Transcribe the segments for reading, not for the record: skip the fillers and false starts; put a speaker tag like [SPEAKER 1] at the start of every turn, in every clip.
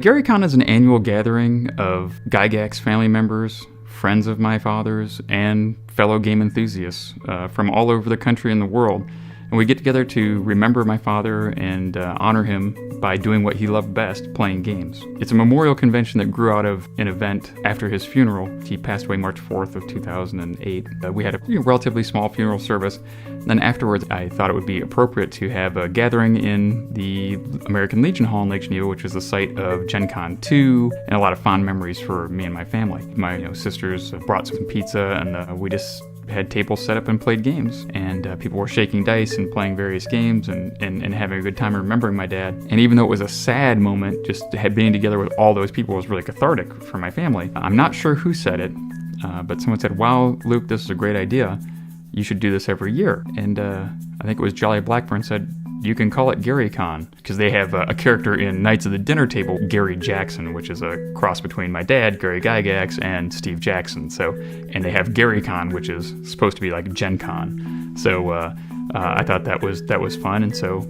[SPEAKER 1] GaryCon is an annual gathering of Gygax family members, friends of my father's, and fellow game enthusiasts from all over the country and the world. And we get together to remember my father and honor him by doing what he loved best, playing games. It's a memorial convention that grew out of an event after his funeral. He passed away March 4th of 2008. We had a relatively small funeral service. And then afterwards, I thought it would be appropriate to have a gathering in the American Legion Hall in Lake Geneva, which is the site of Gen Con 2, and a lot of fond memories for me and my family. My sisters brought some pizza, and we just had tables set up and played games, and people were shaking dice and playing various games and having a good time remembering my dad. And even though it was a sad moment, just being together with all those people was really cathartic for my family. I'm not sure who said it, but someone said, "Wow, Luke, this is a great idea. You should do this every year." And I think it was Jolly Blackburn said, "You can call it GaryCon," because they have a character in Knights of the Dinner Table, Gary Jackson, which is a cross between my dad, Gary Gygax, and Steve Jackson. So, and they have GaryCon, which is supposed to be like Gen Con. So I thought that was fun, and so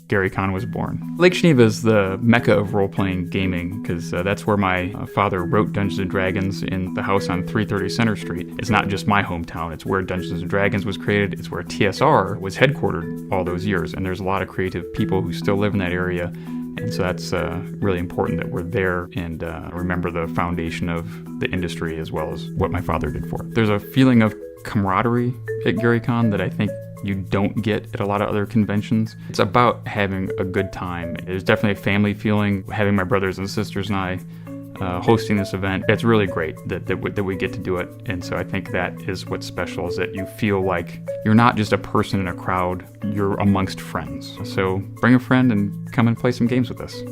[SPEAKER 1] GaryCon was born. Lake Geneva is the mecca of role-playing gaming, because that's where my father wrote Dungeons & Dragons in the house on 330 Center Street. It's not just my hometown, it's where Dungeons & Dragons was created, it's where TSR was headquartered all those years, and there's a lot of creative people who still live in that area, and so that's really important that we're there and remember the foundation of the industry as well as what my father did for it. There's a feeling of camaraderie at GaryCon that I think you don't get at a lot of other conventions. It's about having a good time. There's definitely a family feeling, having my brothers and sisters and I hosting this event. It's really great that we get to do it. And so I think that is what's special, is that you feel like you're not just a person in a crowd, you're amongst friends. So bring a friend and come and play some games with us.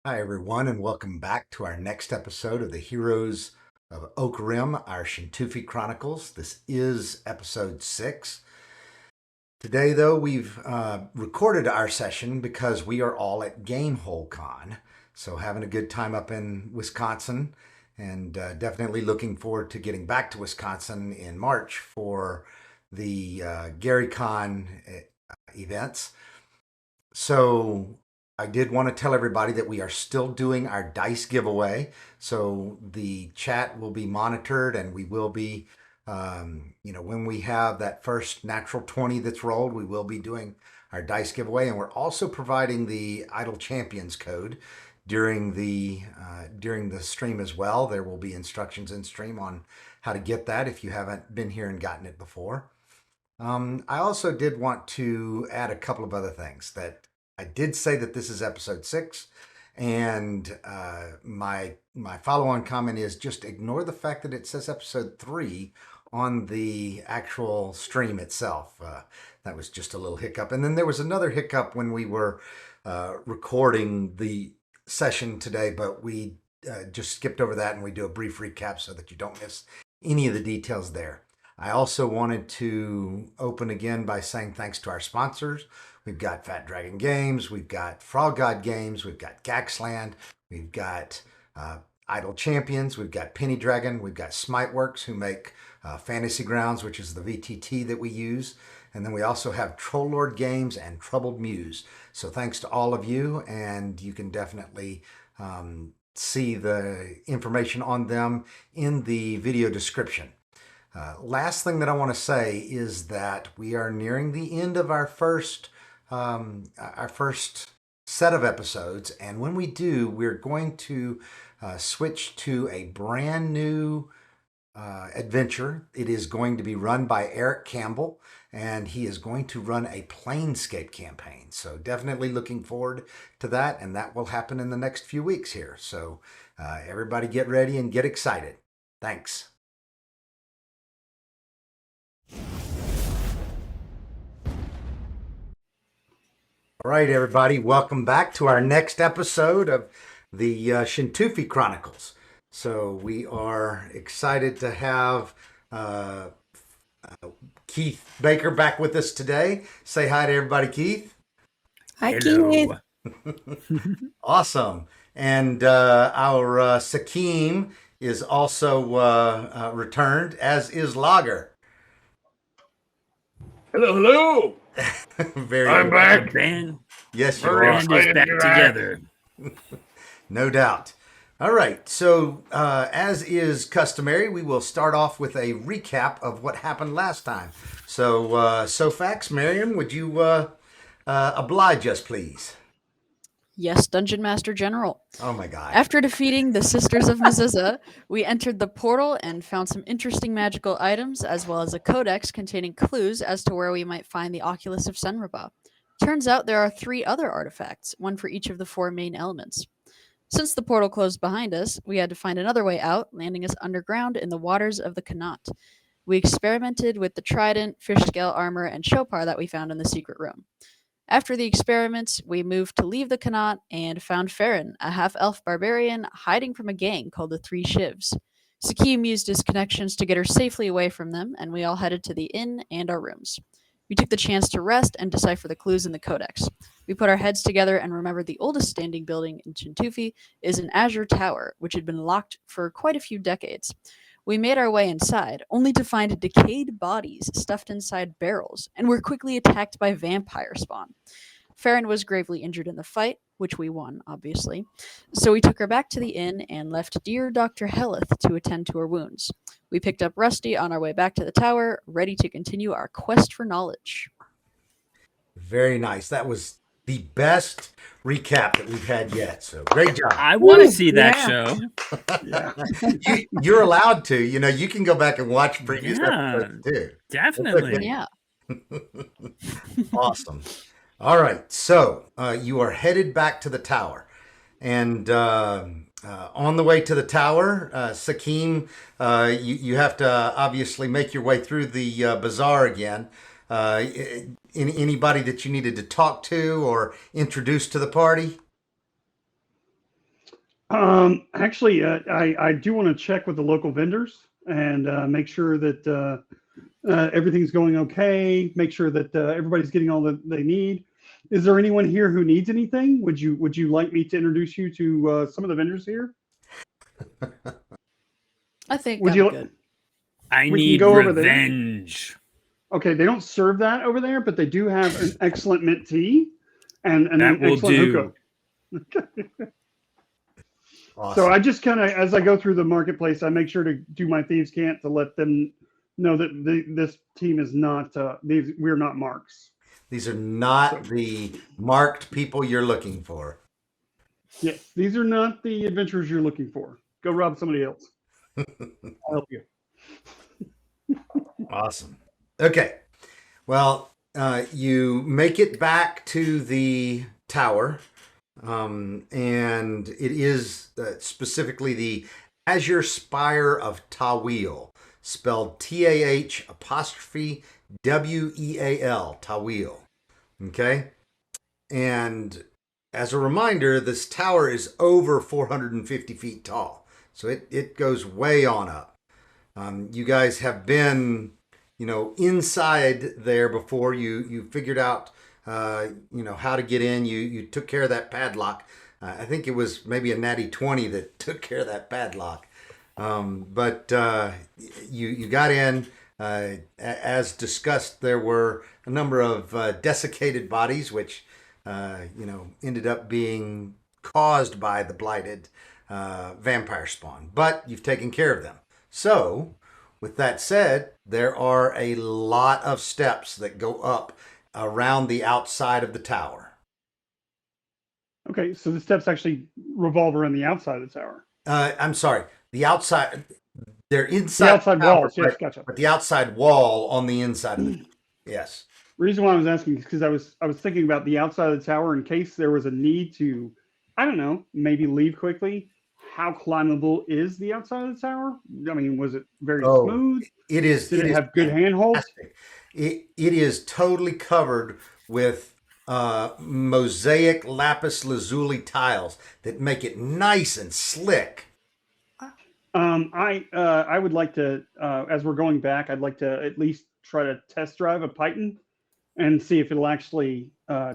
[SPEAKER 2] Hi, everyone, and welcome back to our next episode of the Heroes of Okkorim, our Chentoufi Chronicles. This is episode 6. Today, though, we've recorded our session because we are all at Gamehole Con, so having a good time up in Wisconsin, and definitely looking forward to getting back to Wisconsin in March for the GaryCon events. So I did want to tell everybody that we are still doing our dice giveaway. So the chat will be monitored, and we will be, when we have that first natural 20 that's rolled, we will be doing our dice giveaway. And we're also providing the Idle Champions code during the stream as well. There will be instructions in stream on how to get that if you haven't been here and gotten it before. I also did want to add a couple of other things. That I did say that this is episode 6, and my follow-on comment is just ignore the fact that it says episode 3 on the actual stream itself. That was just a little hiccup. And then there was another hiccup when we were recording the session today, but we just skipped over that, and we do a brief recap so that you don't miss any of the details there. I also wanted to open again by saying thanks to our sponsors. We've got Fat Dragon Games, we've got Frog God Games, we've got Gaxland, we've got Idle Champions, we've got Penny Dragon, we've got Smiteworks, who make Fantasy Grounds, which is the VTT that we use. And then we also have Troll Lord Games and Troubled Muse. So thanks to all of you, and you can definitely see the information on them in the video description. Last thing that I want to say is that we are nearing the end of our first set of episodes, and when we do, we're going to switch to a brand new adventure. It is going to be run by Eric Campbell, and he is going to run a Planescape campaign. So definitely looking forward to that, and that will happen in the next few weeks here. So everybody get ready and get excited. Thanks. All right, everybody, welcome back to our next episode of the Chentoufi Chronicles. So we are excited to have Keith Baker back with us today. Say hi to everybody, Keith.
[SPEAKER 3] Hi,
[SPEAKER 4] Hello.
[SPEAKER 3] Keith.
[SPEAKER 2] Awesome. And our Sakim is also returned, as is Lager.
[SPEAKER 4] Hello, hello.
[SPEAKER 2] Very
[SPEAKER 4] I'm
[SPEAKER 2] good.
[SPEAKER 4] back. Band,
[SPEAKER 2] Yes, you
[SPEAKER 4] Very
[SPEAKER 2] are.
[SPEAKER 4] band is
[SPEAKER 3] excited to
[SPEAKER 4] back
[SPEAKER 3] be back.
[SPEAKER 4] together.
[SPEAKER 2] No doubt. All right. So, as is customary, we will start off with a recap of what happened last time. So, Sofax, Miriam, would you oblige us, please?
[SPEAKER 3] Yes, Dungeon Master General.
[SPEAKER 2] Oh my God.
[SPEAKER 3] After defeating the Sisters of Mazuzah, we entered the portal and found some interesting magical items, as well as a codex containing clues as to where we might find the Oculus of Senraba. Turns out there are 3 other artifacts, one for each of the 4 main elements. Since the portal closed behind us, we had to find another way out, landing us underground in the waters of the Kanat. We experimented with the trident, fish scale armor, and shopar that we found in the secret room. After the experiments, we moved to leave the Connaught and found Farron, a half elf barbarian, hiding from a gang called the Three Shivs. Sakim used his connections to get her safely away from them, and we all headed to the inn and our rooms. We took the chance to rest and decipher the clues in the codex. We put our heads together and remembered the oldest standing building in Chentoufi is an azure tower, which had been locked for quite a few decades. We made our way inside, only to find decayed bodies stuffed inside barrels, and were quickly attacked by vampire spawn. Farron was gravely injured in the fight, which we won, obviously. So we took her back to the inn and left dear Dr. Helleth to attend to her wounds. We picked up Rusty on our way back to the tower, ready to continue our quest for knowledge.
[SPEAKER 2] Very nice. That was the best recap that we've had yet. So, great job.
[SPEAKER 4] I want to
[SPEAKER 3] Woo,
[SPEAKER 4] see that
[SPEAKER 3] yeah.
[SPEAKER 4] show.
[SPEAKER 3] Yeah.
[SPEAKER 2] You're allowed to. You can go back and watch previous
[SPEAKER 4] Yeah,
[SPEAKER 2] episodes too.
[SPEAKER 4] definitely.
[SPEAKER 2] okay.
[SPEAKER 3] Yeah.
[SPEAKER 2] Awesome. All right. So, you are headed back to the tower. And on the way to the tower, Sakim, you have to obviously make your way through the bazaar again. Anybody that you needed to talk to or introduce to the party?
[SPEAKER 5] Actually, I do want to check with the local vendors and make sure that everything's going okay. Make sure that everybody's getting all that they need. Is there anyone here who needs anything? Would you like me to introduce you to some of the vendors here?
[SPEAKER 3] I think
[SPEAKER 5] Would
[SPEAKER 3] I'm
[SPEAKER 5] you?
[SPEAKER 3] good.
[SPEAKER 4] I
[SPEAKER 5] We can
[SPEAKER 4] need
[SPEAKER 5] go over there.
[SPEAKER 4] revenge.
[SPEAKER 5] Okay, they don't serve that over there, but they do have an excellent mint tea and an
[SPEAKER 4] That will
[SPEAKER 5] excellent
[SPEAKER 4] do.
[SPEAKER 5] hookah.
[SPEAKER 2] Awesome.
[SPEAKER 5] So I just kind of, as I go through the marketplace, I make sure to do my thieves' cant to let them know that this team is not, we're not marks.
[SPEAKER 2] These are not the marked people you're looking for.
[SPEAKER 5] Yes, these are not the adventurers you're looking for. Go rob somebody else. I'll help you.
[SPEAKER 2] Awesome. Okay. Well, you make it back to the tower, and it is specifically the Azure Spire of Tawil, spelled Tahapostrophe Weal, Tawil. Okay? And as a reminder, this tower is over 450 feet tall, so it goes way on up. You guys have been, inside there before. You figured out, how to get in. You took care of that padlock. I think it was maybe a natty 20 that took care of that padlock. But you got in. As discussed, there were a number of desiccated bodies, which ended up being caused by the blighted vampire spawn. But you've taken care of them. So, with that said, there are a lot of steps that go up around the outside of the tower.
[SPEAKER 5] Okay, so the steps actually revolve around the outside of the tower.
[SPEAKER 2] I'm sorry, the outside. They're inside
[SPEAKER 5] The outside
[SPEAKER 2] tower,
[SPEAKER 5] walls, yes, gotcha.
[SPEAKER 2] But the outside wall on the inside of the yes.
[SPEAKER 5] Reason why I was asking is because I was thinking about the outside of the tower in case there was a need to, I don't know, maybe leave quickly. How climbable is the outside of the tower? I mean, was it very smooth?
[SPEAKER 2] It is.
[SPEAKER 5] Did it have good handholds?
[SPEAKER 2] It is totally covered with mosaic lapis lazuli tiles that make it nice and slick.
[SPEAKER 5] I would like to, as we're going back, I'd like to at least try to test drive a Python and see if it'll actually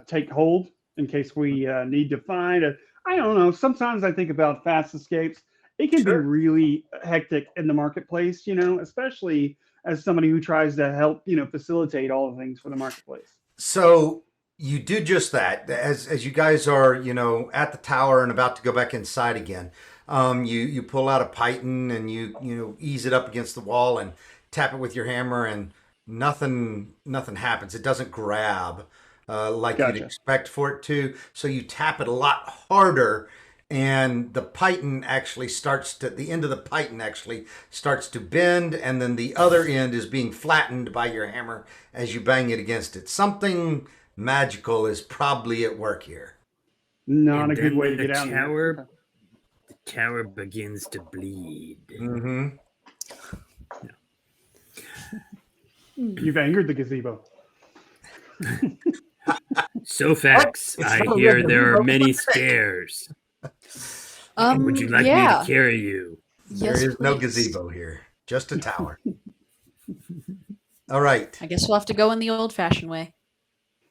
[SPEAKER 5] take hold in case we need to find a. I don't know. Sometimes I think about fast escapes. It can be really hectic in the marketplace, especially as somebody who tries to help, facilitate all the things for the marketplace.
[SPEAKER 2] So you do just that. As you guys are, at the tower and about to go back inside again, you pull out a python and you ease it up against the wall and tap it with your hammer, and nothing happens. It doesn't grab like you'd
[SPEAKER 5] Gotcha.
[SPEAKER 2] expect for it to. So you tap it a lot harder, and the python actually the end of the python actually starts to bend, and then the other end is being flattened by your hammer as you bang it against it. Something magical is probably at work here.
[SPEAKER 5] Not
[SPEAKER 4] And
[SPEAKER 5] a good
[SPEAKER 4] then
[SPEAKER 5] way to
[SPEAKER 4] the
[SPEAKER 5] get out of here.
[SPEAKER 4] The tower begins to bleed.
[SPEAKER 2] Mm-hmm.
[SPEAKER 5] You've angered the gazebo.
[SPEAKER 4] Sofax, I hear there are many stairs. Would you like me to carry you?
[SPEAKER 3] Yes,
[SPEAKER 2] There is no
[SPEAKER 3] please.
[SPEAKER 2] gazebo here, just a tower. All right.
[SPEAKER 3] I guess we'll have to go in the old-fashioned way.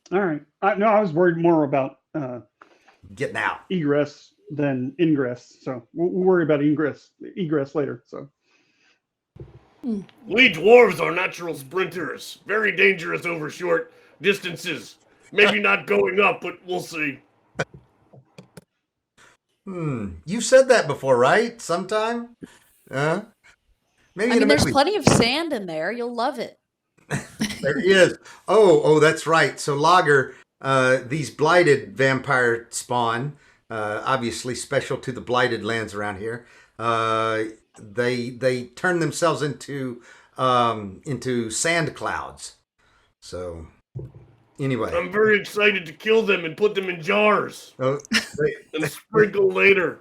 [SPEAKER 5] All right. No, I was worried more about
[SPEAKER 2] Getting out.
[SPEAKER 5] egress than ingress. So we'll worry about egress later. So
[SPEAKER 6] We dwarves are natural sprinters. Very dangerous over short distances. Maybe not going up, but we'll see.
[SPEAKER 2] You said that before, right? Sometime? Maybe
[SPEAKER 3] I
[SPEAKER 2] in
[SPEAKER 3] mean,
[SPEAKER 2] a
[SPEAKER 3] there's
[SPEAKER 2] movie.
[SPEAKER 3] plenty of sand in there. You'll love it.
[SPEAKER 2] There is. Oh, that's right. So Lager, these blighted vampire spawn, obviously special to the blighted lands around here. They turn themselves into sand clouds. So anyway,
[SPEAKER 6] I'm very excited to kill them and put them in jars
[SPEAKER 2] oh,
[SPEAKER 6] and sprinkle later.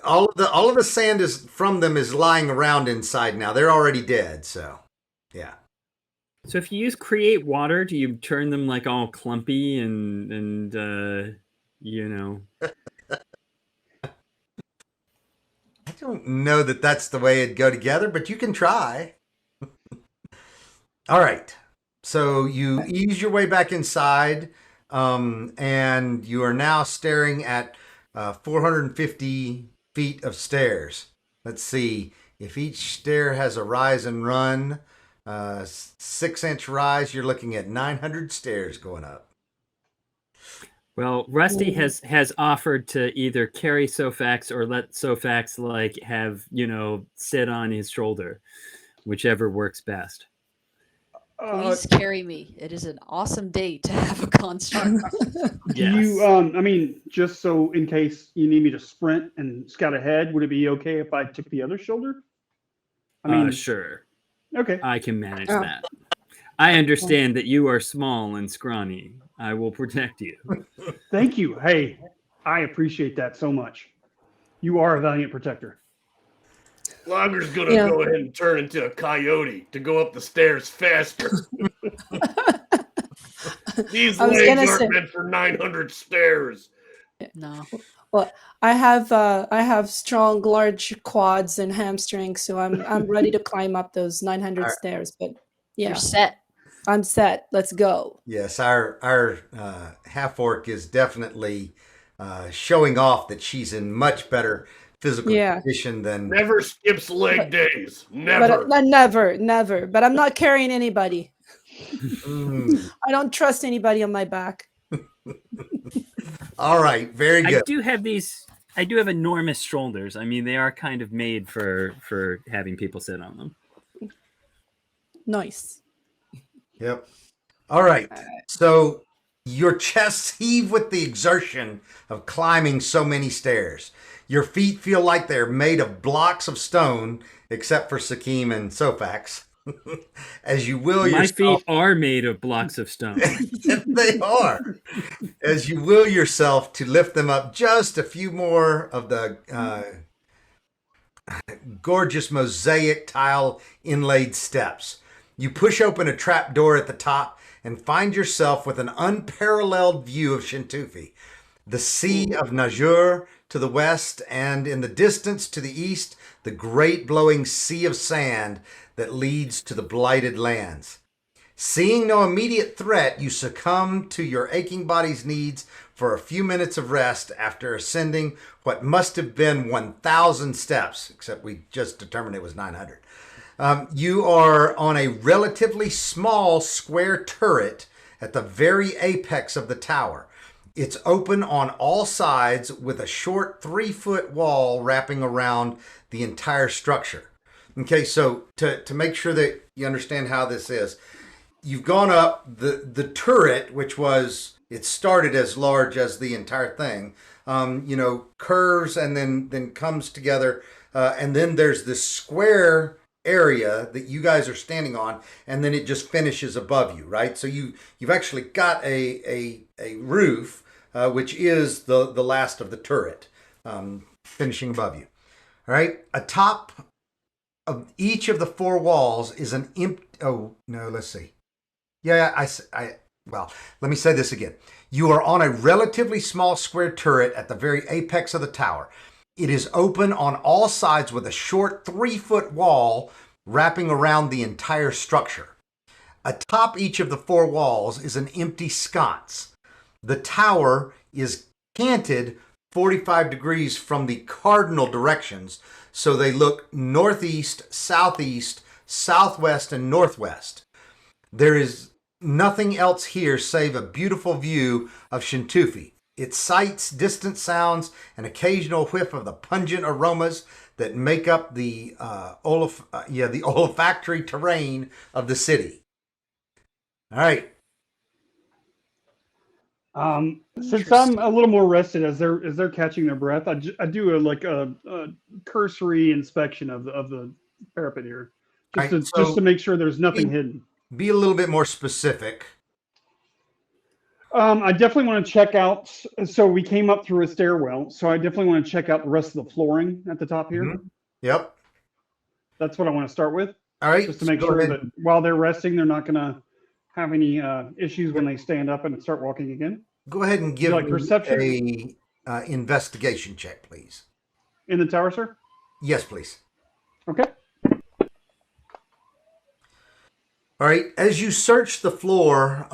[SPEAKER 2] all of the sand from them is lying around inside now. They're already dead. So yeah.
[SPEAKER 1] So if you use create water, do you turn them like all clumpy and
[SPEAKER 2] I don't know that that's the way it'd go together, but you can try. All right. So you ease your way back inside, and you are now staring at 450 feet of stairs. Let's see. If each stair has a rise and run, 6-inch rise, you're looking at 900 stairs going up.
[SPEAKER 1] Well, Rusty has offered to either carry Sofax or let Sofax have sit on his shoulder, whichever works best.
[SPEAKER 3] Please carry me. It is an awesome day to have a construct.
[SPEAKER 5] Do you, just so in case you need me to sprint and scout ahead, would it be okay if I took the other shoulder?
[SPEAKER 1] Sure.
[SPEAKER 5] Okay.
[SPEAKER 1] I can manage that. I understand that you are small and scrawny. I will protect you.
[SPEAKER 5] Thank you. Hey, I appreciate that so much. You are a valiant protector.
[SPEAKER 6] Lager's gonna go ahead and turn into a coyote to go up the stairs faster. These legs aren't meant for 900 stairs.
[SPEAKER 3] No.
[SPEAKER 7] Well, I have strong, large quads and hamstrings, so I'm ready to climb up those 900 stairs. But yeah,
[SPEAKER 3] You're set.
[SPEAKER 7] I'm set. Let's go.
[SPEAKER 2] Yes, our half orc is definitely showing off that she's in much better physical condition than.
[SPEAKER 6] Never skips leg days. Never.
[SPEAKER 7] But never. But I'm not carrying anybody. I don't trust anybody on my back.
[SPEAKER 2] All right, very good.
[SPEAKER 1] I do have enormous shoulders. I mean, they are kind of made for having people sit on them.
[SPEAKER 7] Nice.
[SPEAKER 2] Yep. All right. So your chests heave with the exertion of climbing so many stairs. Your feet feel like they're made of blocks of stone, except for Sakim and Sofax. As you will
[SPEAKER 1] My
[SPEAKER 2] yourself.
[SPEAKER 1] feet are made of blocks of stone.
[SPEAKER 2] They are. As you will yourself to lift them up just a few more of the gorgeous mosaic tile inlaid steps. You push open a trap door at the top and find yourself with an unparalleled view of Chentoufi. The Sea of Najur to the west, and in the distance to the east, the great blowing sea of sand that leads to the blighted lands. Seeing no immediate threat, you succumb to your aching body's needs for a few minutes of rest after ascending what must have been 1,000 steps, except we just determined it was 900. You are on a relatively small square turret at the very apex of the tower. It's open on all sides with a short 3-foot wall wrapping around the entire structure. Okay, so to make sure that you understand how this is, you've gone up the turret, which it started as large as the entire thing, curves and then comes together, and then there's this square area that you guys are standing on, and then it just finishes above you, right? So you've actually got a roof, which is the last of the turret, finishing above you. All right, atop of each of the 4 walls is an empty. Oh no, let's see. Yeah, well, let me say this again. You are on a relatively small square turret at the very apex of the tower. It is open on all sides with a short 3-foot wall wrapping around the entire structure. Atop each of the 4 walls is an empty sconce. The tower is canted 45 degrees from the cardinal directions, so they look northeast, southeast, southwest, and northwest. There is nothing else here save a beautiful view of Chentoufi. Its sights, distant sounds, an occasional whiff of the pungent aromas that make up the olfactory terrain of the city. All right.
[SPEAKER 5] Since I'm a little more rested as they're catching their breath, I do a cursory inspection of the parapet here, just to make sure there's nothing hidden.
[SPEAKER 2] Be a little bit more specific.
[SPEAKER 5] I definitely want to check out. So we came up through a stairwell, so I definitely want to check out the rest of the flooring at the top here.
[SPEAKER 2] Mm-hmm. Yep.
[SPEAKER 5] That's what I want to start with.
[SPEAKER 2] All right.
[SPEAKER 5] Just to make sure that while they're resting, they're not going to have any issues when they stand up and start walking again.
[SPEAKER 2] Go ahead and give me
[SPEAKER 5] perception?
[SPEAKER 2] a investigation check, please.
[SPEAKER 5] In the tower, sir?
[SPEAKER 2] Yes, please.
[SPEAKER 5] Okay.
[SPEAKER 2] All right. As you search the floor,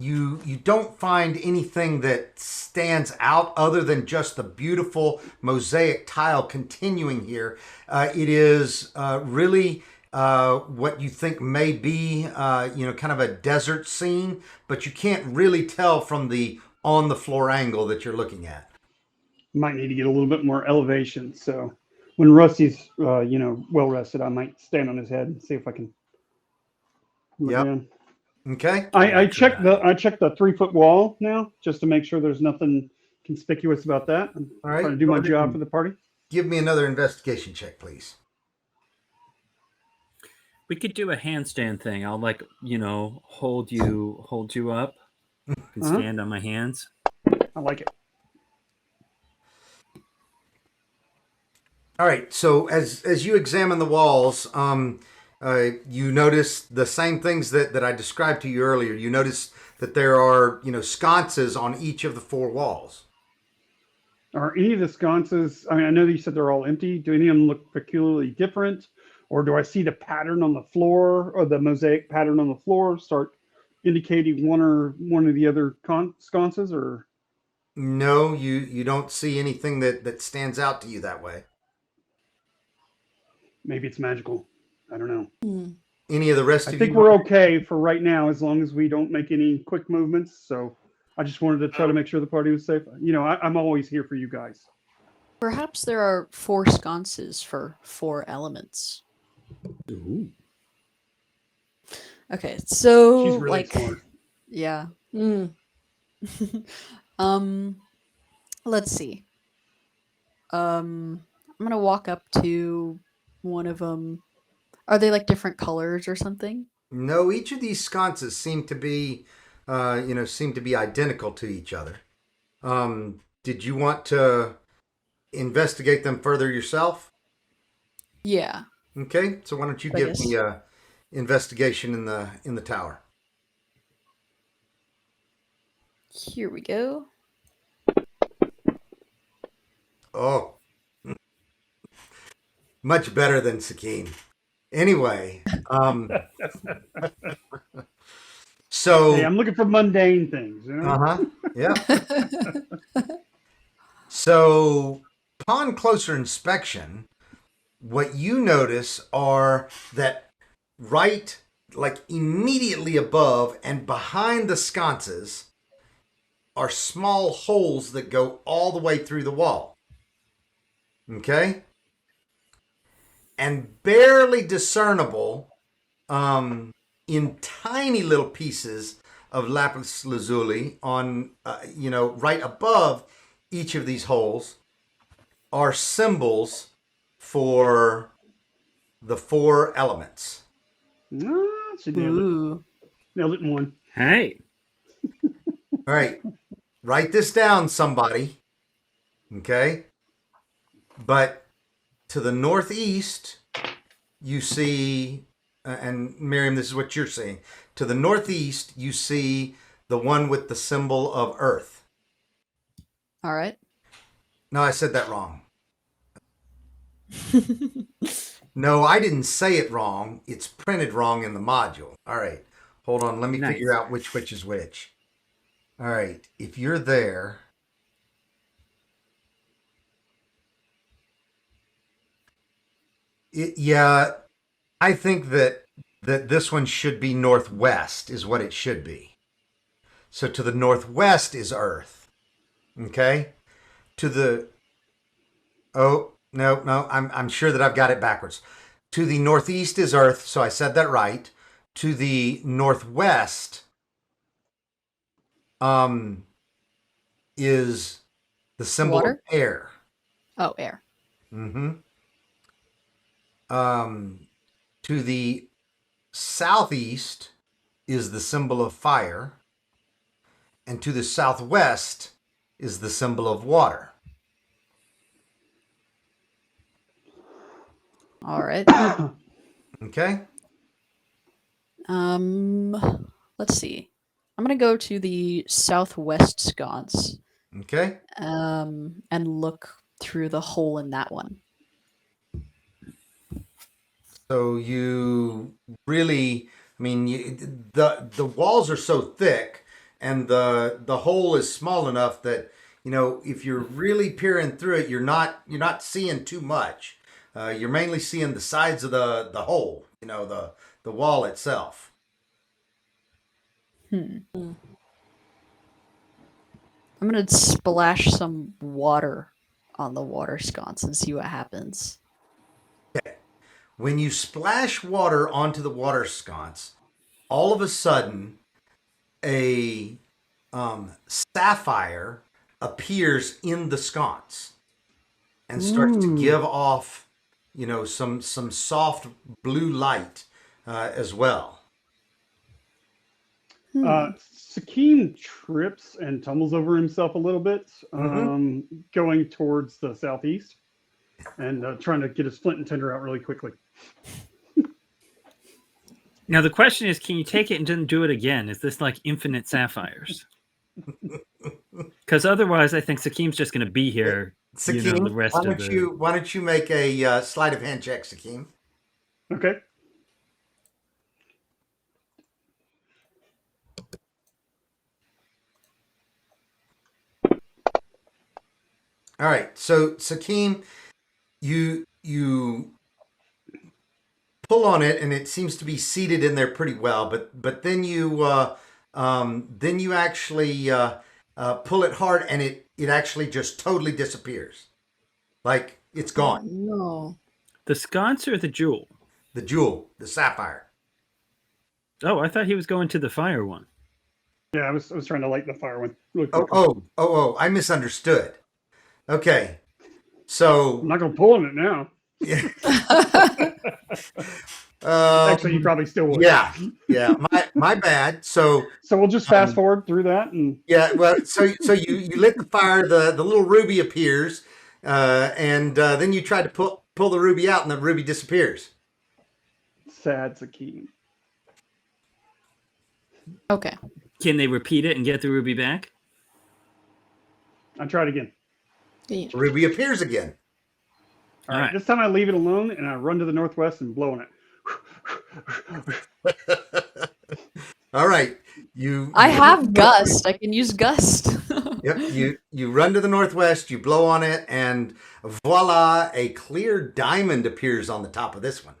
[SPEAKER 2] you don't find anything that stands out other than just the beautiful mosaic tile continuing here. It is really what you think may be, kind of a desert scene, but you can't really tell from the on the floor angle that you're looking at.
[SPEAKER 5] Might need to get a little bit more elevation. So when Rusty's, well rested, I might stand on his head and see if I can.
[SPEAKER 2] Yeah. Okay.
[SPEAKER 5] I checked the 3-foot wall now just to make sure there's nothing conspicuous about that. I'm trying to do my job for the party.
[SPEAKER 2] Give me another investigation check, please.
[SPEAKER 4] We could do a handstand thing. I'll hold you up and stand on my hands.
[SPEAKER 5] I like it.
[SPEAKER 2] All right. So as you examine the walls, you notice the same things that I described to you earlier. You notice that there are, sconces on each of the 4 walls.
[SPEAKER 5] Are any of the sconces, I know that you said they're all empty. Do any of them look peculiarly different? Or do I see the pattern on the floor or the mosaic pattern on the floor start indicating one of the other sconces? Or
[SPEAKER 2] no, you don't see anything that stands out to you that way.
[SPEAKER 5] Maybe it's magical. I don't know.
[SPEAKER 2] Any of the rest of you?
[SPEAKER 5] I think we're okay for right now as long as we don't make any quick movements. So I just wanted to try to make sure the party was safe. I'm always here for you guys.
[SPEAKER 3] Perhaps there are 4 sconces for 4 elements.
[SPEAKER 4] Ooh.
[SPEAKER 3] Okay, so
[SPEAKER 5] She's really smart.
[SPEAKER 3] Yeah. Let's see. I'm gonna walk up to one of them. Are they like different colors or something?
[SPEAKER 2] No, each of these sconces seem to be identical to each other. Did you want to investigate them further yourself?
[SPEAKER 3] Yeah.
[SPEAKER 2] Okay, so why don't you give me a investigation in the tower?
[SPEAKER 3] Here we go.
[SPEAKER 2] Oh, much better than Sakim. Anyway, so
[SPEAKER 5] hey, I'm looking for mundane things.
[SPEAKER 2] Yeah. So, upon closer inspection, what you notice are that right, like immediately above and behind the sconces are small holes that go all the way through the wall. Okay? And barely discernible in tiny little pieces of lapis lazuli on, right above each of these holes are symbols for the 4 elements.
[SPEAKER 5] She nailed it.
[SPEAKER 3] Ooh.
[SPEAKER 5] Nailed it in one.
[SPEAKER 4] Hey.
[SPEAKER 2] All right. Write this down, somebody. Okay? But to the northeast, you see, and Miriam, this is what you're seeing. To the northeast, you see the one with the symbol of Earth.
[SPEAKER 3] All right.
[SPEAKER 2] No, I said that wrong. No, I didn't say it wrong. It's printed wrong in the module. All right. Hold on. Let me
[SPEAKER 4] Nice.
[SPEAKER 2] figure out which is which. All right. If you're there, I think that this one should be northwest is what it should be. So to the northwest is Earth. Okay? No, I'm sure that I've got it backwards. To the northeast is Earth, so I said that right. To the northwest is the symbol
[SPEAKER 3] Water?
[SPEAKER 2] of air.
[SPEAKER 3] Oh, air.
[SPEAKER 2] Mm-hmm. To the southeast is the symbol of fire, and to the southwest is the symbol of water.
[SPEAKER 3] All right.
[SPEAKER 2] Okay?
[SPEAKER 3] Let's see. I'm gonna go to the southwest sconce.
[SPEAKER 2] Okay?
[SPEAKER 3] And look through the hole in that one.
[SPEAKER 2] So you really, the walls are so thick, and the hole is small enough that if you're really peering through it, you're not seeing too much. You're mainly seeing the sides of the hole, the wall itself.
[SPEAKER 3] I'm gonna splash some water on the water sconce and see what happens.
[SPEAKER 2] Okay. When you splash water onto the water sconce, all of a sudden, a sapphire appears in the sconce and starts to give off, some soft blue light as well.
[SPEAKER 5] Sakeen trips and tumbles over himself a little bit, going towards the southeast and trying to get his flint and tinder out really quickly.
[SPEAKER 4] Now the question is, can you take it and then do it again? Is this like infinite sapphires? Because otherwise, I think Sakim's just going to be here.
[SPEAKER 2] Sakim,
[SPEAKER 4] the rest
[SPEAKER 2] why don't you make a sleight of hand check, Sakim?
[SPEAKER 5] Okay.
[SPEAKER 2] All right. So Sakim, you pull on it, and it seems to be seated in there pretty well. But then you actually pull it hard, and it actually just totally disappears, like it's gone.
[SPEAKER 7] No.
[SPEAKER 4] The sconce or the jewel?
[SPEAKER 2] The jewel, the sapphire.
[SPEAKER 4] Oh, I thought he was going to the fire one.
[SPEAKER 5] Yeah, I was trying to light the fire one really quickly.
[SPEAKER 2] Oh! I misunderstood. Okay, so
[SPEAKER 5] I'm not going to pull on it now. Actually, you probably still would.
[SPEAKER 2] Yeah. My bad. So
[SPEAKER 5] we'll just fast forward through that, and
[SPEAKER 2] well, so you lit the fire. The little ruby appears, and then you try to pull the ruby out, and the ruby disappears.
[SPEAKER 5] Sad Sakeen.
[SPEAKER 3] Okay.
[SPEAKER 4] Can they repeat it and get the ruby back?
[SPEAKER 5] I tried again.
[SPEAKER 2] The ruby appears again.
[SPEAKER 5] All right. This time I leave it alone, and I run to the northwest and blow on
[SPEAKER 2] it. All right.
[SPEAKER 3] I have gust. I can use gust.
[SPEAKER 2] Yep. You run to the northwest, you blow on it, and voila, a clear diamond appears on the top of this one.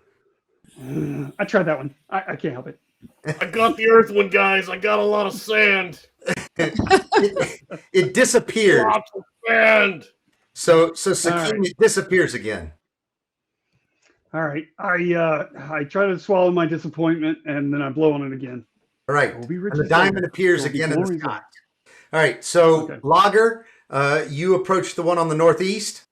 [SPEAKER 5] I tried that one. I can't help it.
[SPEAKER 6] I got the earth one, guys. I got a lot of sand.
[SPEAKER 2] It disappears.
[SPEAKER 6] Lots of sand.
[SPEAKER 2] So Sakim,
[SPEAKER 5] right.
[SPEAKER 2] it disappears again.
[SPEAKER 5] All right. I try to swallow my disappointment, and then I blow on it again.
[SPEAKER 2] All right.
[SPEAKER 5] We'll be
[SPEAKER 2] And
[SPEAKER 5] rich
[SPEAKER 2] the
[SPEAKER 5] as gold.
[SPEAKER 2] diamond appears
[SPEAKER 5] There'll be
[SPEAKER 2] again in the
[SPEAKER 5] glory
[SPEAKER 2] sky.
[SPEAKER 5] there.
[SPEAKER 2] All right. So,
[SPEAKER 5] Okay.
[SPEAKER 2] Lager, you approach the one on the northeast.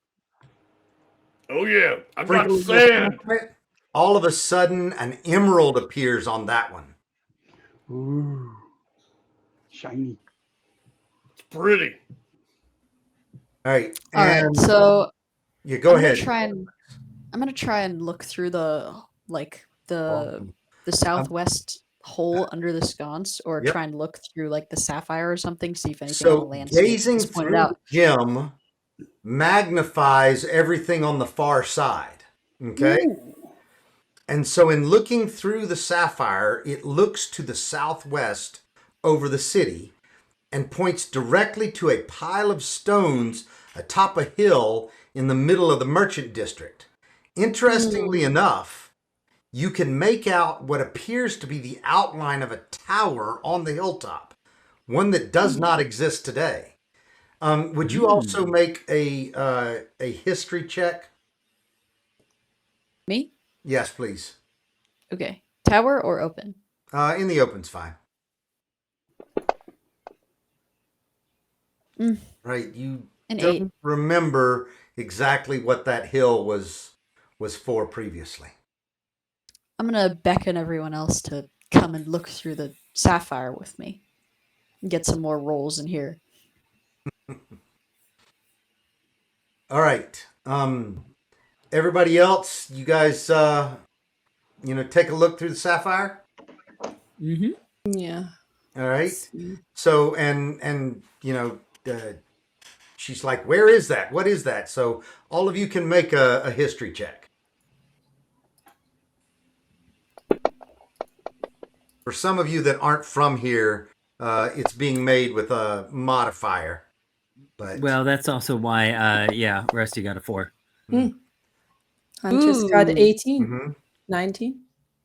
[SPEAKER 6] Oh yeah, I got
[SPEAKER 2] Sprinkle a little
[SPEAKER 6] sand.
[SPEAKER 2] sand on it. All of a sudden, an emerald appears on that one.
[SPEAKER 5] Ooh, shiny.
[SPEAKER 6] It's pretty.
[SPEAKER 2] All right.
[SPEAKER 3] All right,
[SPEAKER 2] And
[SPEAKER 3] so
[SPEAKER 2] you go
[SPEAKER 3] I'm
[SPEAKER 2] ahead.
[SPEAKER 3] I'm gonna try and look through the
[SPEAKER 2] Awesome.
[SPEAKER 3] southwest hole under the sconce, or
[SPEAKER 2] Yep.
[SPEAKER 3] try and look through like the sapphire or something, see if anything on the
[SPEAKER 2] So
[SPEAKER 3] landscape
[SPEAKER 2] gazing
[SPEAKER 3] is pointed
[SPEAKER 2] through
[SPEAKER 3] out.
[SPEAKER 2] the gem magnifies everything on the far side. Okay.
[SPEAKER 5] Ooh.
[SPEAKER 2] And so in looking through the sapphire, it looks to the southwest over the city and points directly to a pile of stones atop a hill in the middle of the merchant district. Interestingly enough, you can make out what appears to be the outline of a tower on the hilltop, one that does not exist today. Would you also make a history check?
[SPEAKER 3] Me?
[SPEAKER 2] Yes, please.
[SPEAKER 3] Okay. Tower or open?
[SPEAKER 2] In the open's fine.
[SPEAKER 3] Mm.
[SPEAKER 2] Right, you
[SPEAKER 3] An
[SPEAKER 2] don't
[SPEAKER 3] 8.
[SPEAKER 2] remember exactly what that hill was for previously.
[SPEAKER 3] I'm gonna beckon everyone else to come and look through the sapphire with me. And get some more rolls in here.
[SPEAKER 2] All right. Everybody else, you guys take a look through the sapphire.
[SPEAKER 3] Mm-hmm.
[SPEAKER 7] Yeah.
[SPEAKER 2] All right.
[SPEAKER 7] See.
[SPEAKER 2] So and she's like, "Where is that? What is that?" So all of you can make a history check. For some of you that aren't from here, it's being made with a modifier. But
[SPEAKER 4] Well, that's also why, Rusty got a 4.
[SPEAKER 7] Hunter's got
[SPEAKER 3] Ooh.
[SPEAKER 7] 18,
[SPEAKER 2] Mhm.
[SPEAKER 7] 19.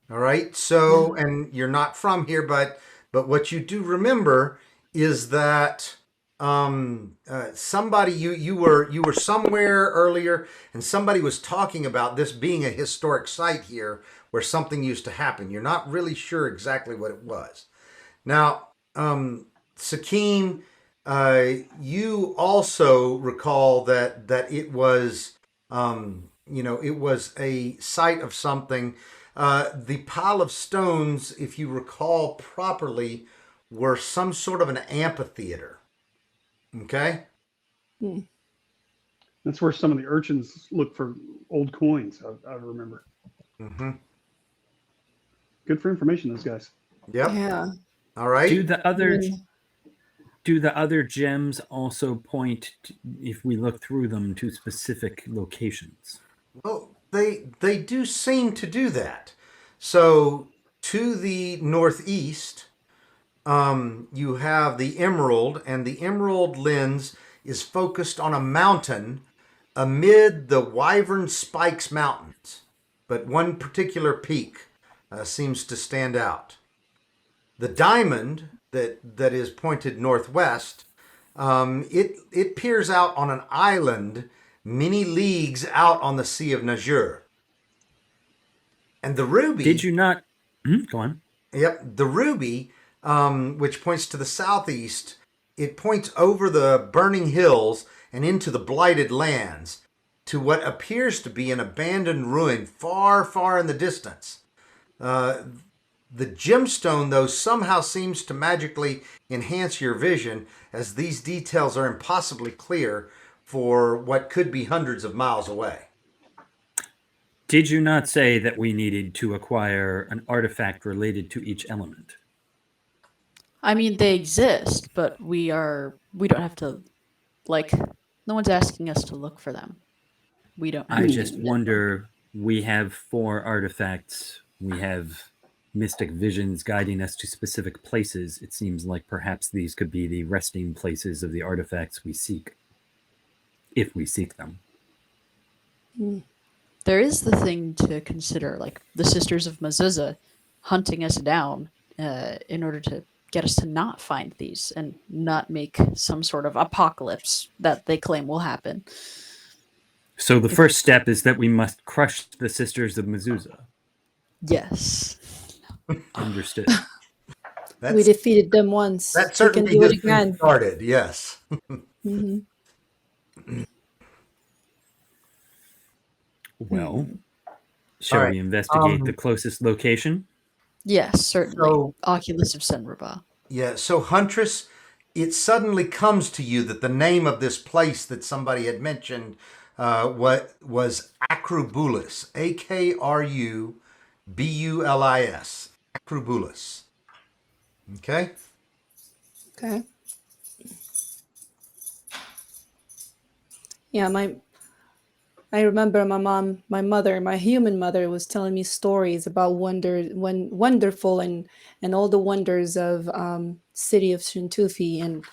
[SPEAKER 2] All right. So, and you're not from here, but what you do remember is that somebody you were somewhere earlier, and somebody was talking about this being a historic site here where something used to happen. You're not really sure exactly what it was. Now, Sakim, you also recall that it was it was a site of something. The pile of stones, if you recall properly, were some sort of an amphitheater. Okay?
[SPEAKER 5] That's where some of the urchins look for old coins. I remember.
[SPEAKER 2] Mm-hmm.
[SPEAKER 5] Good for information, those guys.
[SPEAKER 2] Yep.
[SPEAKER 7] Yeah.
[SPEAKER 2] All right.
[SPEAKER 4] Do the other gems also point, if we look through them, to specific locations?
[SPEAKER 2] Well, they do seem to do that. So to the northeast, you have the emerald, and the emerald lens is focused on a mountain amid the Wyvern Spikes Mountains, but one particular peak seems to stand out. The diamond that is pointed northwest, it peers out on an island many leagues out on the Sea of Najur. And the ruby...
[SPEAKER 4] Did you not... Go on.
[SPEAKER 2] Yep, the ruby, which points to the southeast, it points over the burning hills and into the blighted lands to what appears to be an abandoned ruin far, far in the distance. The gemstone, though, somehow seems to magically enhance your vision, as these details are impossibly clear for what could be hundreds of miles away.
[SPEAKER 4] Did you not say that we needed to acquire an artifact related to each element?
[SPEAKER 3] I mean, they exist, but we don't have to, no one's asking us to look for them. We don't.
[SPEAKER 4] I just wonder, we have 4 artifacts. We have mystic visions guiding us to specific places. It seems like perhaps these could be the resting places of the artifacts we seek, if we seek them.
[SPEAKER 3] There is the thing to consider, like the Sisters of Mazuzah hunting us down in order to get us to not find these and not make some sort of apocalypse that they claim will happen.
[SPEAKER 4] So the first step is that we must crush the Sisters of Mazuzah.
[SPEAKER 3] Yes.
[SPEAKER 4] Understood.
[SPEAKER 7] We defeated them once.
[SPEAKER 2] That
[SPEAKER 7] We can
[SPEAKER 2] certainly
[SPEAKER 7] do
[SPEAKER 2] has
[SPEAKER 7] it
[SPEAKER 2] been
[SPEAKER 7] again.
[SPEAKER 2] started. Yes.
[SPEAKER 7] Hmm.
[SPEAKER 4] Well, shall
[SPEAKER 2] All right.
[SPEAKER 4] we investigate the closest location?
[SPEAKER 3] Yes, certainly.
[SPEAKER 2] So-
[SPEAKER 3] Oculus of Senraba.
[SPEAKER 2] Yeah. So, Huntress, it suddenly comes to you that the name of this place that somebody had mentioned what was Acrobulis, Akrubulis, Acrobulis. Okay.
[SPEAKER 7] Okay. Yeah, I remember my mother, my human mother was telling me stories about wonderful and all the wonders of city of Chentoufi, and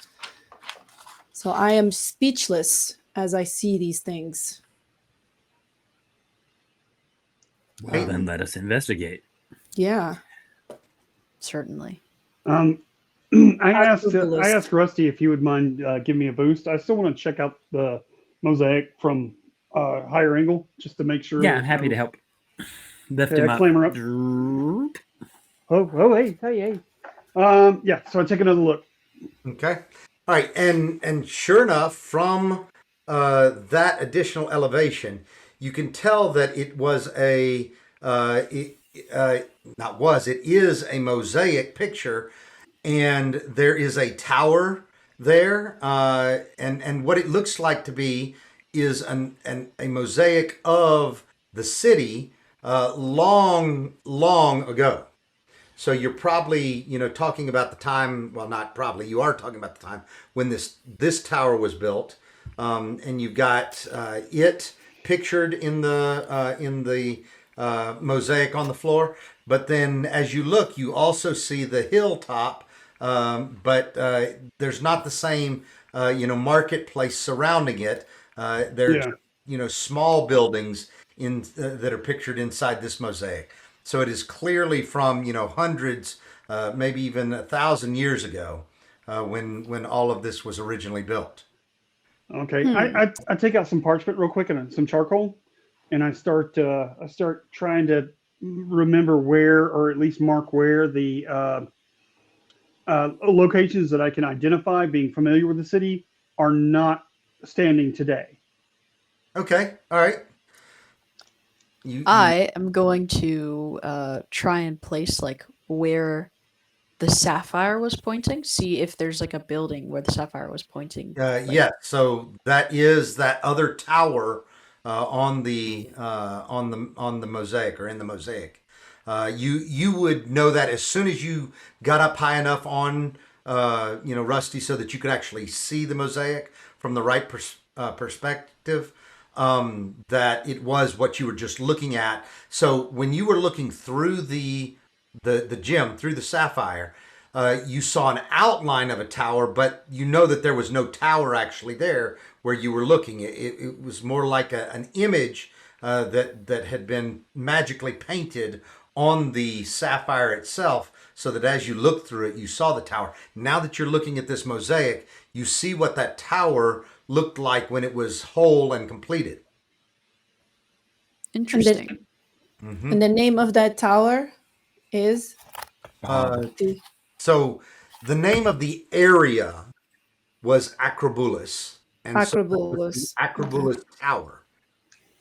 [SPEAKER 7] so I am speechless as I see these things.
[SPEAKER 4] Well, then let us investigate.
[SPEAKER 7] Yeah.
[SPEAKER 3] Certainly.
[SPEAKER 5] I
[SPEAKER 7] Acropolis.
[SPEAKER 5] asked Rusty if he would mind giving me a boost. I still want to check out the mosaic from higher angle just to make sure.
[SPEAKER 4] Yeah, I'm happy to help. Lift
[SPEAKER 5] Okay,
[SPEAKER 4] him
[SPEAKER 5] I
[SPEAKER 4] up.
[SPEAKER 5] clamber up. Oh, hey. Yeah, so I take another look.
[SPEAKER 2] Okay. All right. And sure enough, from that additional elevation, you can tell that it was it is a mosaic picture, and there is a tower there, and what it looks like to be is a mosaic of the city long ago. So you're probably, talking about the time. Well, not probably. You are talking about the time when this tower was built, and you've got it pictured in the mosaic on the floor. But then, as you look, you also see the hilltop. But there's not the same, marketplace surrounding it. There's, small buildings that are pictured inside this mosaic. So it is clearly from, hundreds, maybe even 1,000 years ago, when all of this was originally built.
[SPEAKER 5] Okay, I take out some parchment real quick and some charcoal, and I start trying to remember where, or at least mark where the locations that I can identify, being familiar with the city, are not standing today.
[SPEAKER 2] Okay, all right.
[SPEAKER 3] I am going to try and place like where the sapphire was pointing. See if there's like a building where the sapphire was pointing.
[SPEAKER 2] Yeah. So that is that other tower on the mosaic, or in the mosaic. You would know that as soon as you got up high enough on Rusty, so that you could actually see the mosaic from the right perspective. That it was what you were just looking at. So when you were looking through the gem, through the sapphire, you saw an outline of a tower, but you know that there was no tower actually there where you were looking. It was more like an image that had been magically painted on the sapphire itself, so that as you looked through it, you saw the tower. Now that you're looking at this mosaic, you see what that tower looked like when it was whole and completed.
[SPEAKER 3] Interesting.
[SPEAKER 7] And the name of that tower is?
[SPEAKER 2] So the name of the area was Acrobulis. And
[SPEAKER 7] Acrobulis.
[SPEAKER 2] So Acrobulis Tower.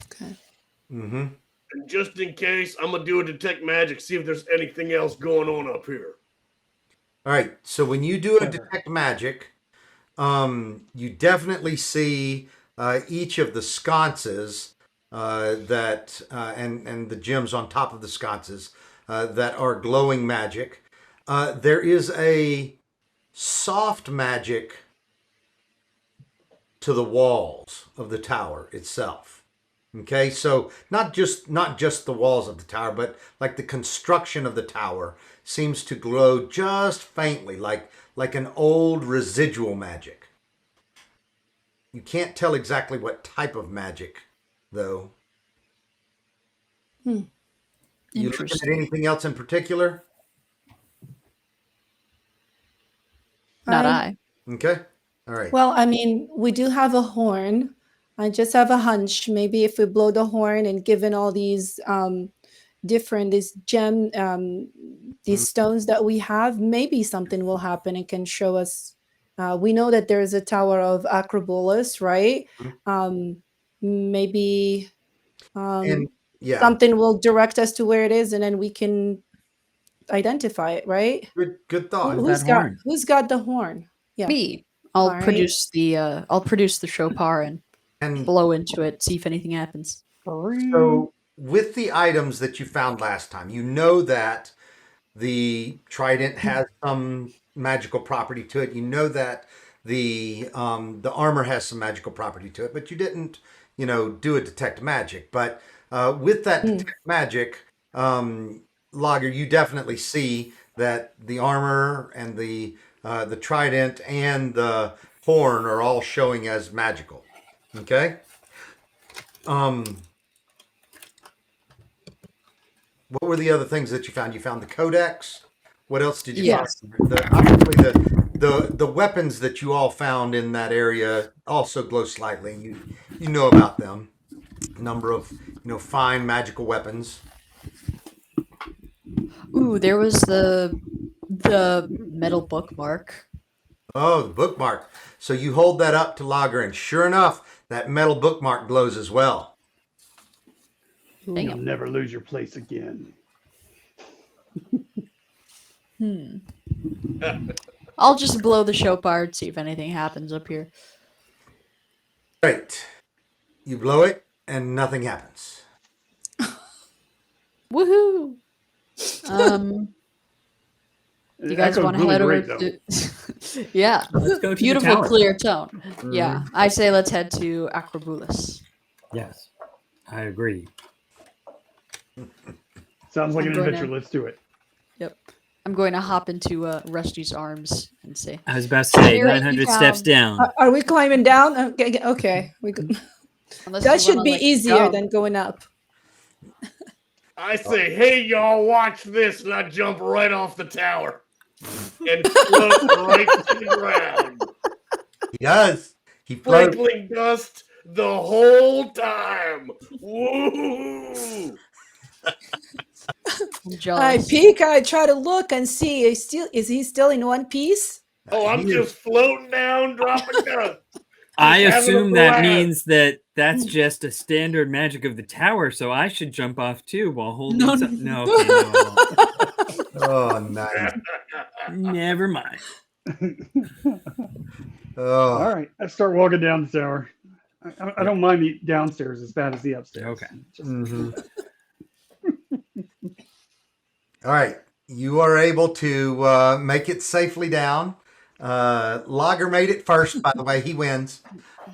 [SPEAKER 7] Okay.
[SPEAKER 2] Mm-hmm.
[SPEAKER 6] And just in case, I'm going to do a detect magic, see if there's anything else going on up here.
[SPEAKER 2] All right. So when you do a detect magic, you definitely see each of the sconces that and the gems on top of the sconces that are glowing magic. There is a soft magic to the walls of the tower itself. Okay, so not just the walls of the tower, but like the construction of the tower seems to glow just faintly, like an old residual magic. You can't tell exactly what type of magic, though. You looking at
[SPEAKER 3] Interesting.
[SPEAKER 2] anything else in particular?
[SPEAKER 3] Not
[SPEAKER 7] I
[SPEAKER 3] I.
[SPEAKER 2] Okay. All right.
[SPEAKER 7] Well, I mean, we do have a horn. I just have a hunch. Maybe if we blow the horn and given all these different these stones that we have, maybe something will happen and can show us. We know that there is a tower of Acrobolus, right? Maybe
[SPEAKER 2] And yeah,
[SPEAKER 7] something will direct us to where it is, and then we can identify it, right?
[SPEAKER 2] good thought.
[SPEAKER 4] Who's that horn?
[SPEAKER 7] Who's got the horn? Yeah.
[SPEAKER 3] Me. I'll
[SPEAKER 7] All right.
[SPEAKER 3] produce the chopar and
[SPEAKER 2] And
[SPEAKER 3] blow into it, see if anything happens.
[SPEAKER 2] so, with the items that you found last time, you know that the trident has some magical property to it. You know that the armor has some magical property to it, but you didn't, do a detect magic. But with that detect magic, Lager, you definitely see that the armor and the trident and the horn are all showing as magical. Okay. What were the other things that you found? You found the codex. What else did you
[SPEAKER 3] Yes.
[SPEAKER 2] find? Obviously the weapons that you all found in that area also glow slightly. You know about them. A number of fine magical weapons.
[SPEAKER 3] Ooh, there was the metal bookmark.
[SPEAKER 2] Oh, the bookmark. So you hold that up to Lager, and sure enough, that metal bookmark glows as well.
[SPEAKER 3] Dang
[SPEAKER 5] You'll
[SPEAKER 3] it.
[SPEAKER 5] never lose your place again.
[SPEAKER 3] I'll just blow the chopar and see if anything happens up here.
[SPEAKER 2] Great. You blow it, and nothing happens.
[SPEAKER 3] Woohoo! You guys
[SPEAKER 5] Echo's
[SPEAKER 3] want to
[SPEAKER 5] really
[SPEAKER 3] head over
[SPEAKER 5] great,
[SPEAKER 3] to? Yeah,
[SPEAKER 4] Let's go to
[SPEAKER 3] beautiful,
[SPEAKER 4] the tower.
[SPEAKER 3] clear tone. Yeah, I say let's head to Acrobolus.
[SPEAKER 4] Yes, I agree.
[SPEAKER 5] Sounds like
[SPEAKER 3] I'm
[SPEAKER 5] an
[SPEAKER 3] going
[SPEAKER 5] adventure.
[SPEAKER 3] to-
[SPEAKER 5] Let's do it.
[SPEAKER 3] Yep. I'm going to hop into Rusty's arms and say,
[SPEAKER 4] I was about to say
[SPEAKER 3] Here you
[SPEAKER 4] 900 steps
[SPEAKER 3] come.
[SPEAKER 4] down.
[SPEAKER 7] Are we climbing down? Okay.
[SPEAKER 3] unless
[SPEAKER 7] That
[SPEAKER 3] you
[SPEAKER 7] should
[SPEAKER 3] wanna,
[SPEAKER 7] be
[SPEAKER 3] like,
[SPEAKER 7] easier
[SPEAKER 3] jump.
[SPEAKER 7] than going up.
[SPEAKER 6] I say, hey, y'all, watch this, and I jump right off the tower and float right to the ground,
[SPEAKER 2] He does. He floats.
[SPEAKER 6] sprinkling dust the whole time. Woo!
[SPEAKER 3] I'm
[SPEAKER 7] I
[SPEAKER 3] jealous.
[SPEAKER 7] peek, I try to look and see. Is he still in one piece?
[SPEAKER 6] Oh, I'm
[SPEAKER 2] He is-
[SPEAKER 6] just floating down, dropping dust.
[SPEAKER 4] I
[SPEAKER 6] Just having a
[SPEAKER 4] assume that
[SPEAKER 6] blast.
[SPEAKER 4] means that's just a standard magic of the tower, so I should jump off too while holding
[SPEAKER 3] No,
[SPEAKER 4] some... No, okay, no, I
[SPEAKER 2] Oh, nice.
[SPEAKER 4] won't. Never mind.
[SPEAKER 2] Oh,
[SPEAKER 5] All right, I start walking down the tower. I don't mind the downstairs as bad as the upstairs.
[SPEAKER 4] Okay.
[SPEAKER 5] Just-
[SPEAKER 2] mhm. All right. You are able to make it safely down. Lager made it first, by the way. He wins.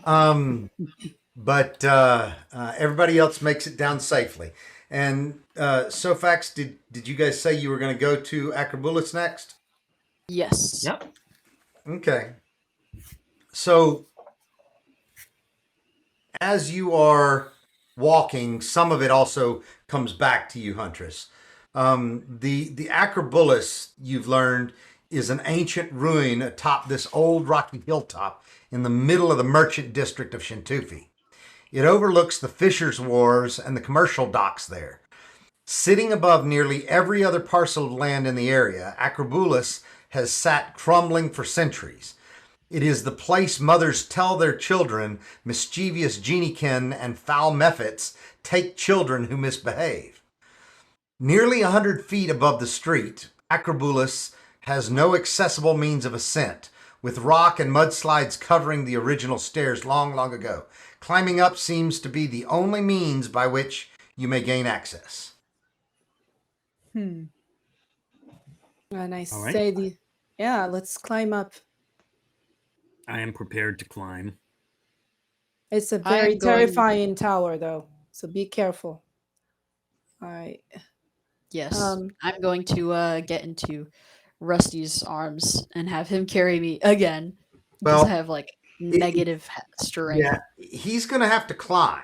[SPEAKER 2] But everybody else makes it down safely. And Sofax, did you guys say you were going to go to Acrobolus next?
[SPEAKER 3] Yes.
[SPEAKER 4] Yep.
[SPEAKER 2] Okay. So as you are walking, some of it also comes back to you, Huntress. The Acrobolus, you've learned, is an ancient ruin atop this old rocky hilltop in the middle of the merchant district of Chentoufi. It overlooks the Fishers' Wharves and the commercial docks there. Sitting above nearly every other parcel of land in the area, Acrobolus has sat crumbling for centuries. It is the place mothers tell their children mischievous geniekin and foul mephits take children who misbehave. Nearly 100 feet above the street, Acrobolus has no accessible means of ascent, with rock and mudslides covering the original stairs long, long ago. Climbing up seems to be the only means by which you may gain access.
[SPEAKER 7] And I
[SPEAKER 4] All right.
[SPEAKER 7] say, let's climb up.
[SPEAKER 4] I am prepared to climb.
[SPEAKER 7] It's a
[SPEAKER 3] I am
[SPEAKER 7] very
[SPEAKER 3] going-
[SPEAKER 7] terrifying tower, though, so be careful. All right.
[SPEAKER 3] Yes.
[SPEAKER 7] Um,
[SPEAKER 3] I'm going to get into Rusty's arms and have him carry me again because
[SPEAKER 2] Well,
[SPEAKER 3] I have like negative strength.
[SPEAKER 2] Yeah, he's going to have to climb.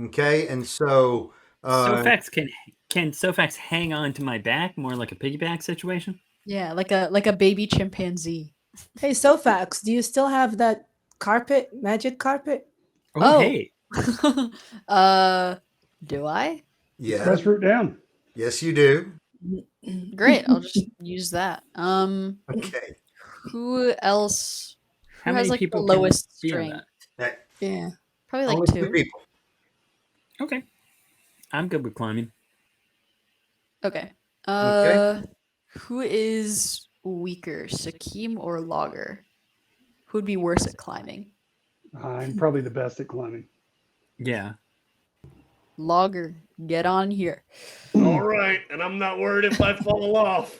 [SPEAKER 2] Okay, and so
[SPEAKER 4] So facts can Can Sofax hang on to my back more like a piggyback situation?
[SPEAKER 3] Yeah, like a baby chimpanzee.
[SPEAKER 7] Hey, Sofax, do you still have that carpet, magic carpet?
[SPEAKER 3] Oh.
[SPEAKER 4] Hey.
[SPEAKER 3] Do I?
[SPEAKER 2] Yeah.
[SPEAKER 5] Best route down.
[SPEAKER 2] Yes, you do.
[SPEAKER 3] Great. I'll just use that.
[SPEAKER 2] Okay.
[SPEAKER 3] Who else? Who
[SPEAKER 4] How
[SPEAKER 3] has
[SPEAKER 4] many
[SPEAKER 3] like the
[SPEAKER 4] people can
[SPEAKER 3] lowest
[SPEAKER 4] feel
[SPEAKER 3] strength?
[SPEAKER 4] that?
[SPEAKER 7] Yeah.
[SPEAKER 3] Probably like
[SPEAKER 2] Only 2
[SPEAKER 3] 2.
[SPEAKER 2] people.
[SPEAKER 4] Okay. I'm good with climbing.
[SPEAKER 3] Okay.
[SPEAKER 2] Okay.
[SPEAKER 3] Who is weaker, Sakim or Logger? Who'd be worse at climbing?
[SPEAKER 5] I'm probably the best at climbing.
[SPEAKER 4] Yeah.
[SPEAKER 3] Logger, get on here.
[SPEAKER 6] All right, and I'm not worried if I fall off.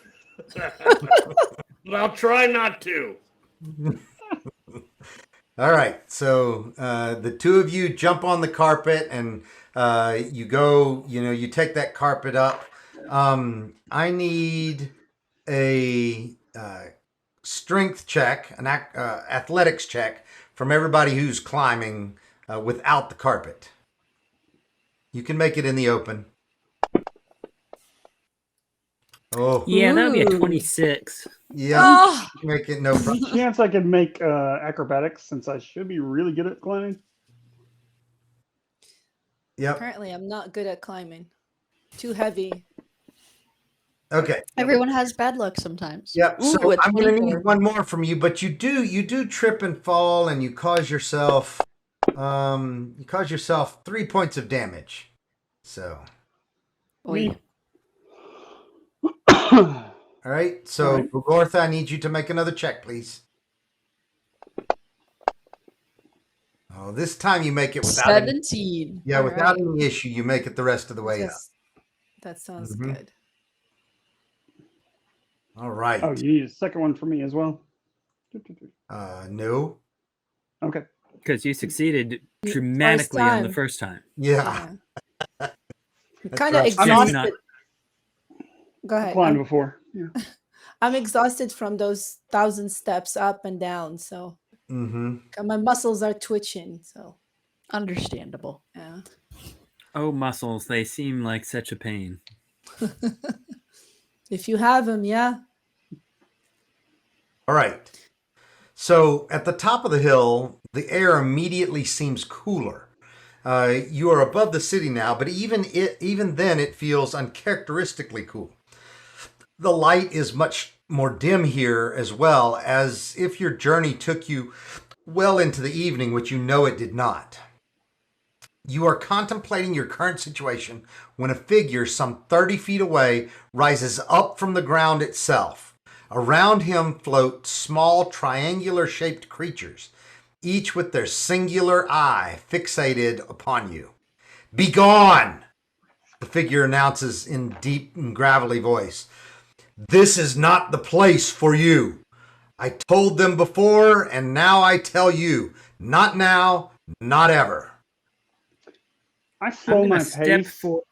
[SPEAKER 6] But I'll try not to.
[SPEAKER 2] All right. So the 2 of you jump on the carpet and you go, you take that carpet up. I need a strength check, an athletics check from everybody who's climbing without the carpet. You can make it in the open. Oh,
[SPEAKER 4] Yeah, that would be a
[SPEAKER 3] Ooh.
[SPEAKER 4] 26.
[SPEAKER 2] yeah.
[SPEAKER 3] Oh,
[SPEAKER 2] Make it no problem.
[SPEAKER 5] Chance I could make acrobatics since I should be really good at climbing.
[SPEAKER 2] Yep.
[SPEAKER 7] Apparently, I'm not good at climbing. Too heavy.
[SPEAKER 2] Okay.
[SPEAKER 3] everyone has bad luck sometimes.
[SPEAKER 2] Yep.
[SPEAKER 3] Ooh,
[SPEAKER 2] So
[SPEAKER 3] a
[SPEAKER 2] I'm going to
[SPEAKER 3] 24.
[SPEAKER 2] need one more from you, but you do trip and fall, and you cause yourself 3 points of damage. So,
[SPEAKER 3] Oy.
[SPEAKER 2] all right. So,
[SPEAKER 5] All right.
[SPEAKER 2] Gortha, I need you to make another check, please. Oh, this time you make it without any,
[SPEAKER 3] 17.
[SPEAKER 2] yeah,
[SPEAKER 3] All
[SPEAKER 2] without
[SPEAKER 3] right.
[SPEAKER 2] any issue. You make it the rest of the way up.
[SPEAKER 7] Yes. That sounds
[SPEAKER 2] Mhm.
[SPEAKER 7] good.
[SPEAKER 2] All right.
[SPEAKER 5] Oh, you need a second one for me as well.
[SPEAKER 2] No.
[SPEAKER 5] Okay.
[SPEAKER 4] Because you succeeded
[SPEAKER 7] First
[SPEAKER 4] dramatically on the
[SPEAKER 7] time.
[SPEAKER 4] first time.
[SPEAKER 2] Yeah.
[SPEAKER 7] Yeah.
[SPEAKER 2] That's
[SPEAKER 7] Kind of
[SPEAKER 2] right.
[SPEAKER 4] Just
[SPEAKER 7] exhausted.
[SPEAKER 4] not-
[SPEAKER 7] Go ahead.
[SPEAKER 5] Climbed before. Yeah.
[SPEAKER 7] I'm exhausted from those 1,000 steps up and down. So
[SPEAKER 2] Mm-hmm.
[SPEAKER 7] my muscles are twitching. So
[SPEAKER 3] Understandable.
[SPEAKER 7] yeah.
[SPEAKER 4] Oh, muscles, they seem like such a pain.
[SPEAKER 7] If you have them, yeah.
[SPEAKER 2] All right. So at the top of the hill, the air immediately seems cooler. You are above the city now, but even then, it feels uncharacteristically cool. The light is much more dim here as well, as if your journey took you well into the evening, which you know it did not. You are contemplating your current situation when a figure some 30 feet away rises up from the ground itself. Around him float small triangular-shaped creatures, each with their singular eye fixated upon you. "Be gone!" the figure announces in deep and gravelly voice. "This is not the place for you. I told them before, and now I tell you, not now, not ever."
[SPEAKER 5] I
[SPEAKER 4] I'm
[SPEAKER 5] slow
[SPEAKER 4] gonna
[SPEAKER 5] my
[SPEAKER 4] step
[SPEAKER 5] pace
[SPEAKER 4] for.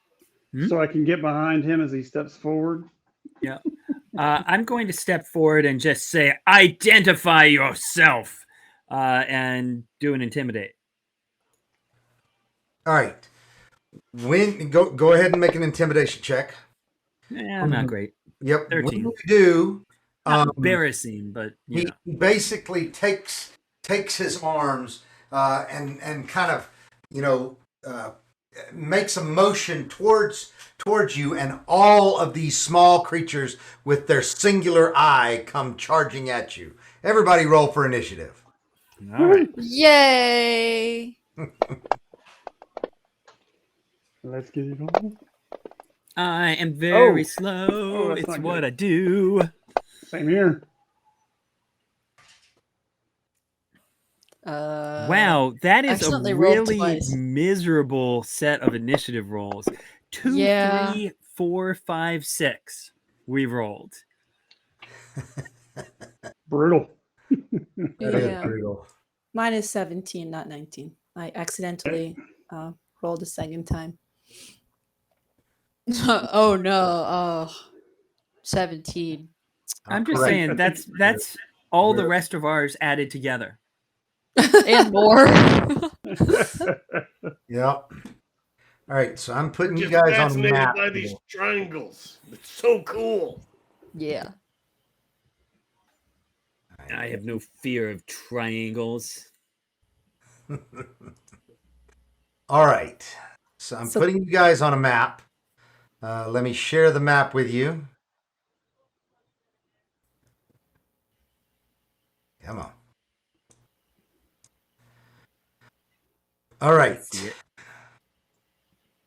[SPEAKER 4] Hmm?
[SPEAKER 5] so I can get behind him as he steps forward.
[SPEAKER 4] Yeah. I'm going to step forward and just say, "Identify yourself," and do an intimidate.
[SPEAKER 2] All right. Go ahead and make an intimidation check.
[SPEAKER 4] I'm not great.
[SPEAKER 2] Yep.
[SPEAKER 4] 13.
[SPEAKER 2] When you do,
[SPEAKER 4] Not embarrassing, but you know.
[SPEAKER 2] he basically takes his arms and kind of makes a motion towards you, and all of these small creatures with their singular eye come charging at you. Everybody roll for initiative.
[SPEAKER 4] All right.
[SPEAKER 3] Yay!
[SPEAKER 5] Let's get it on.
[SPEAKER 4] I am very
[SPEAKER 5] Oh.
[SPEAKER 4] slow.
[SPEAKER 5] Oh, that's
[SPEAKER 4] It's
[SPEAKER 5] not
[SPEAKER 4] what
[SPEAKER 5] good.
[SPEAKER 4] I do.
[SPEAKER 5] Same here.
[SPEAKER 4] Wow, that is a
[SPEAKER 3] accidentally rolled
[SPEAKER 4] really
[SPEAKER 3] twice.
[SPEAKER 4] miserable set of initiative rolls. 2,
[SPEAKER 3] Yeah.
[SPEAKER 4] 3, 4, 5, 6. We rolled.
[SPEAKER 5] Brutal.
[SPEAKER 2] That is
[SPEAKER 7] Yeah.
[SPEAKER 2] brutal.
[SPEAKER 7] Mine is 17, not 19. I accidentally rolled a second time.
[SPEAKER 3] Oh no. Oh. 17.
[SPEAKER 4] I'm just
[SPEAKER 2] Correct.
[SPEAKER 4] saying that's all the rest of ours added together.
[SPEAKER 3] And more.
[SPEAKER 2] Yep. All All right, so I'm putting you
[SPEAKER 6] Just
[SPEAKER 2] guys on a
[SPEAKER 6] fascinated
[SPEAKER 2] map.
[SPEAKER 6] by these triangles. It's so cool.
[SPEAKER 3] Yeah.
[SPEAKER 4] I have no fear of triangles.
[SPEAKER 2] All right, so I'm
[SPEAKER 7] So-
[SPEAKER 2] putting you guys on a map. Let me share the map with you. Come on. All right.
[SPEAKER 4] See it.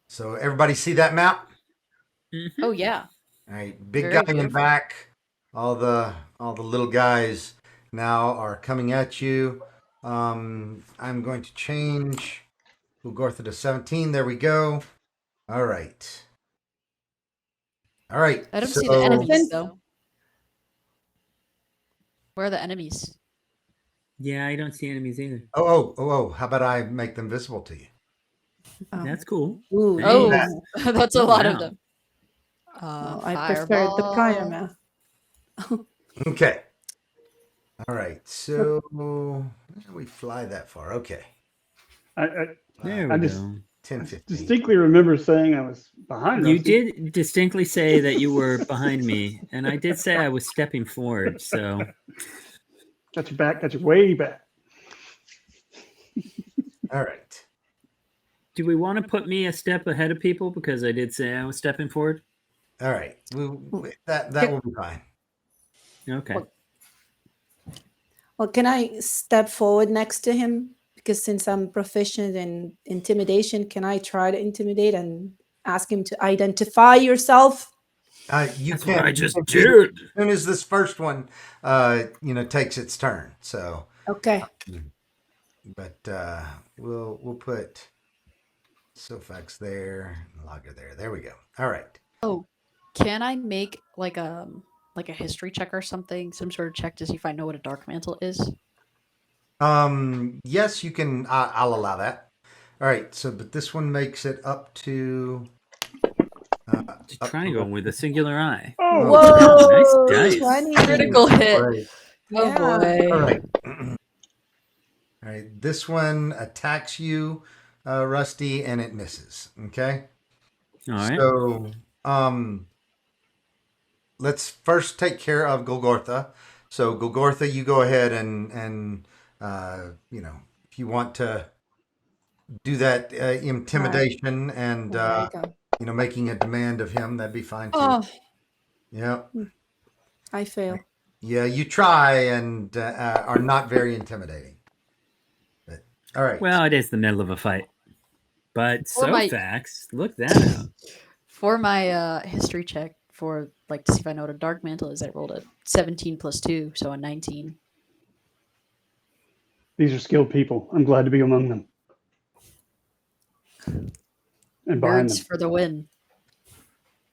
[SPEAKER 2] So everybody see that map?
[SPEAKER 4] Mhm.
[SPEAKER 3] Oh yeah.
[SPEAKER 2] All right, big
[SPEAKER 3] Very
[SPEAKER 2] guy in
[SPEAKER 3] beautiful.
[SPEAKER 2] back. All the little guys now are coming at you. I'm going to change Ugortha to 17. There we go. All right. All right.
[SPEAKER 3] I don't
[SPEAKER 2] so
[SPEAKER 3] see the enemies
[SPEAKER 7] Then-
[SPEAKER 3] though. Where are the enemies?
[SPEAKER 4] Yeah, I don't see enemies either.
[SPEAKER 2] oh, how about I make them visible to you?
[SPEAKER 4] That's cool.
[SPEAKER 7] Ooh,
[SPEAKER 3] Oh,
[SPEAKER 4] Thanks.
[SPEAKER 3] that's a
[SPEAKER 4] Oh,
[SPEAKER 3] lot of
[SPEAKER 4] wow.
[SPEAKER 3] them.
[SPEAKER 7] no, I prefer the prior
[SPEAKER 3] Fireball.
[SPEAKER 7] math.
[SPEAKER 2] Okay. All right. So we fly that far. Okay.
[SPEAKER 5] I
[SPEAKER 4] There
[SPEAKER 5] I
[SPEAKER 4] we
[SPEAKER 5] just-
[SPEAKER 4] go.
[SPEAKER 2] 10, 15.
[SPEAKER 5] distinctly remember saying I was behind
[SPEAKER 4] You
[SPEAKER 5] Rusty.
[SPEAKER 4] did distinctly say that you were behind me, and I did say I was stepping forward. So
[SPEAKER 5] Got your back. Got your way back.
[SPEAKER 2] All right.
[SPEAKER 4] do we want to put me a step ahead of people because I did say I was stepping forward?
[SPEAKER 2] All right. That will be fine.
[SPEAKER 4] Okay.
[SPEAKER 7] Well, can I step forward next to him? Because since I'm proficient in intimidation, can I try to intimidate and ask him to identify yourself?
[SPEAKER 2] You
[SPEAKER 4] That's
[SPEAKER 2] can.
[SPEAKER 4] what I
[SPEAKER 2] you
[SPEAKER 4] just
[SPEAKER 2] can do that
[SPEAKER 4] did.
[SPEAKER 2] as soon as this first one, takes its turn. So,
[SPEAKER 7] Okay.
[SPEAKER 2] but we'll put Sofax there, and Logger there. There we go. All right.
[SPEAKER 3] Oh, can I make like a history check or something, some sort of check to see if I know what a dark mantle is?
[SPEAKER 2] Yes, you can. I'll allow that. All right. So, but this one makes it up to.
[SPEAKER 4] It's a triangle with a singular eye.
[SPEAKER 5] Oh,
[SPEAKER 7] Whoa!
[SPEAKER 4] Nice dice.
[SPEAKER 7] 20.
[SPEAKER 3] Critical hit.
[SPEAKER 2] Right.
[SPEAKER 3] Oh
[SPEAKER 7] Yeah.
[SPEAKER 3] boy.
[SPEAKER 2] All right. All right. This one attacks you, Rusty, and it misses. Okay.
[SPEAKER 4] All right.
[SPEAKER 2] So, let's first take care of Golgotha. So, Golgotha, you go ahead and if you want to do that intimidation and
[SPEAKER 7] Oh my God.
[SPEAKER 2] making a demand of him, that'd be fine too.
[SPEAKER 7] Oh,
[SPEAKER 2] Yeah,
[SPEAKER 7] I fail.
[SPEAKER 2] yeah. You try and are not very intimidating. But, all right.
[SPEAKER 4] Well, it is the middle of a fight. But
[SPEAKER 3] Or my-
[SPEAKER 4] Sofax, look that up.
[SPEAKER 3] For my history check for to see if I know what a dark mantle is, I rolled a 17 plus 2, so a 19.
[SPEAKER 5] these are skilled people. I'm glad to be among them. And behind
[SPEAKER 3] Birds
[SPEAKER 5] them.
[SPEAKER 3] for the win.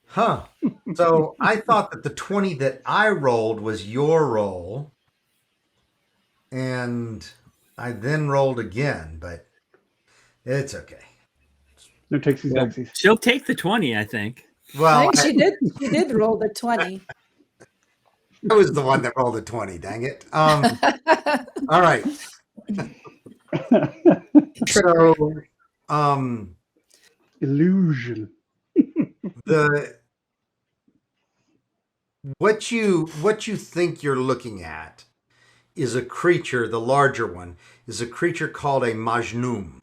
[SPEAKER 2] Huh. So I thought that the 20 that I rolled was your roll. And I then rolled again, but it's okay.
[SPEAKER 5] No takesies
[SPEAKER 4] Well,
[SPEAKER 5] backsies.
[SPEAKER 4] she'll take the 20, I think.
[SPEAKER 2] Well,
[SPEAKER 7] I think she did roll the 20.
[SPEAKER 2] I was the one that rolled a 20, dang it. All right. So,
[SPEAKER 5] Illusion.
[SPEAKER 2] what you think you're looking at is a creature, the larger one, is a creature called a Majnoom.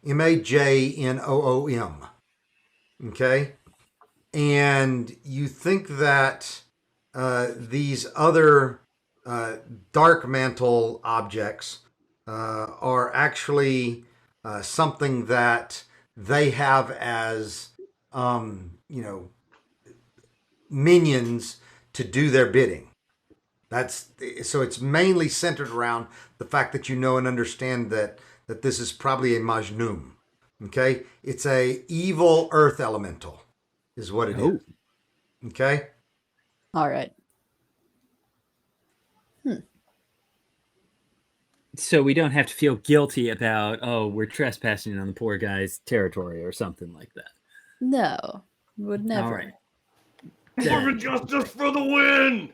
[SPEAKER 2] Majnoom. Okay? And you think that these other dark mantle objects are actually something that they have as minions to do their bidding. So it's mainly centered around the fact that you know and understand that this is probably a Majnoom. Okay, it's a evil earth elemental, is what it is.
[SPEAKER 4] Oh.
[SPEAKER 2] Okay.
[SPEAKER 3] All right.
[SPEAKER 4] So we don't have to feel guilty about, oh, we're trespassing on the poor guy's territory or something like that.
[SPEAKER 3] No, would never.
[SPEAKER 4] All right.
[SPEAKER 6] Morbid justice for the win.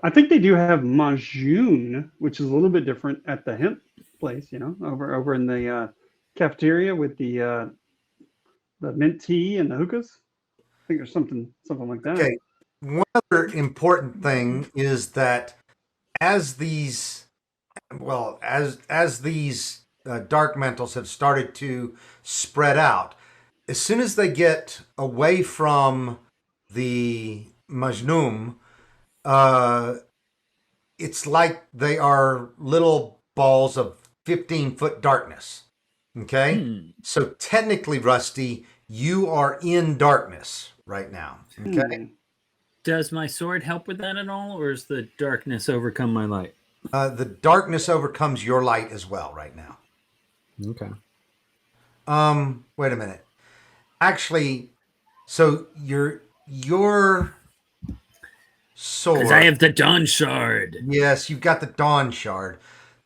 [SPEAKER 5] I think they do have Majun, which is a little bit different at the hemp place, over in the cafeteria with the mint tea and the hookahs. I think there's something like that.
[SPEAKER 2] Okay. One other important thing is that as these dark mentals have started to spread out, as soon as they get away from the Majnum, it's like they are little balls of 15-foot darkness. Okay? So technically, Rusty, you are in darkness right now. Okay?
[SPEAKER 4] Does my sword help with that at all, or is the darkness overcome my light?
[SPEAKER 2] The darkness overcomes your light as well right now.
[SPEAKER 4] Okay.
[SPEAKER 2] Wait a minute. Actually, so your sword.
[SPEAKER 4] Because I have the Dawn Shard.
[SPEAKER 2] Yes, you've got the Dawn Shard.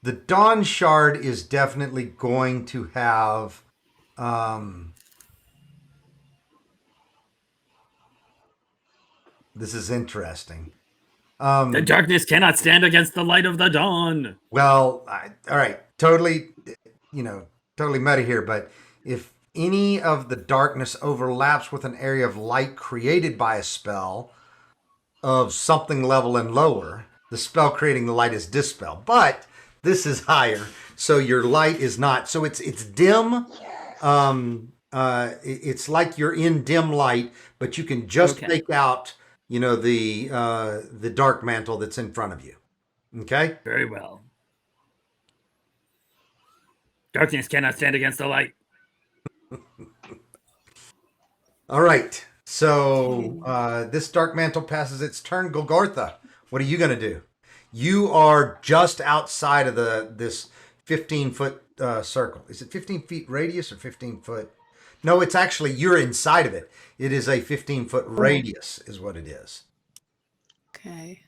[SPEAKER 2] The Dawn Shard is definitely going to have this is interesting.
[SPEAKER 4] The darkness cannot stand against the light of the dawn.
[SPEAKER 2] Well, all right, totally meta here, but if any of the darkness overlaps with an area of light created by a spell of something level and lower, the spell creating the light is dispel. But this is higher, so your light is not. So it's dim. It's like you're in dim light, but you can just make out, the dark mantle that's in front of you. Okay?
[SPEAKER 4] Very well. Darkness cannot stand against the light.
[SPEAKER 2] All right. So this dark mantle passes its turn. Golgotha, what are you going to do? You are just outside of this 15-foot circle. Is it 15 feet radius or 15 foot? No, it's actually, you're inside of it. It is a 15-foot radius is what it is.
[SPEAKER 7] Okay.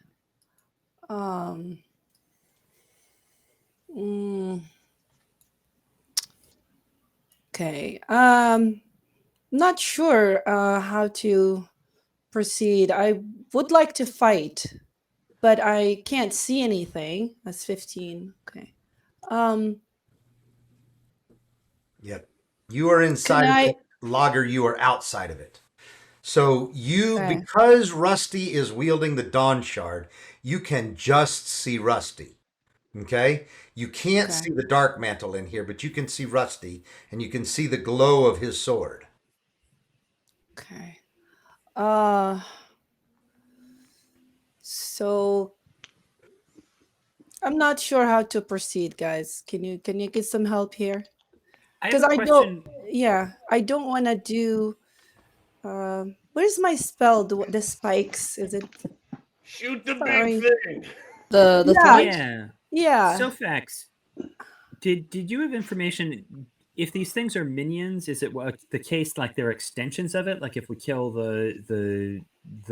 [SPEAKER 7] Okay. Not sure how to proceed. I would like to fight, but I can't see anything. That's 15. Okay.
[SPEAKER 2] Yep. You are inside of it. Logger, you are outside of it. So because Rusty is wielding the Dawn Shard, you can just see Rusty. Okay? You can't see the dark mantle in here, but you can see Rusty, and you can see the glow of his sword.
[SPEAKER 7] Okay. So I'm not sure how to proceed, guys. Can you get some help here? Because I don't want to do. Where's my spell? The spikes? Is it?
[SPEAKER 6] Shoot the big thing.
[SPEAKER 3] The
[SPEAKER 4] Yeah.
[SPEAKER 7] Yeah.
[SPEAKER 4] Sofax, did you have information? If these things are minions, is it the case like they're extensions of it? Like if we kill the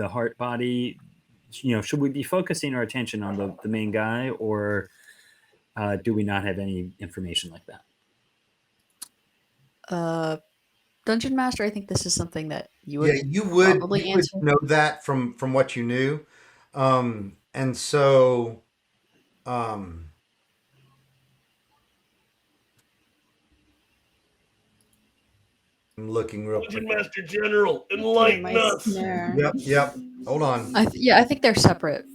[SPEAKER 4] heart body, should we be focusing our attention on the main guy, or do we not have any information like that?
[SPEAKER 3] Dungeon Master, I think this is something that you would probably answer.
[SPEAKER 2] Know that from what you knew, and so I'm looking real quick.
[SPEAKER 6] Dungeon Master General, enlighten us.
[SPEAKER 2] Yep. Hold on.
[SPEAKER 3] I think they're separate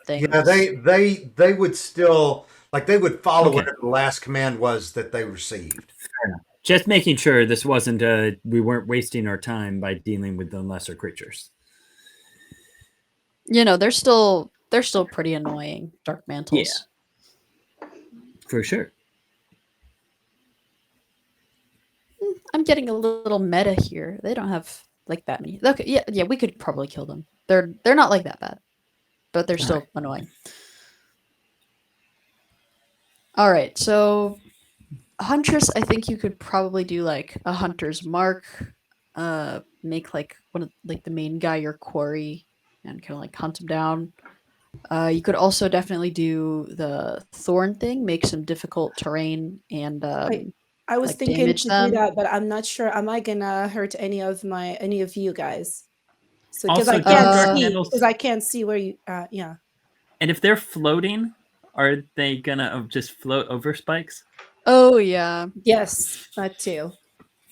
[SPEAKER 3] things.
[SPEAKER 2] Yeah, they would still they would follow whatever the last command was that they received.
[SPEAKER 4] Just making sure this wasn't we weren't wasting our time by dealing with the lesser creatures.
[SPEAKER 3] They're still pretty annoying, dark mantles.
[SPEAKER 4] Yeah. For sure.
[SPEAKER 3] I'm getting a little meta here. They don't have that many. Okay, yeah, we could probably kill them. They're not that bad, but they're still annoying. All right, so Huntress, I think you could probably do a hunter's mark, make one of the main guy your quarry, and kind of hunt him down. You could also definitely do the thorn thing, make some difficult terrain, and
[SPEAKER 7] I was thinking to do that, but I'm not sure. Am I gonna hurt any of you guys? So because I can't see where you. Yeah.
[SPEAKER 4] And if they're floating, are they gonna just float over spikes?
[SPEAKER 3] Oh yeah.
[SPEAKER 7] Yes, that too.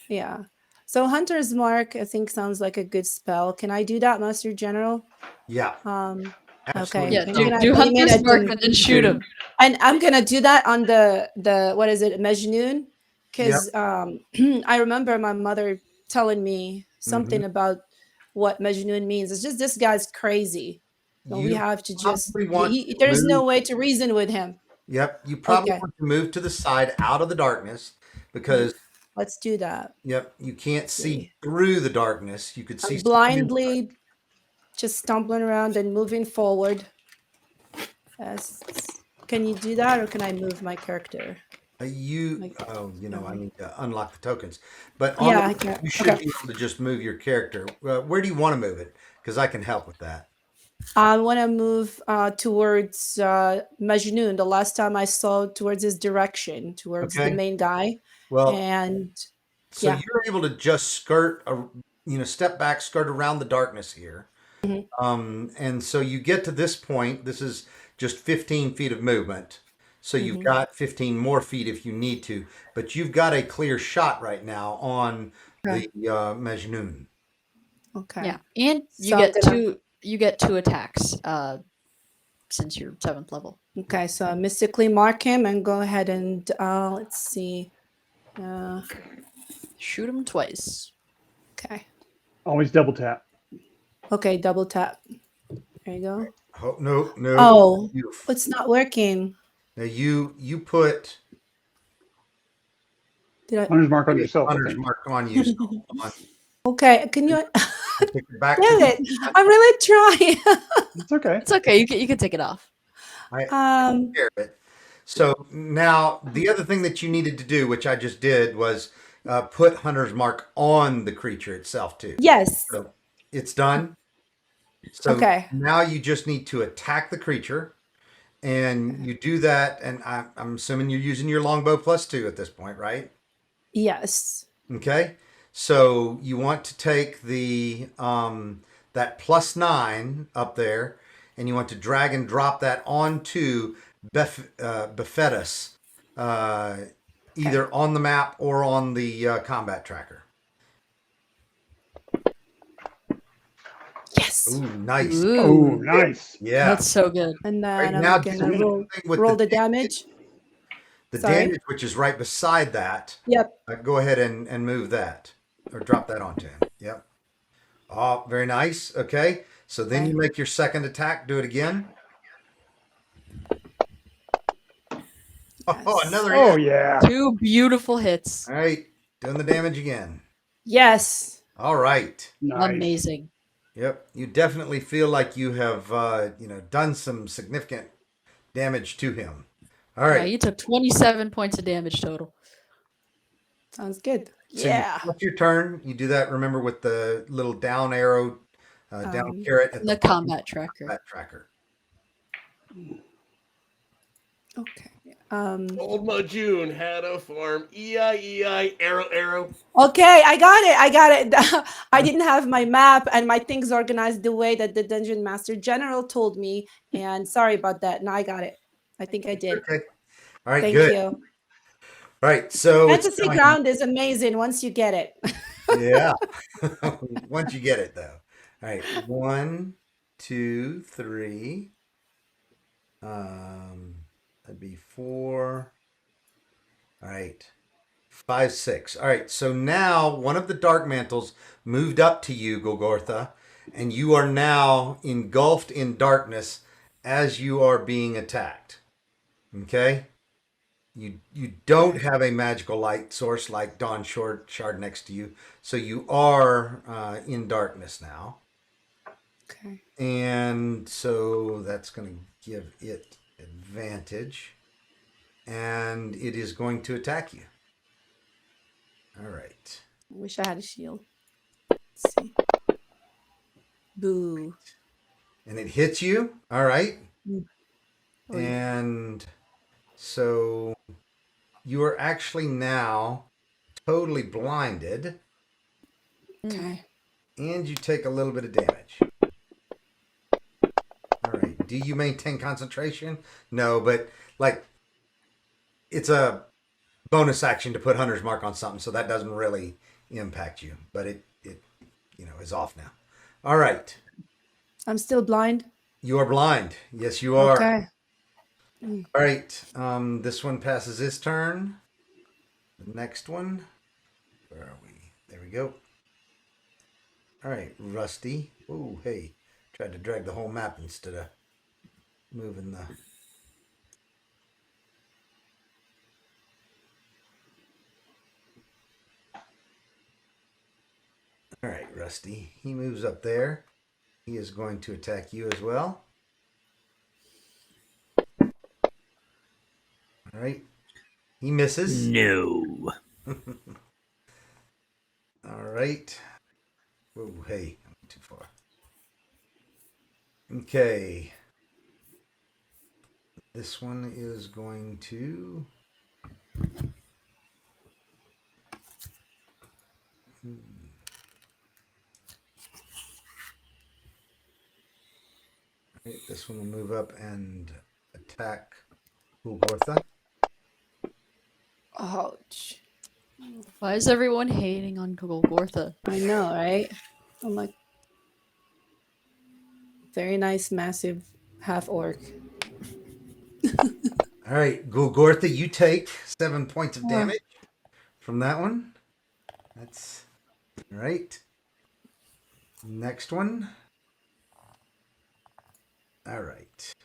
[SPEAKER 7] Yeah. So Hunter's Mark, I think sounds like a good spell. Can I do that, Master General?
[SPEAKER 2] Yeah,
[SPEAKER 7] Okay.
[SPEAKER 2] absolutely.
[SPEAKER 3] Yeah.
[SPEAKER 7] I'm
[SPEAKER 3] Do
[SPEAKER 7] gonna
[SPEAKER 3] do
[SPEAKER 7] name it
[SPEAKER 3] Hunter's
[SPEAKER 7] as
[SPEAKER 3] Mark and then shoot him.
[SPEAKER 7] and I'm gonna do that on the what is it, Majnun?
[SPEAKER 2] Yep.
[SPEAKER 7] Because I remember my mother telling me something about what Majnun means. It's just this guy's crazy. So we
[SPEAKER 2] You
[SPEAKER 7] have to just
[SPEAKER 2] probably want to
[SPEAKER 7] there's no
[SPEAKER 2] move.
[SPEAKER 7] way to reason with him.
[SPEAKER 2] Yep, you probably
[SPEAKER 7] Okay.
[SPEAKER 2] want to move to the side out of the darkness because
[SPEAKER 7] Let's do that.
[SPEAKER 2] yep, you can't see
[SPEAKER 7] See.
[SPEAKER 2] through the darkness. You could see
[SPEAKER 7] I'm
[SPEAKER 2] something in the dark.
[SPEAKER 7] blindly just stumbling around and moving forward. Yes. Can you do that, or can I move my character?
[SPEAKER 2] I need to unlock the tokens. But on
[SPEAKER 7] Yeah,
[SPEAKER 2] the
[SPEAKER 7] I can.
[SPEAKER 2] you should
[SPEAKER 7] Okay.
[SPEAKER 2] be able to just move your character. Where do you want to move it? Because I can help with that.
[SPEAKER 7] I want to move towards Majnun. The last time I saw towards his direction, towards the
[SPEAKER 2] Okay.
[SPEAKER 7] main guy,
[SPEAKER 2] Well,
[SPEAKER 7] and
[SPEAKER 2] so
[SPEAKER 7] yeah.
[SPEAKER 2] you're able to just step back, skirt around the darkness here.
[SPEAKER 7] Mhm.
[SPEAKER 2] And so you get to this point. This is just 15 feet of movement. So you've
[SPEAKER 7] Mhm.
[SPEAKER 2] got 15 more feet if you need to, but you've got a clear shot right now on
[SPEAKER 7] Okay.
[SPEAKER 2] the Majnun.
[SPEAKER 7] Okay.
[SPEAKER 3] Yeah, and you
[SPEAKER 7] So I'm
[SPEAKER 3] get
[SPEAKER 7] gonna.
[SPEAKER 3] two attacks since you're 7th level.
[SPEAKER 7] Okay, so I mystically mark him and go ahead and let's see.
[SPEAKER 3] Shoot him twice.
[SPEAKER 7] Okay.
[SPEAKER 5] Always double tap.
[SPEAKER 7] Okay, double tap. There you go.
[SPEAKER 2] Oh, no.
[SPEAKER 7] Oh,
[SPEAKER 2] You,
[SPEAKER 7] it's not working.
[SPEAKER 2] now you put
[SPEAKER 7] Did I?
[SPEAKER 5] Hunter's Mark on yourself. I
[SPEAKER 2] hunter's
[SPEAKER 5] think.
[SPEAKER 2] mark on you. So on,
[SPEAKER 7] Okay, can you?
[SPEAKER 2] take it back
[SPEAKER 7] Damn
[SPEAKER 2] to
[SPEAKER 7] it! I'm really trying.
[SPEAKER 5] It's okay.
[SPEAKER 3] It's okay. You can take it off.
[SPEAKER 2] care of it. So now the other thing that you needed to do, which I just did, was put hunter's mark on the creature itself too.
[SPEAKER 7] Yes.
[SPEAKER 2] So it's done. So
[SPEAKER 7] Okay.
[SPEAKER 2] now you just need to attack the creature, and you do that. And I'm assuming you're using your longbow +2 at this point, right?
[SPEAKER 7] Yes.
[SPEAKER 2] Okay. So you want to take the that +9 up there, and you want to drag and drop that onto Befetus, either on the map or on the combat tracker.
[SPEAKER 7] Yes.
[SPEAKER 2] Ooh, nice.
[SPEAKER 3] Ooh,
[SPEAKER 5] Oh, nice.
[SPEAKER 2] Yeah.
[SPEAKER 3] that's so good.
[SPEAKER 7] And
[SPEAKER 2] Right
[SPEAKER 7] then
[SPEAKER 2] now,
[SPEAKER 7] I'm
[SPEAKER 2] do
[SPEAKER 7] gonna
[SPEAKER 2] the
[SPEAKER 7] roll,
[SPEAKER 2] thing with
[SPEAKER 7] roll the damage.
[SPEAKER 2] The
[SPEAKER 7] Sorry.
[SPEAKER 2] damage, which is right beside that.
[SPEAKER 7] Yep.
[SPEAKER 2] Go ahead and move that, or drop that onto him. Yep. Oh, very nice. Okay. So then
[SPEAKER 7] Okay.
[SPEAKER 2] you make your second attack. Do it again. Oh,
[SPEAKER 7] Yes.
[SPEAKER 2] another
[SPEAKER 5] Oh,
[SPEAKER 2] hit.
[SPEAKER 5] yeah.
[SPEAKER 3] 2 beautiful hits.
[SPEAKER 2] All right. Doing the damage again.
[SPEAKER 7] Yes.
[SPEAKER 2] All right.
[SPEAKER 5] Nice.
[SPEAKER 3] Amazing.
[SPEAKER 2] Yep. You definitely feel like you have, done some significant damage to him. All
[SPEAKER 3] Yeah,
[SPEAKER 2] right.
[SPEAKER 3] you took 27 points of damage total.
[SPEAKER 7] Sounds good.
[SPEAKER 2] So
[SPEAKER 7] Yeah.
[SPEAKER 2] What's your turn? You do that, remember, with the little down arrow, down carrot at
[SPEAKER 3] The
[SPEAKER 2] the bottom
[SPEAKER 3] combat tracker.
[SPEAKER 2] combat tracker.
[SPEAKER 7] Okay.
[SPEAKER 6] Old Majun had a farm. E-I-E-I, arrow, arrow.
[SPEAKER 7] Okay, I got it. I got it. I didn't have my map and my things organized the way that the Dungeon Master General told me. And sorry about that. Now I got it. I think I did.
[SPEAKER 2] Okay. All right,
[SPEAKER 7] Thank
[SPEAKER 2] good.
[SPEAKER 7] you.
[SPEAKER 2] All right, so it's
[SPEAKER 7] Fantasy
[SPEAKER 2] time-
[SPEAKER 7] Ground is amazing once you get it.
[SPEAKER 2] Yeah. Once you get it, though. All right, 1, 2, 3. That'd be 4. All right, 5, 6. All right, so now one of the dark mantles moved up to you, Golgotha, and you are now engulfed in darkness as you are being attacked. Okay. You don't have a magical light source like Dawn Shard next to you, so you are in darkness now,
[SPEAKER 7] Okay.
[SPEAKER 2] and so that's going to give it advantage, and it is going to attack you. All right.
[SPEAKER 7] Wish I had a shield. Let's see. Boo.
[SPEAKER 2] And it hits you. All right.
[SPEAKER 7] Oh,
[SPEAKER 2] And so you are actually now totally blinded,
[SPEAKER 7] Okay.
[SPEAKER 2] and you take a little bit of damage. All right. Do you maintain concentration? No, but like it's a bonus action to put Hunter's Mark on something, so that doesn't really impact you. But it is off now. All right.
[SPEAKER 7] I'm still blind.
[SPEAKER 2] You are blind. Yes, you are.
[SPEAKER 7] Okay.
[SPEAKER 2] All right. This one passes his turn. The next one. Where are we? There we go. All right, Rusty. Oh, hey. Tried to drag the whole map instead of moving the... All right, Rusty. He moves up there. He is going to attack you as well. All right. He misses.
[SPEAKER 4] No.
[SPEAKER 2] All right. Whoa, hey, I'm too far. Okay. This one is going to... Right, this one will move up and attack Golgotha.
[SPEAKER 7] Ouch.
[SPEAKER 3] Why is everyone hating on Golgotha?
[SPEAKER 7] I know, right? I'm like, very nice, massive half orc.
[SPEAKER 2] All right, Golgotha, you take 7 points of damage from that one. That's all right. Next one. All right.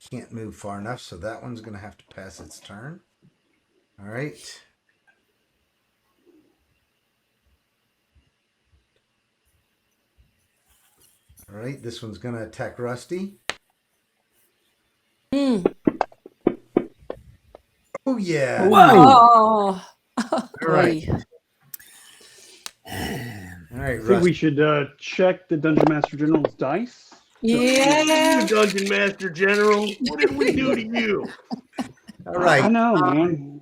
[SPEAKER 2] Can't move far enough, so that one's going to have to pass its turn. All right. All right, this one's going to attack Rusty. Oh, yeah.
[SPEAKER 4] Whoa!
[SPEAKER 7] Oh,
[SPEAKER 2] All right.
[SPEAKER 3] Oy.
[SPEAKER 2] All right,
[SPEAKER 5] I think
[SPEAKER 2] Rusty.
[SPEAKER 5] we should check the Dungeon Master General's dice.
[SPEAKER 7] yeah.
[SPEAKER 6] You Dungeon Master General, what did we do to you?
[SPEAKER 2] All right.
[SPEAKER 5] I know, man.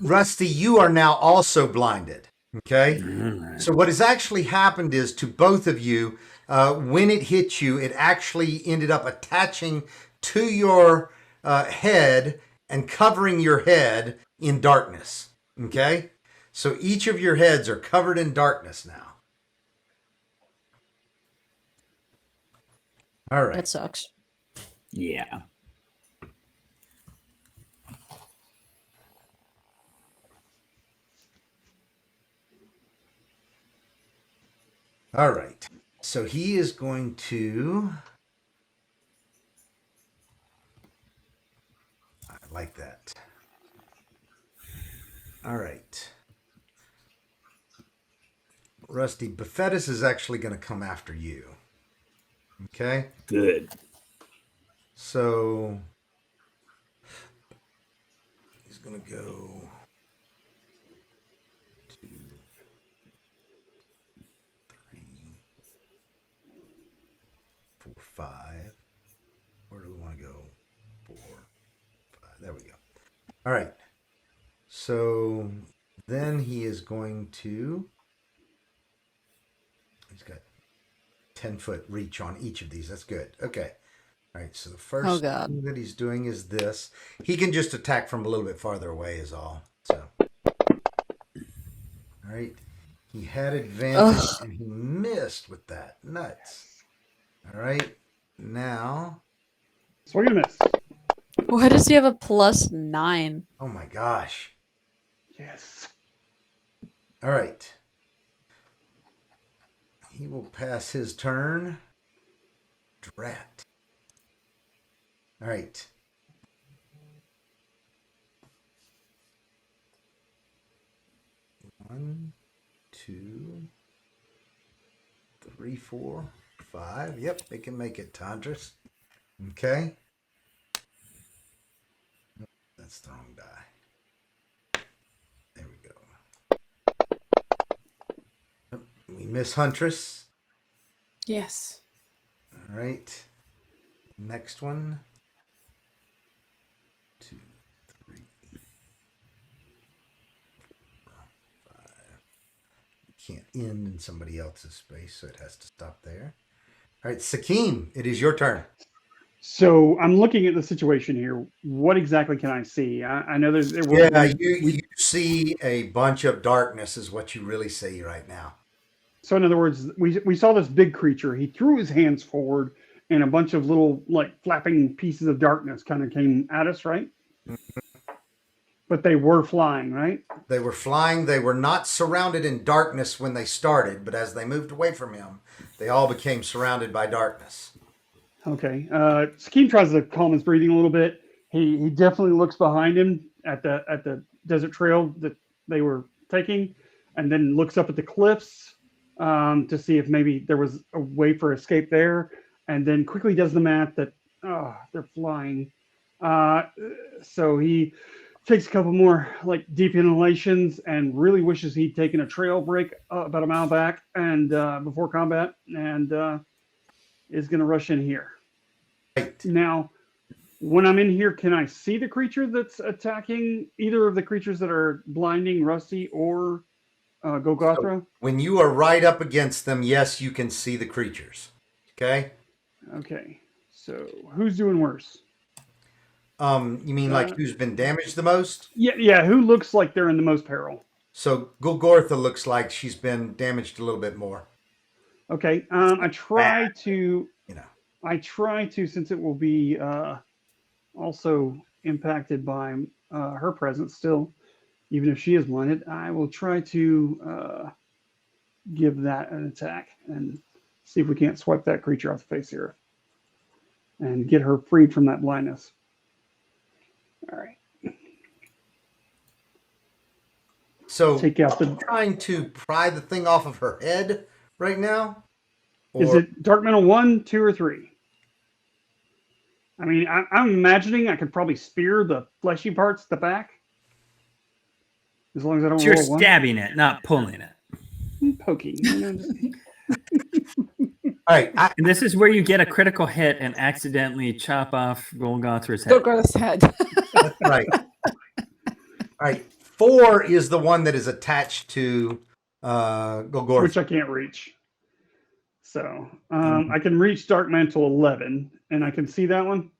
[SPEAKER 2] Rusty, you are now also blinded. Okay. So what has actually happened is to both of you, when it hit you, it actually ended up attaching to your head and covering your head in darkness. Okay. So each of your heads are covered in darkness now. All right.
[SPEAKER 3] That sucks.
[SPEAKER 4] Yeah.
[SPEAKER 2] All right. So he is going to... I like that. All right. Rusty, Befetus is actually going to come after you. Okay?
[SPEAKER 4] Good.
[SPEAKER 2] So he's going to go 2, 3, 4, 5. Where do we want to go? 4, 5. There we go. All right. So then he is going to... He's got 10-foot reach on each of these. That's good. Okay. All right. So the first
[SPEAKER 3] God.
[SPEAKER 2] thing that he's doing is this. He can just attack from a little bit farther away is all. So, all right. He had advantage and he missed with that. Nuts. All right. Now.
[SPEAKER 5] Swing and a miss.
[SPEAKER 3] Why does he have a +9?
[SPEAKER 2] Oh my gosh.
[SPEAKER 5] Yes.
[SPEAKER 2] All right. He will pass his turn. Drat. All right. One, 2, 3, 4, 5. Yep, they can make it, Tandris. Okay. That's the wrong die. There we go. We miss Huntress.
[SPEAKER 7] Yes.
[SPEAKER 2] All right. Next one. 2, 3, 4, 5. can't end in somebody else's space, so it has to stop there. All right, Sakim, it is your turn.
[SPEAKER 5] So I'm looking at the situation here. What exactly can I see? I know there's
[SPEAKER 2] You see a bunch of darkness is what you really see right now.
[SPEAKER 5] So in other words, we saw this big creature. He threw his hands forward, and a bunch of little like flapping pieces of darkness kind of came at us, right? But they were flying, right?
[SPEAKER 2] They were flying. They were not surrounded in darkness when they started, but as they moved away from him, they all became surrounded by darkness.
[SPEAKER 5] Okay. Sakim tries to calm his breathing a little bit. He definitely looks behind him at the desert trail that they were taking, and then looks up at the cliffs to see if maybe there was a way for escape there, and then quickly does the math that they're flying. So he takes a couple more like deep inhalations and really wishes he'd taken a trail break about a mile back and before combat, and is going to rush in here.
[SPEAKER 2] Right.
[SPEAKER 5] Now, when I'm in here, can I see the creature that's attacking either of the creatures that are blinding Rusty or Golgothra?
[SPEAKER 2] So when you are right up against them, yes, you can see the creatures. Okay.
[SPEAKER 5] Okay. So who's doing worse?
[SPEAKER 2] You mean like who's been damaged the most?
[SPEAKER 5] Yeah. Who looks like they're in the most peril?
[SPEAKER 2] So Golgotha looks like she's been damaged a little bit more.
[SPEAKER 5] Okay. I try to, since it will be also impacted by her presence still, even if she is blinded, I will try to give that an attack and see if we can't swipe that creature off the face here and get her freed from that blindness. All right.
[SPEAKER 2] So
[SPEAKER 5] take out the.
[SPEAKER 2] Trying to pry the thing off of her head right now.
[SPEAKER 5] Is it Dark Mental 1, 2, or 3? I mean, I'm imagining I could probably spear the fleshy parts at the back. As long as I don't
[SPEAKER 4] You're
[SPEAKER 5] roll one.
[SPEAKER 4] stabbing it, not pulling it.
[SPEAKER 5] I'm poking.
[SPEAKER 2] All right.
[SPEAKER 4] And this is where you get a critical hit and accidentally chop off Golgotha's head.
[SPEAKER 7] Golgotha's head.
[SPEAKER 2] That's right. All right. 4 is the one that is attached to Golgotha.
[SPEAKER 5] Which I can't reach. So I can reach Dark Mantle 11, and I can see that one.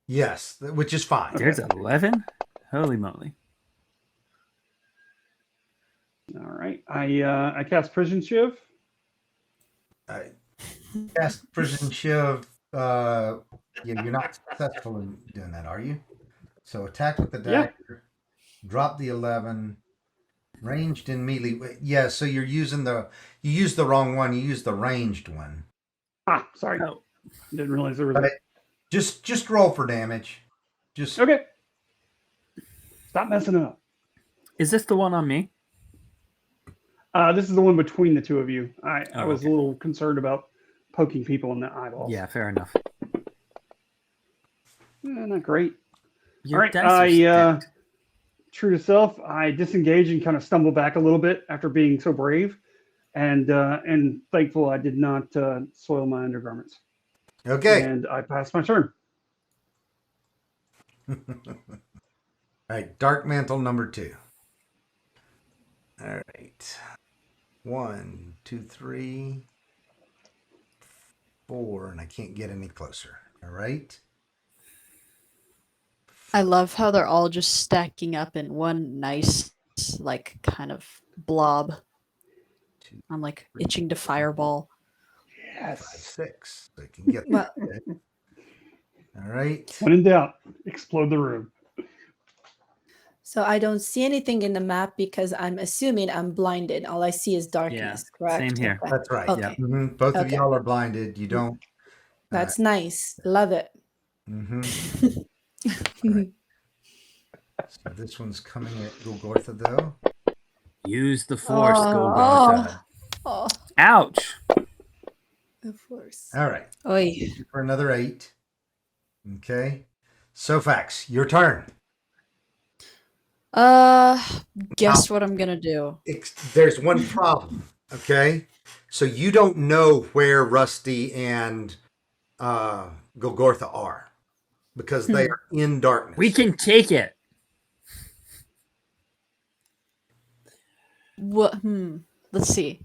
[SPEAKER 2] Yes, which is fine.
[SPEAKER 4] There's 11? Holy moly.
[SPEAKER 5] All right. I cast Prison Shiv.
[SPEAKER 2] I cast Prison Shiv. You're not successful in doing that, are you? So attack with the dagger. Drop the 11. Ranged in melee. Yeah, so you used the wrong one. You used the ranged one.
[SPEAKER 5] Sorry. Oh. Didn't realize there was
[SPEAKER 2] just roll for damage. Just
[SPEAKER 5] okay. Stop messing up.
[SPEAKER 4] Is this the one on me?
[SPEAKER 5] This is the one between the two of you. I was a little concerned about poking people in the eyeballs.
[SPEAKER 4] Yeah, fair enough.
[SPEAKER 5] Not great.
[SPEAKER 4] Your
[SPEAKER 5] all right, true to self, I disengage and kind of stumble back a little bit after being so brave, and thankful I did not soil my undergarments.
[SPEAKER 2] Okay.
[SPEAKER 5] And I passed my turn.
[SPEAKER 2] All right, Dark Mantle number 2. All right. 1, 2, 3, 4, and I can't get any closer. All right.
[SPEAKER 3] I love how they're all just stacking up in one nice, like, kind of blob. I'm like itching to fireball.
[SPEAKER 2] Yes. 5, 6. So I can get that. All right.
[SPEAKER 5] When in doubt, explode the room.
[SPEAKER 7] So I don't see anything in the map because I'm assuming I'm blinded. All I see is darkness, correct?
[SPEAKER 4] Same here.
[SPEAKER 7] Okay.
[SPEAKER 2] That's right.
[SPEAKER 7] Okay.
[SPEAKER 2] Yeah. Mm-hmm. Both of y'all are blinded. You don't.
[SPEAKER 7] That's nice. Love it.
[SPEAKER 2] Mm-hmm. Right. So this one's coming at Golgotha, though.
[SPEAKER 4] Use the force, Golgotha.
[SPEAKER 7] Oh.
[SPEAKER 4] Ouch.
[SPEAKER 7] The force.
[SPEAKER 2] All right.
[SPEAKER 3] Oy.
[SPEAKER 2] For another 8. Okay. Sofax, your turn.
[SPEAKER 3] Guess what I'm gonna do.
[SPEAKER 2] There's one problem. Okay. So you don't know where Rusty and Golgotha are because they are in darkness.
[SPEAKER 4] We can take it.
[SPEAKER 3] What? Let's see.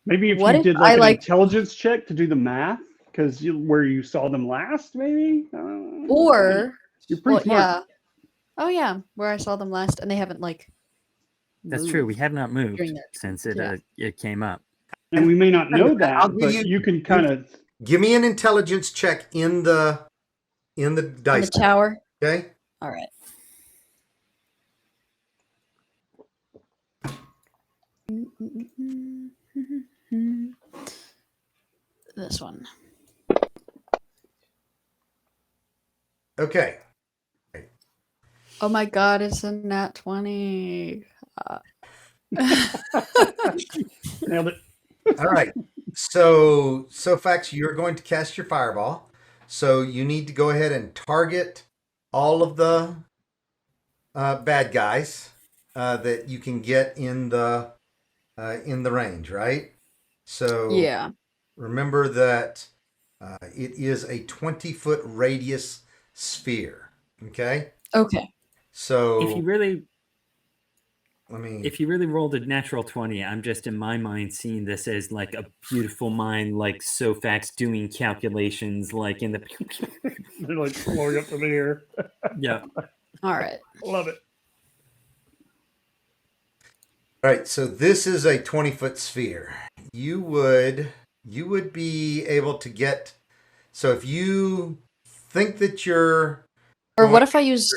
[SPEAKER 5] Maybe if
[SPEAKER 3] What
[SPEAKER 5] you
[SPEAKER 3] if
[SPEAKER 5] did
[SPEAKER 3] I,
[SPEAKER 5] an
[SPEAKER 3] like-
[SPEAKER 5] intelligence check to do the math, because where you saw them last, maybe.
[SPEAKER 3] Or
[SPEAKER 5] you're pretty smart.
[SPEAKER 3] yeah. Oh yeah, where I saw them last, and they haven't like.
[SPEAKER 4] That's true. We
[SPEAKER 3] moved
[SPEAKER 4] have not moved
[SPEAKER 3] during that.
[SPEAKER 4] since it
[SPEAKER 3] Yeah.
[SPEAKER 4] it came up.
[SPEAKER 5] And we may not know
[SPEAKER 2] I'll
[SPEAKER 5] that,
[SPEAKER 2] give
[SPEAKER 5] but
[SPEAKER 2] you-
[SPEAKER 5] you can kind of.
[SPEAKER 2] Give me an intelligence check in the
[SPEAKER 3] In
[SPEAKER 2] dice.
[SPEAKER 3] the tower.
[SPEAKER 2] Okay.
[SPEAKER 3] All right. This one.
[SPEAKER 2] Okay.
[SPEAKER 3] Oh my god, it's a nat 20.
[SPEAKER 5] Nailed it.
[SPEAKER 2] All right. So Fax, you're going to cast your fireball. So you need to go ahead and target all of the bad guys that you can get in the range, right? So
[SPEAKER 3] Yeah.
[SPEAKER 2] remember that it is a 20-foot radius sphere. Okay.
[SPEAKER 3] Okay.
[SPEAKER 2] So
[SPEAKER 4] If you really
[SPEAKER 2] I mean,
[SPEAKER 4] if you really rolled a natural 20, I'm just in my mind seeing this as like a beautiful mind, like Sofax doing calculations, like in the
[SPEAKER 5] They're like flowing up to the air.
[SPEAKER 4] yeah.
[SPEAKER 3] All right.
[SPEAKER 5] Love it.
[SPEAKER 2] all right, so this is a 20-foot sphere. You would be able to get. So if you think that you're,
[SPEAKER 3] Or what if I use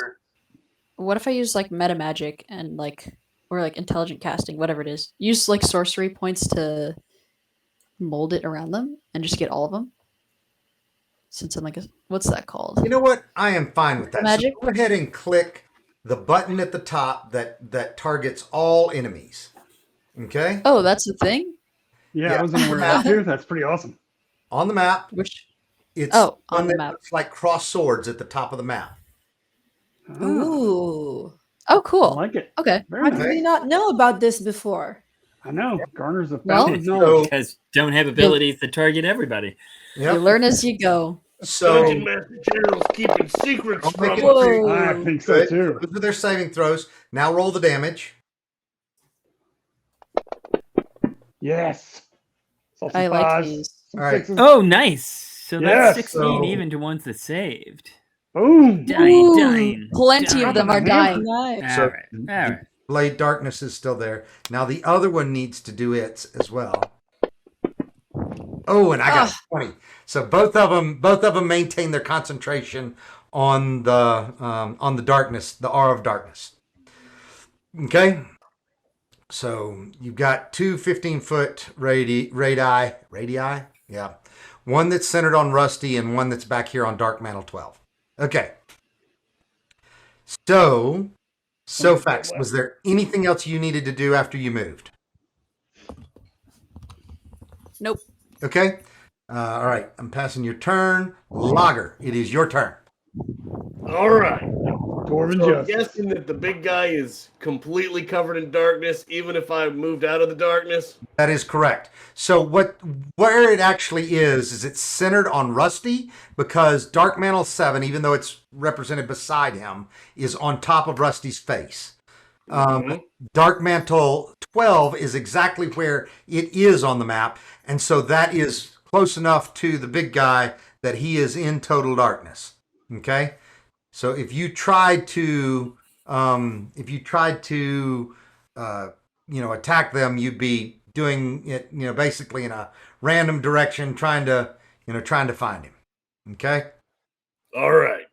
[SPEAKER 3] like meta magic and like or like intelligent casting, whatever it is. Use like sorcery points to mold it around them and just get all of them. Since I'm like what's that called?
[SPEAKER 2] you know what? I am fine with that.
[SPEAKER 3] Magic?
[SPEAKER 2] So go ahead and click the button at the top that targets all enemies. Okay,
[SPEAKER 3] Oh, that's the thing?
[SPEAKER 5] Yeah,
[SPEAKER 2] Yeah.
[SPEAKER 5] I was unaware of that too. That's pretty awesome.
[SPEAKER 2] on the map.
[SPEAKER 3] Which
[SPEAKER 2] It's
[SPEAKER 3] Oh,
[SPEAKER 2] one
[SPEAKER 3] on the
[SPEAKER 2] that
[SPEAKER 3] map.
[SPEAKER 2] looks like cross swords at the top of the map.
[SPEAKER 5] Ah,
[SPEAKER 3] Ooh. Oh
[SPEAKER 5] I
[SPEAKER 3] cool.
[SPEAKER 5] like it.
[SPEAKER 3] Okay.
[SPEAKER 5] Very
[SPEAKER 7] How
[SPEAKER 5] nice.
[SPEAKER 7] did we not know about this before?
[SPEAKER 5] I know. Garner's a
[SPEAKER 3] Well,
[SPEAKER 5] fountain of knowledge.
[SPEAKER 4] Because don't have abilities to target everybody.
[SPEAKER 3] You learn as you go.
[SPEAKER 2] So
[SPEAKER 6] Dungeon Master General's keeping secrets
[SPEAKER 2] I'll make
[SPEAKER 6] from
[SPEAKER 2] it
[SPEAKER 6] us.
[SPEAKER 2] clear.
[SPEAKER 5] I think so
[SPEAKER 2] Good.
[SPEAKER 5] too.
[SPEAKER 2] Those are their saving throws. Now roll the damage.
[SPEAKER 5] Yes. Saw some
[SPEAKER 3] I like
[SPEAKER 5] fives,
[SPEAKER 3] these.
[SPEAKER 5] some
[SPEAKER 2] All right.
[SPEAKER 5] sixes.
[SPEAKER 4] Oh, nice. So
[SPEAKER 5] Yes,
[SPEAKER 4] that's 16
[SPEAKER 2] so-
[SPEAKER 4] even to ones that saved.
[SPEAKER 5] Boom.
[SPEAKER 3] Ooh,
[SPEAKER 4] Dying.
[SPEAKER 3] plenty of them are dying.
[SPEAKER 7] Nice.
[SPEAKER 4] All right. All right.
[SPEAKER 2] Blade Darkness is still there. Now the other one needs to do its as well. Oh, and I got 20. So both of them maintain their concentration on the darkness, the aura of darkness. Okay. So you've got two 15-foot radii. Yeah. One that's centered on Rusty and one that's back here on Dark Mantle 12. Okay. So Fax, was there anything else you needed to do after you moved?
[SPEAKER 3] Nope.
[SPEAKER 2] Okay. All right. I'm passing your turn. Lager, it is your turn.
[SPEAKER 6] All right.
[SPEAKER 5] Dwarven
[SPEAKER 6] So I'm
[SPEAKER 5] justice.
[SPEAKER 6] guessing that the big guy is completely covered in darkness, even if I moved out of the darkness.
[SPEAKER 2] That is correct. So where it actually is it's centered on Rusty because Dark Mantle 7, even though it's represented beside him, is on top of Rusty's face. Dark Mantle 12 is exactly where it is on the map, and so that is close enough to the big guy that he is in total darkness. Okay, so if you tried to attack them, you'd be doing it, basically in a random direction, trying to find him. Okay.
[SPEAKER 6] All right.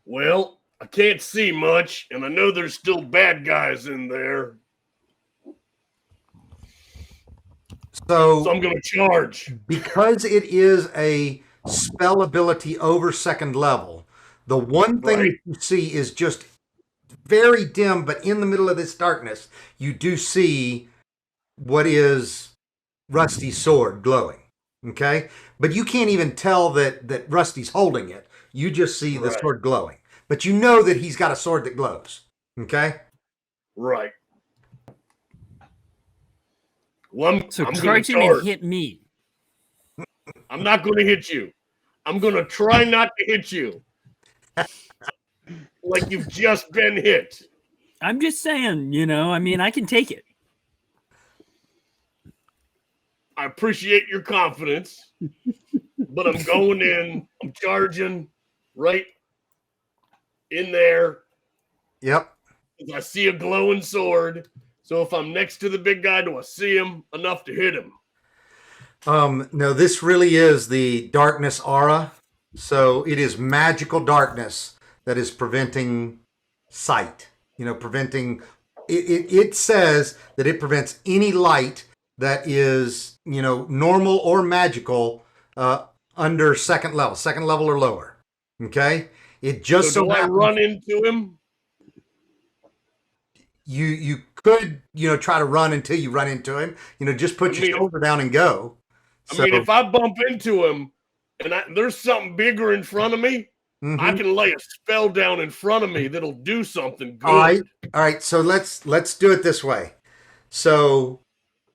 [SPEAKER 6] Well, I can't see much, and I know there's still bad guys in there, so I'm going to charge.
[SPEAKER 2] Because it is a spell ability over second level, the one thing
[SPEAKER 6] Right.
[SPEAKER 2] you see is just very dim, but in the middle of this darkness, you do see what is Rusty's sword glowing. Okay? But you can't even tell that Rusty's holding it. You just see the
[SPEAKER 6] Right.
[SPEAKER 2] sword glowing. But you know that he's got a sword that glows. Okay?
[SPEAKER 6] Right. Well,
[SPEAKER 4] So
[SPEAKER 6] I'm going
[SPEAKER 4] charge
[SPEAKER 6] to
[SPEAKER 4] him and
[SPEAKER 6] charge.
[SPEAKER 4] hit me.
[SPEAKER 6] I'm not going to hit you. I'm going to try not to hit you. like you've just been hit.
[SPEAKER 4] I'm just saying, I mean, I can take it.
[SPEAKER 6] I appreciate your confidence, but I'm going in. I'm charging right in there.
[SPEAKER 2] Yep.
[SPEAKER 6] I see a glowing sword. So if I'm next to the big guy, do I see him enough to hit him?
[SPEAKER 2] No, this really is the darkness aura. So it is magical darkness that is preventing sight. Preventing it says that it prevents any light that is, normal or magical under second level or lower. Okay? It just
[SPEAKER 6] So do I
[SPEAKER 2] happens
[SPEAKER 6] run into him?
[SPEAKER 2] you could, try to run until you run into him. Just put your shoulder down and go.
[SPEAKER 6] I mean, if I bump into him and there's something bigger in front of me, I can lay a spell down in front of me that'll do something good.
[SPEAKER 2] All right. So let's do it this way. So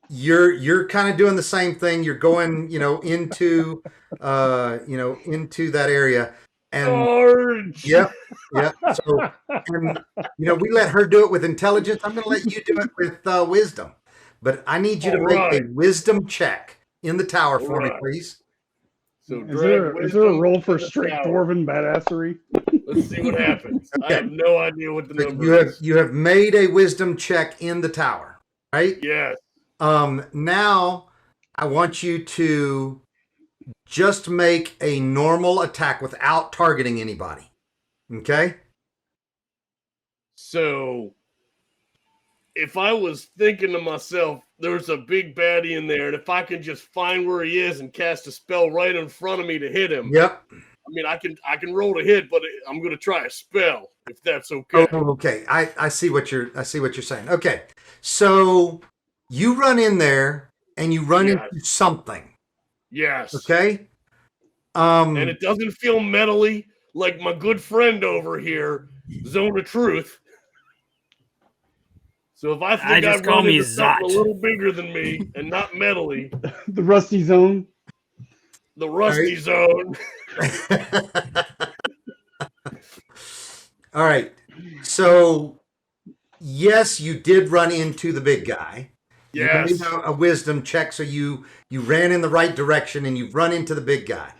[SPEAKER 2] you're kind of doing the same thing. You're going, into into that area. And
[SPEAKER 6] Charge.
[SPEAKER 2] Yep. So, and we let her do it with intelligence. I'm going to let you do it with wisdom. But I need you to make a wisdom check in the tower for me, please.
[SPEAKER 6] So
[SPEAKER 5] is there a roll for straight dwarven badassery?
[SPEAKER 6] Let's see what happens. Okay. I have no idea what the number is.
[SPEAKER 2] You have made a wisdom check in the tower, right?
[SPEAKER 6] Yes.
[SPEAKER 2] Now I want you to just make a normal attack without targeting anybody. Okay?
[SPEAKER 6] So if I was thinking to myself, there's a big baddie in there, and if I can just find where he is and cast a spell right in front of me to hit him.
[SPEAKER 2] Yep.
[SPEAKER 6] I mean, I can roll to hit, but I'm going to try a spell if that's okay.
[SPEAKER 2] Oh, okay. I see what you're saying. Okay. So you run in there and you run into something.
[SPEAKER 6] Yes.
[SPEAKER 2] Okay.
[SPEAKER 6] And it doesn't feel metally like my good friend over here, Zone of Truth. So if I think I've run into something a little bigger than me and not metally.
[SPEAKER 5] The Rusty Zone.
[SPEAKER 6] The Rusty Zone.
[SPEAKER 2] All right. So, yes, you did run into the big guy.
[SPEAKER 6] Yes.
[SPEAKER 2] You made a wisdom check, so you ran in the right direction and you've run into the big guy.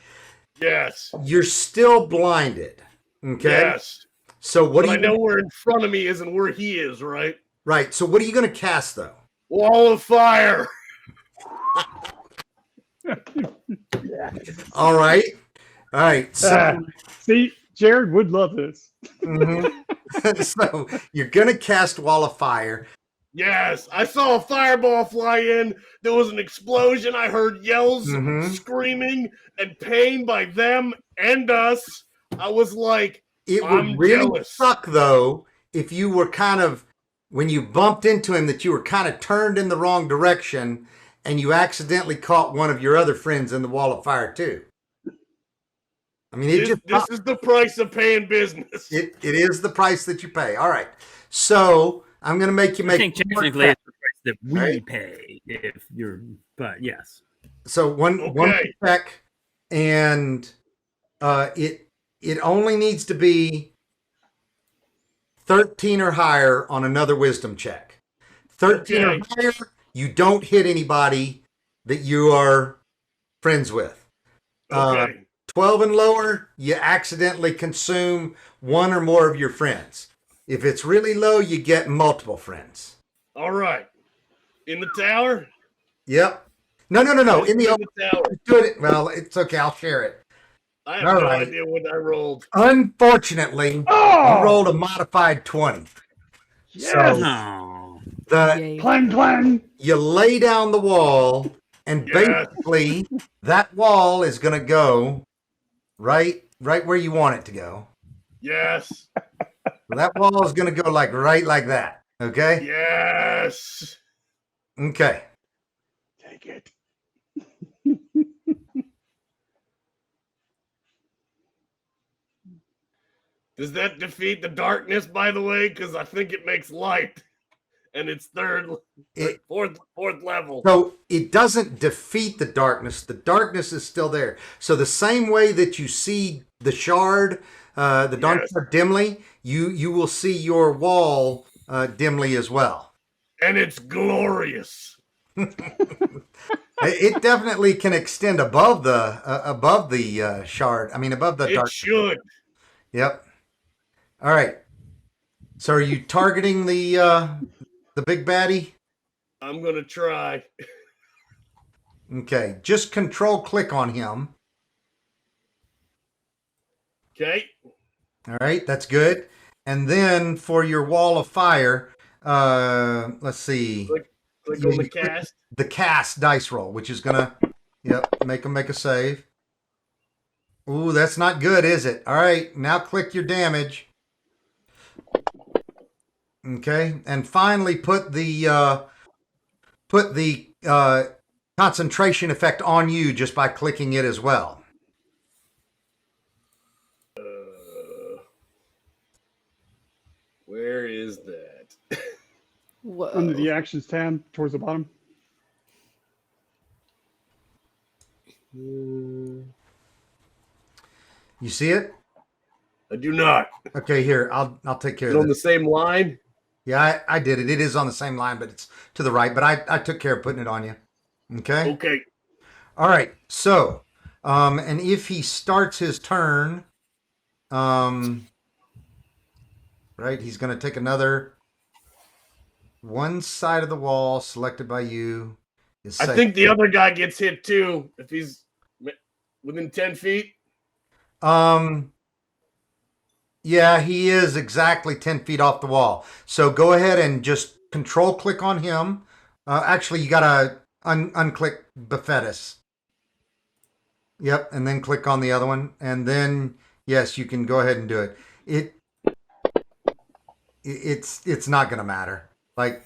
[SPEAKER 6] Yes.
[SPEAKER 2] You're still blinded. Okay.
[SPEAKER 6] Yes.
[SPEAKER 2] So what
[SPEAKER 6] I know where in front of me isn't where he is, right?
[SPEAKER 2] Right. So what are you going to cast though?
[SPEAKER 6] Wall of fire.
[SPEAKER 2] All right. So
[SPEAKER 5] see, Jared would love this.
[SPEAKER 2] So you're going to cast wall of fire.
[SPEAKER 6] Yes, I saw a fireball fly in. There was an explosion. I heard yells, screaming, and pain by them and us. I was like,
[SPEAKER 2] it would really suck, though, if you were kind of, when you bumped into him, that you were kind of turned in the wrong direction and you accidentally caught one of your other friends in the wall of fire, too. I mean,
[SPEAKER 6] this is the price of paying business.
[SPEAKER 2] It is the price that you pay. All right. So I'm going to make you make.
[SPEAKER 4] I think technically it's the price that we pay if you're, but yes.
[SPEAKER 2] So one check, and it only needs to be 13 or higher on another wisdom check. 13 or higher, you don't hit anybody that you are friends with. 12 and lower, you accidentally consume one or more of your friends. If it's really low, you get multiple friends.
[SPEAKER 6] All right. In the tower?
[SPEAKER 2] Yep. No. In the
[SPEAKER 6] tower.
[SPEAKER 2] Do it. Well, it's okay. I'll share it.
[SPEAKER 6] I have no idea what I rolled.
[SPEAKER 2] Unfortunately, you rolled a modified 20.
[SPEAKER 5] Yes.
[SPEAKER 2] So
[SPEAKER 5] clang.
[SPEAKER 2] You lay down the wall, and basically that wall is going to go right where you want it to go.
[SPEAKER 6] Yes.
[SPEAKER 2] So that wall is going to go right like that. Okay?
[SPEAKER 6] Yes.
[SPEAKER 2] Okay.
[SPEAKER 5] Take it.
[SPEAKER 6] Does that defeat the darkness, by the way? Because I think it makes light. and it's
[SPEAKER 2] It-
[SPEAKER 6] fourth level.
[SPEAKER 2] So it doesn't defeat the darkness. The darkness is still there. So the same way that you see the shard, the dark
[SPEAKER 6] Yes.
[SPEAKER 2] shard dimly, you will see your wall dimly as well.
[SPEAKER 6] And it's glorious.
[SPEAKER 2] It definitely can extend above the shard. I mean, above the
[SPEAKER 6] It
[SPEAKER 2] dark.
[SPEAKER 6] should.
[SPEAKER 2] Yep. All right. So are you targeting the big baddie?
[SPEAKER 6] I'm gonna try.
[SPEAKER 2] Okay. Just control click on him.
[SPEAKER 6] Okay.
[SPEAKER 2] All right. That's good. And then for your wall of fire, let's see.
[SPEAKER 6] Click on the cast.
[SPEAKER 2] The cast dice roll, which is gonna, make him make a save. Ooh, that's not good, is it? All right, now click your damage. Okay, and finally put the concentration effect on you just by clicking it as well.
[SPEAKER 6] Where is that?
[SPEAKER 3] Whoa.
[SPEAKER 5] Under the actions tab towards the bottom.
[SPEAKER 2] You see it?
[SPEAKER 6] I do not.
[SPEAKER 2] Okay, here I'll take care
[SPEAKER 6] Is it
[SPEAKER 2] of
[SPEAKER 6] on the
[SPEAKER 2] this.
[SPEAKER 6] same line?
[SPEAKER 2] Yeah, I did it. It is on the same line, but it's to the right. But I took care of putting it on you. Okay.
[SPEAKER 6] Okay.
[SPEAKER 2] All right. So, and if he starts his turn, right, he's going to take another one side of the wall selected by you. Is
[SPEAKER 6] I
[SPEAKER 2] safe.
[SPEAKER 6] think the other guy gets hit too if he's within 10 feet.
[SPEAKER 2] Yeah, he is exactly 10 feet off the wall. So go ahead and just control click on him. Actually, you got to unclick Befetus. Yep, and then click on the other one. And then, yes, you can go ahead and do it. It's not going to matter. Like,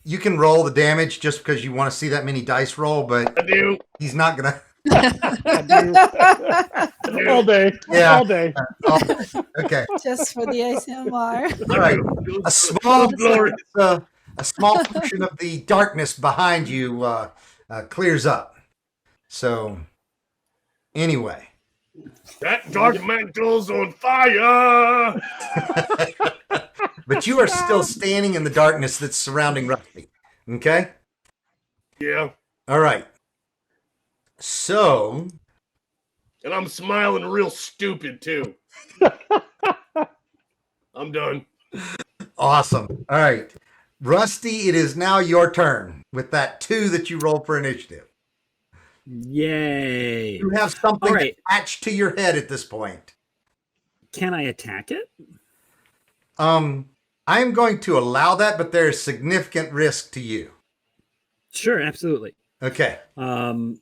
[SPEAKER 2] you can roll the damage just because you want to see that many dice roll, but
[SPEAKER 6] I do.
[SPEAKER 2] he's not going to.
[SPEAKER 5] All day.
[SPEAKER 2] Yeah.
[SPEAKER 5] All day.
[SPEAKER 2] Oh, okay.
[SPEAKER 7] Just for the ASMR.
[SPEAKER 2] All right.
[SPEAKER 6] Glorious.
[SPEAKER 2] A small portion of the darkness behind you clears up. So, anyway.
[SPEAKER 6] That dark mantle's on fire.
[SPEAKER 2] But you are still standing in the darkness that's surrounding Rusty. Okay?
[SPEAKER 6] Yeah.
[SPEAKER 2] All right. So.
[SPEAKER 6] And I'm smiling real stupid too. I'm done.
[SPEAKER 2] Awesome. All right. Rusty, it is now your turn with that 2 that you roll for initiative.
[SPEAKER 4] Yay.
[SPEAKER 2] You have something
[SPEAKER 4] All right.
[SPEAKER 2] attached to your head at this point.
[SPEAKER 4] Can I attack it?
[SPEAKER 2] I am going to allow that, but there is significant risk to you.
[SPEAKER 4] Sure, absolutely.
[SPEAKER 2] Okay.
[SPEAKER 4] Do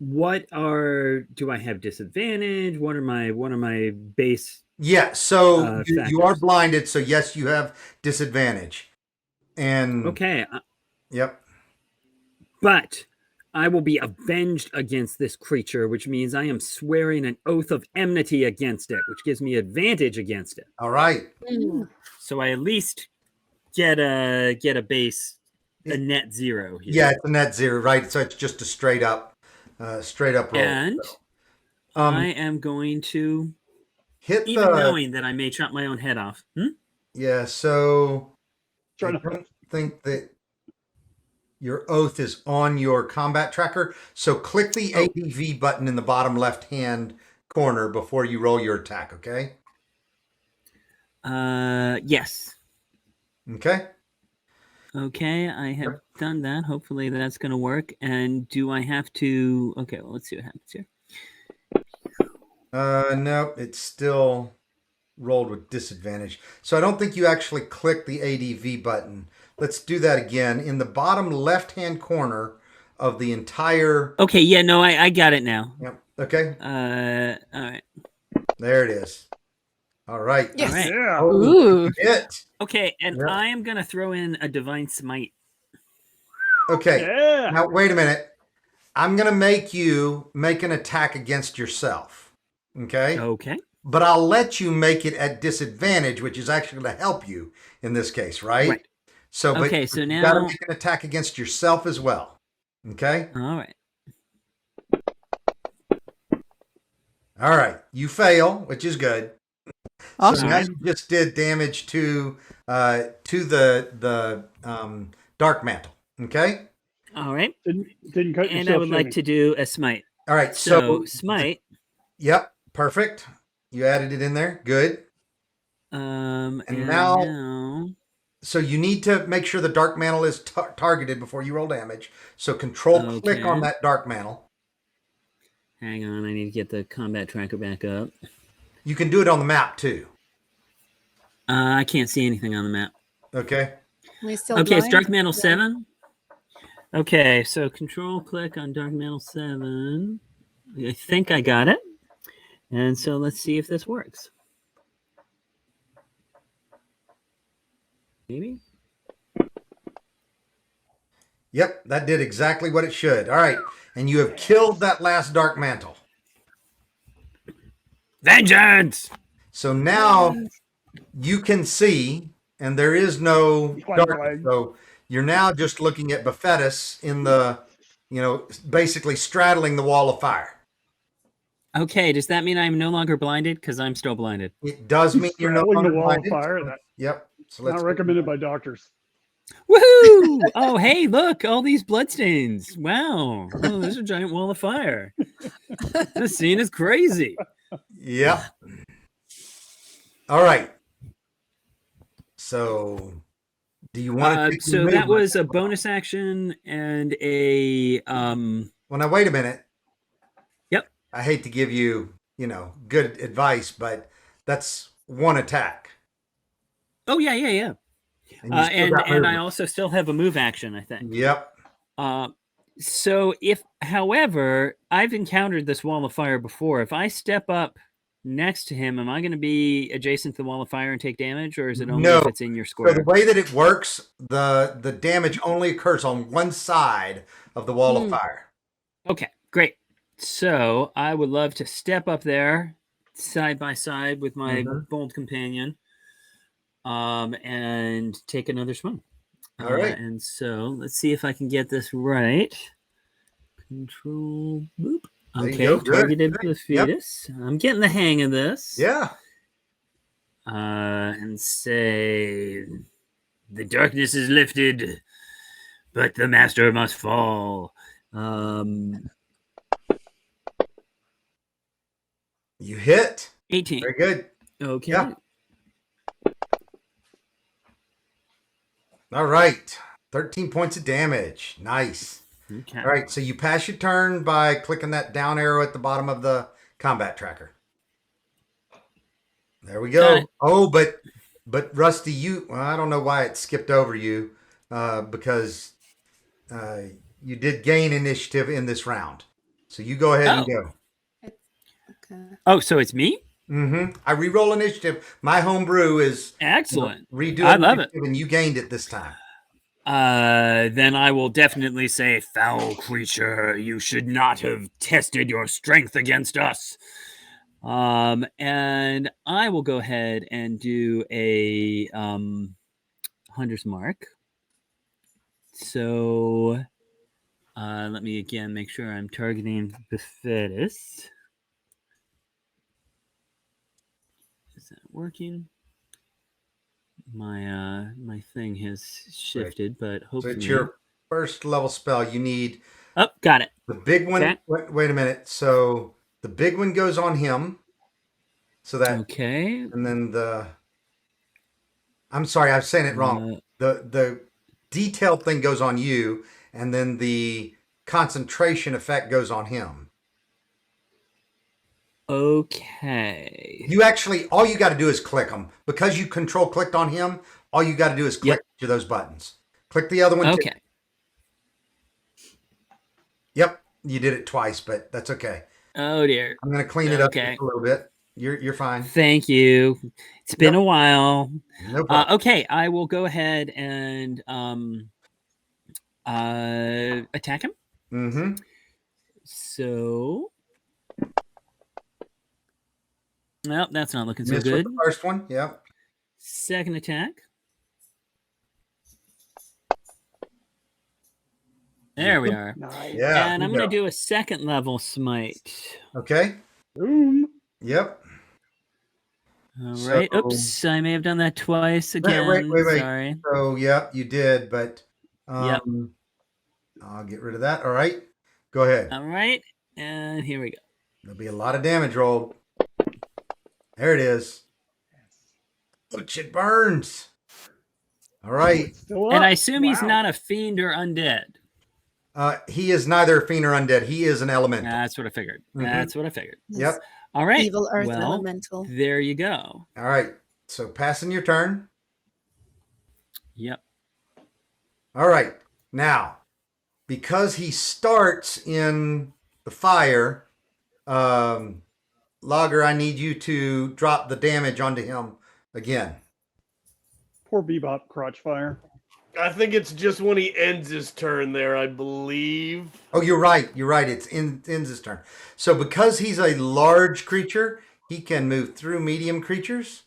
[SPEAKER 4] I have disadvantage? What are my base?
[SPEAKER 2] Yeah, so you
[SPEAKER 4] factors?
[SPEAKER 2] are blinded, so yes, you have disadvantage. And
[SPEAKER 4] Okay,
[SPEAKER 2] yep.
[SPEAKER 4] but I will be avenged against this creature, which means I am swearing an oath of enmity against it, which gives me advantage against it.
[SPEAKER 2] All right.
[SPEAKER 4] So I at least get a base, a net 0 here.
[SPEAKER 2] Yeah, it's a net 0, right? So it's just a straight up roll.
[SPEAKER 4] And
[SPEAKER 2] So,
[SPEAKER 4] I am going to,
[SPEAKER 2] hit
[SPEAKER 4] even
[SPEAKER 2] the
[SPEAKER 4] knowing that I may chop my own head off.
[SPEAKER 2] yeah. So I
[SPEAKER 5] Trying to
[SPEAKER 2] don't think that your oath is on your combat tracker. So click the ADV button in the bottom left hand corner before you roll your attack. Okay.
[SPEAKER 4] Yes.
[SPEAKER 2] Okay.
[SPEAKER 4] Okay, I have done that. Hopefully that's going to work. And do I have to... Okay, well, let's see what happens here.
[SPEAKER 2] No, it's still rolled with disadvantage. So I don't think you actually click the ADV button. Let's do that again. In the bottom left-hand corner of the entire...
[SPEAKER 4] Okay, yeah, no, I got it now.
[SPEAKER 2] Yep. Okay.
[SPEAKER 4] All right.
[SPEAKER 2] There it is. All right.
[SPEAKER 3] Yes.
[SPEAKER 4] All right.
[SPEAKER 5] Yeah.
[SPEAKER 3] Ooh.
[SPEAKER 2] Hit.
[SPEAKER 4] Okay, and
[SPEAKER 2] Yep.
[SPEAKER 4] I am going to throw in a Divine Smite.
[SPEAKER 2] Okay.
[SPEAKER 5] Yeah.
[SPEAKER 2] Now, wait a minute. I'm going to make you make an attack against yourself. Okay?
[SPEAKER 4] Okay.
[SPEAKER 2] But I'll let you make it at disadvantage, which is actually going to help you in this case, right?
[SPEAKER 4] Right.
[SPEAKER 2] So, but
[SPEAKER 4] Okay, so
[SPEAKER 2] you got to
[SPEAKER 4] now-
[SPEAKER 2] make an attack against yourself as well. Okay.
[SPEAKER 4] All right.
[SPEAKER 2] All right. You fail, which is good.
[SPEAKER 3] Awesome.
[SPEAKER 2] So now you just did damage to the dark mantle. Okay.
[SPEAKER 4] All right.
[SPEAKER 5] Didn't cut
[SPEAKER 4] And
[SPEAKER 5] yourself
[SPEAKER 4] I would like
[SPEAKER 5] shaving.
[SPEAKER 4] to do a smite.
[SPEAKER 2] All right.
[SPEAKER 4] So smite.
[SPEAKER 2] Yep. Perfect. You added it in there. Good.
[SPEAKER 4] And
[SPEAKER 2] now-
[SPEAKER 4] now
[SPEAKER 2] So you need to make sure the dark mantle is targeted before you roll damage. So control click on
[SPEAKER 4] Okay.
[SPEAKER 2] that dark mantle.
[SPEAKER 4] hang on, I need to get the combat tracker back up.
[SPEAKER 2] You can do it on the map too.
[SPEAKER 4] I can't see anything on the map.
[SPEAKER 2] Okay.
[SPEAKER 7] We still
[SPEAKER 4] Okay, it's
[SPEAKER 7] blind?
[SPEAKER 4] Dark Mantle
[SPEAKER 7] Yeah.
[SPEAKER 4] 7. Okay, so control click on Dark Mantle 7. I think I got it. And so let's see if this works. Maybe?
[SPEAKER 2] Yep, that did exactly what it should. All right. And you have killed that last dark mantle.
[SPEAKER 4] Vengeance!
[SPEAKER 2] So now you can see, and there is no
[SPEAKER 5] Flag,
[SPEAKER 2] dark.
[SPEAKER 5] flag.
[SPEAKER 2] So you're now just looking at Befetus in the, basically straddling the wall of fire.
[SPEAKER 4] Okay, does that mean I'm no longer blinded? Because I'm still blinded.
[SPEAKER 2] It does mean you're no
[SPEAKER 5] Straddling
[SPEAKER 2] longer
[SPEAKER 5] the wall of
[SPEAKER 2] blinded.
[SPEAKER 5] fire. That's
[SPEAKER 2] Yep. So let's
[SPEAKER 5] not recommended by doctors.
[SPEAKER 4] Woohoo! Oh, hey, look, all these bloodstains. Wow. Oh, there's a giant wall of fire. This scene is crazy.
[SPEAKER 2] Yep. All right. So, do you want to?
[SPEAKER 4] So that was a bonus action and a
[SPEAKER 2] Well, now wait a minute.
[SPEAKER 4] Yep.
[SPEAKER 2] I hate to give you, good advice, but that's one attack.
[SPEAKER 4] Oh yeah.
[SPEAKER 2] And, you still got
[SPEAKER 4] And I
[SPEAKER 2] movement.
[SPEAKER 4] also still have a move action, I think.
[SPEAKER 2] Yep.
[SPEAKER 4] So however, I've encountered this wall of fire before. If I step up next to him, am I going to be adjacent to the wall of fire and take damage, or is it only
[SPEAKER 2] No.
[SPEAKER 4] if it's in your
[SPEAKER 2] So
[SPEAKER 4] square?
[SPEAKER 2] the way that it works, the damage only occurs on one side of the wall of fire.
[SPEAKER 4] Okay, great. So I would love to step up there side by side with my bold companion, and take another swing.
[SPEAKER 2] All right.
[SPEAKER 4] And so let's see if I can get this right. Control, boop.
[SPEAKER 2] There you
[SPEAKER 4] Okay,
[SPEAKER 2] go. Good,
[SPEAKER 4] targeted
[SPEAKER 2] good.
[SPEAKER 4] the fetus. I'm getting the hang of this.
[SPEAKER 2] Yeah.
[SPEAKER 4] And say, the darkness is lifted, but the master must fall.
[SPEAKER 2] You hit.
[SPEAKER 4] 18.
[SPEAKER 2] Very good.
[SPEAKER 4] Okay.
[SPEAKER 2] Yeah. All right. 13 points of damage. Nice.
[SPEAKER 4] Okay.
[SPEAKER 2] All right. So you pass your turn by clicking that down arrow at the bottom of the combat tracker. There we
[SPEAKER 4] Got
[SPEAKER 2] go.
[SPEAKER 4] it.
[SPEAKER 2] Oh, but Rusty, I don't know why it skipped over you, because you did gain initiative in this round. So you go ahead and go.
[SPEAKER 7] Okay.
[SPEAKER 4] Oh, so it's me?
[SPEAKER 2] I re-roll initiative. My homebrew is
[SPEAKER 4] Excellent.
[SPEAKER 2] redo
[SPEAKER 4] I love it.
[SPEAKER 2] initiative, and you gained it this time.
[SPEAKER 4] Then I will definitely say, foul creature, you should not have tested your strength against us. And I will go ahead and do a hunter's mark. So let me again make sure I'm targeting the fetus. Is that working? My thing has shifted, but
[SPEAKER 2] So
[SPEAKER 4] hopefully
[SPEAKER 2] it's your first level spell. You need
[SPEAKER 4] Oh, got it.
[SPEAKER 2] the big one.
[SPEAKER 4] Okay.
[SPEAKER 2] Wait a minute. So the big one goes on him. So that,
[SPEAKER 4] Okay.
[SPEAKER 2] and then I'm sorry, I'm saying it wrong. The detailed thing goes on you, and then the concentration effect goes on him.
[SPEAKER 4] Okay.
[SPEAKER 2] You actually, all you got to do is click them. Because you control clicked on him, all you got to do is click to those buttons. Click the other one too.
[SPEAKER 4] Okay.
[SPEAKER 2] Yep, you did it twice, but that's okay.
[SPEAKER 4] Oh dear.
[SPEAKER 2] I'm going to clean it up
[SPEAKER 4] Okay.
[SPEAKER 2] just a little bit. You're fine.
[SPEAKER 4] Thank you. It's been
[SPEAKER 2] Yep.
[SPEAKER 4] a while.
[SPEAKER 2] No problem.
[SPEAKER 4] Okay, I will go ahead and attack him.
[SPEAKER 2] Mm-hmm.
[SPEAKER 4] So, well, that's not looking so
[SPEAKER 2] Missed
[SPEAKER 4] good.
[SPEAKER 2] with the first one. Yep.
[SPEAKER 4] Second attack. There we are.
[SPEAKER 5] Nice.
[SPEAKER 2] Yeah.
[SPEAKER 4] And I'm
[SPEAKER 2] you
[SPEAKER 4] going to
[SPEAKER 2] go.
[SPEAKER 4] do a second level smite.
[SPEAKER 2] Okay.
[SPEAKER 5] Boom.
[SPEAKER 2] Yep.
[SPEAKER 4] All
[SPEAKER 2] So-
[SPEAKER 4] right. Oops, I may have done that twice again.
[SPEAKER 2] Wait.
[SPEAKER 4] Sorry.
[SPEAKER 2] So, yeah, you did, but
[SPEAKER 4] Yep.
[SPEAKER 2] I'll get rid of that. All right. Go ahead.
[SPEAKER 4] All right. And here we go.
[SPEAKER 2] There'll be a lot of damage rolled. There it is. Ouch, it burns. All right.
[SPEAKER 5] Still up.
[SPEAKER 4] And I assume he's
[SPEAKER 5] Wow.
[SPEAKER 4] not a fiend or undead.
[SPEAKER 2] He is neither fiend or undead. He is an elemental.
[SPEAKER 4] That's what I figured.
[SPEAKER 2] Mhm.
[SPEAKER 4] That's what I figured.
[SPEAKER 2] Yep.
[SPEAKER 4] All right.
[SPEAKER 7] Evil earth
[SPEAKER 4] well,
[SPEAKER 7] elemental.
[SPEAKER 4] there you go.
[SPEAKER 2] All right. So passing your turn.
[SPEAKER 4] Yep.
[SPEAKER 2] All right. Now, because he starts in the fire, Logger, I need you to drop the damage onto him again.
[SPEAKER 5] Poor Bebop crotch fire.
[SPEAKER 6] I think it's just when he ends his turn there, I believe.
[SPEAKER 2] Oh, you're right. You're right. It's ends his turn. So because he's a large creature, he can move through medium creatures,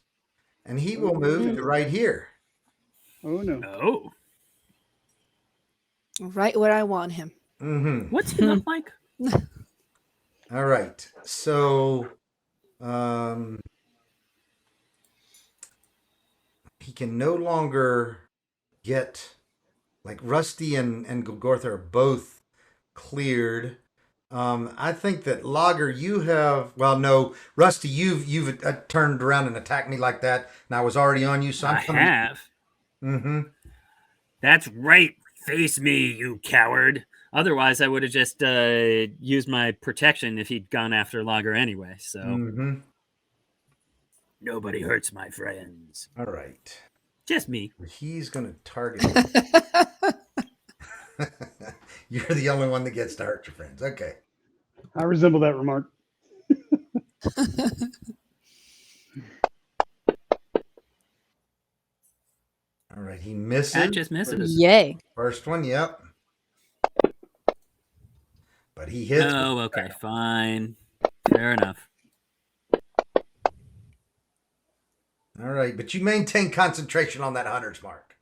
[SPEAKER 2] and he will move to right here.
[SPEAKER 5] Oh no.
[SPEAKER 4] Oh.
[SPEAKER 7] Right where I want him.
[SPEAKER 2] Mm-hmm.
[SPEAKER 4] What's he look like?
[SPEAKER 2] All right. So, he can no longer get, like, Rusty and Gogortha are both cleared. I think that Lager, you have, well, no, Rusty, you've turned around and attacked me like that, and I was already on you, so I'm
[SPEAKER 4] I
[SPEAKER 2] coming.
[SPEAKER 4] have.
[SPEAKER 2] Mm-hmm.
[SPEAKER 4] That's right. Face me, you coward. Otherwise, I would have just used my protection if he'd gone after Lager anyway. So
[SPEAKER 2] Mm-hmm.
[SPEAKER 4] nobody hurts my friends.
[SPEAKER 2] All right.
[SPEAKER 4] Just me.
[SPEAKER 2] He's going to target. You're the only one that gets to hurt your friends. Okay.
[SPEAKER 5] I resemble that remark.
[SPEAKER 2] All right. He misses.
[SPEAKER 4] That just misses.
[SPEAKER 3] Yay.
[SPEAKER 2] First one, yep. But he hits.
[SPEAKER 4] Oh, okay. Fine. Fair enough.
[SPEAKER 2] All right. But you maintain concentration on that 100's mark.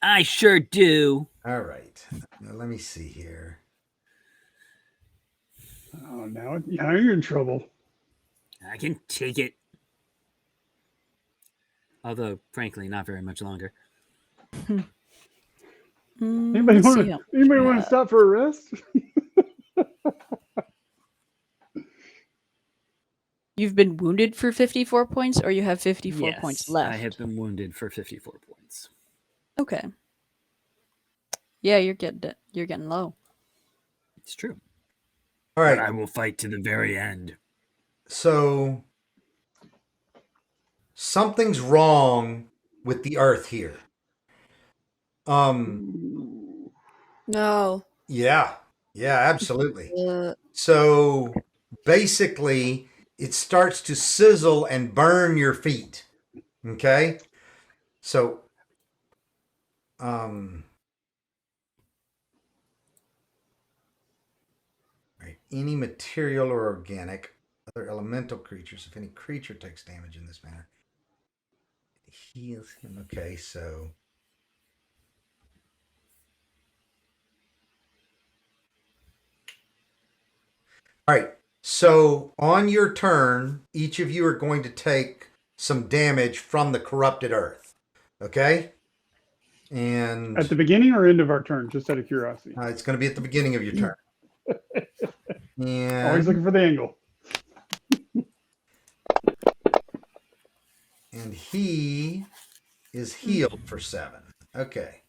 [SPEAKER 4] I sure do.
[SPEAKER 2] All right. Now, let me see here.
[SPEAKER 5] Oh, now you're in trouble.
[SPEAKER 4] I can take it. Although, frankly, not very much longer.
[SPEAKER 5] Anybody
[SPEAKER 3] Let's
[SPEAKER 5] want
[SPEAKER 3] see.
[SPEAKER 5] to stop for a rest?
[SPEAKER 3] You've been wounded for 54 points, or you have 54
[SPEAKER 4] Yes,
[SPEAKER 3] points left?
[SPEAKER 4] I have been wounded for 54 points.
[SPEAKER 3] Okay. Yeah, you're getting low.
[SPEAKER 4] It's true.
[SPEAKER 2] All
[SPEAKER 4] But
[SPEAKER 2] right.
[SPEAKER 4] I will fight to the very end.
[SPEAKER 2] So something's wrong with the earth here.
[SPEAKER 7] No.
[SPEAKER 2] Yeah, absolutely.
[SPEAKER 7] Uh,
[SPEAKER 2] So basically, it starts to sizzle and burn your feet. Okay. So, right, any material or organic, other elemental creatures, if any creature takes damage in this manner, it heals him. Okay, so. All right. So on your turn, each of you are going to take some damage from the corrupted earth. Okay? And
[SPEAKER 5] At the beginning or end of our turn, just out of curiosity.
[SPEAKER 2] it's going to be at the beginning of your turn.
[SPEAKER 5] Always
[SPEAKER 2] And,
[SPEAKER 5] looking for the angle.
[SPEAKER 2] and he is healed for 7. Okay.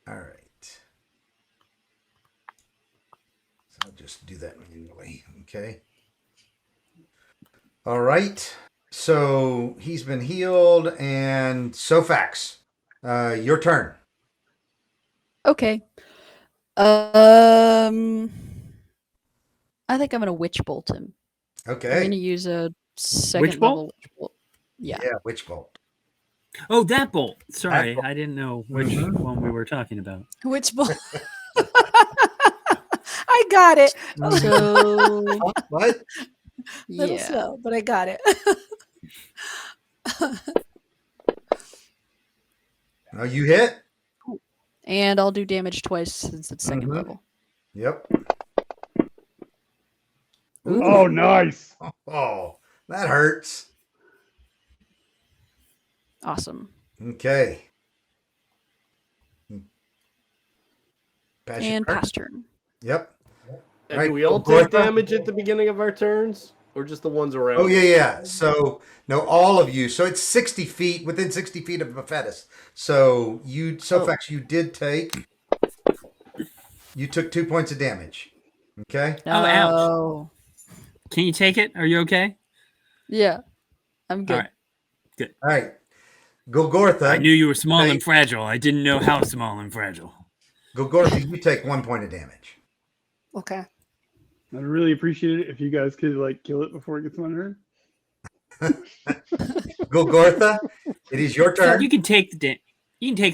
[SPEAKER 2] All right. So I'll just do that manually. Okay. All right. So he's been healed, and Sofax, your turn.
[SPEAKER 3] Okay. I think I'm gonna witch bolt him. I'm
[SPEAKER 2] Okay.
[SPEAKER 3] gonna use a second
[SPEAKER 4] Witch bolt?
[SPEAKER 3] level witch bolt. Yeah.
[SPEAKER 2] Yeah, witch bolt.
[SPEAKER 4] Oh, that bolt. Sorry,
[SPEAKER 2] That bolt.
[SPEAKER 4] I didn't know which
[SPEAKER 2] Mhm.
[SPEAKER 4] one we were talking about.
[SPEAKER 7] Witch bolt. I got it.
[SPEAKER 3] So
[SPEAKER 2] What?
[SPEAKER 7] Little
[SPEAKER 3] yeah.
[SPEAKER 7] slow, but I got it.
[SPEAKER 2] No, you hit.
[SPEAKER 3] And I'll do damage twice since it's 2nd
[SPEAKER 2] Mhm.
[SPEAKER 3] level.
[SPEAKER 2] Yep.
[SPEAKER 5] Oh, nice.
[SPEAKER 2] Oh, that hurts.
[SPEAKER 3] Awesome.
[SPEAKER 2] Okay. Pass your
[SPEAKER 3] And
[SPEAKER 2] turn.
[SPEAKER 3] pass turn.
[SPEAKER 2] Yep.
[SPEAKER 6] And
[SPEAKER 2] Right,
[SPEAKER 6] do we all
[SPEAKER 2] Gortha?
[SPEAKER 6] take damage at the beginning of our turns? Or just the ones around?
[SPEAKER 2] Oh,
[SPEAKER 6] us?
[SPEAKER 2] yeah. So, no, all of you. So it's 60 feet, within 60 feet of Bephetus. So, Sophax, you did take, you took 2 points of damage. Okay?
[SPEAKER 4] Oh, ouch.
[SPEAKER 3] No.
[SPEAKER 4] Can you take it? Are you okay?
[SPEAKER 3] Yeah. I'm
[SPEAKER 4] All
[SPEAKER 3] good.
[SPEAKER 4] right.
[SPEAKER 2] All right. Golgortha.
[SPEAKER 4] I knew you were small
[SPEAKER 2] Hey.
[SPEAKER 4] and fragile. I didn't know how small and fragile.
[SPEAKER 2] Golgortha, you take 1 point of damage.
[SPEAKER 7] Okay.
[SPEAKER 5] I'd really appreciate it if you guys could like kill it before it gets one turn.
[SPEAKER 2] Golgortha, it is your turn.
[SPEAKER 4] You can take the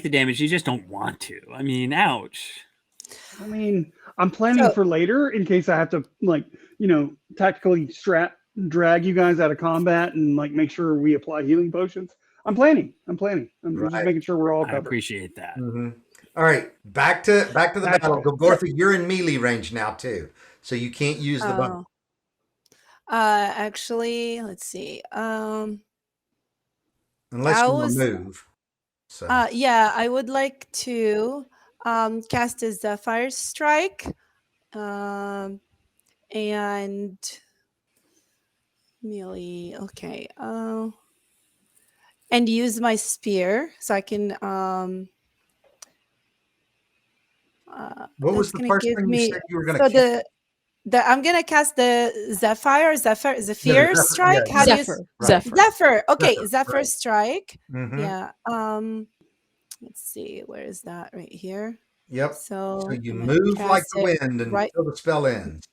[SPEAKER 4] damage. You just don't want to. I mean, ouch.
[SPEAKER 5] I mean, I'm planning
[SPEAKER 7] So-
[SPEAKER 5] for later in case I have to tactically drag you guys out of combat and like make sure we apply healing potions. I'm planning. I'm
[SPEAKER 2] Right.
[SPEAKER 5] just making sure we're all
[SPEAKER 4] I
[SPEAKER 5] covered.
[SPEAKER 4] appreciate that.
[SPEAKER 2] Mhm. All right, back to the battle. Golgortha, you're in melee range now too, so you can't use the bow.
[SPEAKER 7] Actually, let's see.
[SPEAKER 2] Unless
[SPEAKER 7] I
[SPEAKER 2] you
[SPEAKER 7] was-
[SPEAKER 2] move. So
[SPEAKER 7] Yeah, I would like to cast a Zephyr Strike, and melee. Okay. And use my spear so I can.
[SPEAKER 2] what was
[SPEAKER 7] that's
[SPEAKER 2] the
[SPEAKER 7] gonna
[SPEAKER 2] first
[SPEAKER 7] give
[SPEAKER 2] thing you
[SPEAKER 7] me-
[SPEAKER 2] said you were going
[SPEAKER 7] So
[SPEAKER 2] to
[SPEAKER 7] I'm gonna cast the Zephyr
[SPEAKER 2] Zephyr,
[SPEAKER 7] Strike.
[SPEAKER 2] yeah.
[SPEAKER 7] How do you?
[SPEAKER 3] Zephyr.
[SPEAKER 2] Right.
[SPEAKER 3] Zephyr.
[SPEAKER 7] Zephyr. Okay,
[SPEAKER 2] Zephyr,
[SPEAKER 7] Zephyr
[SPEAKER 2] right.
[SPEAKER 7] Strike.
[SPEAKER 2] Mm-hmm.
[SPEAKER 7] Yeah. Let's see. Where is that? Right here.
[SPEAKER 2] Yep.
[SPEAKER 7] So,
[SPEAKER 2] So you
[SPEAKER 7] I'm gonna
[SPEAKER 2] move like
[SPEAKER 7] cast
[SPEAKER 2] the
[SPEAKER 7] it
[SPEAKER 2] wind until
[SPEAKER 7] right.
[SPEAKER 2] the spell ends.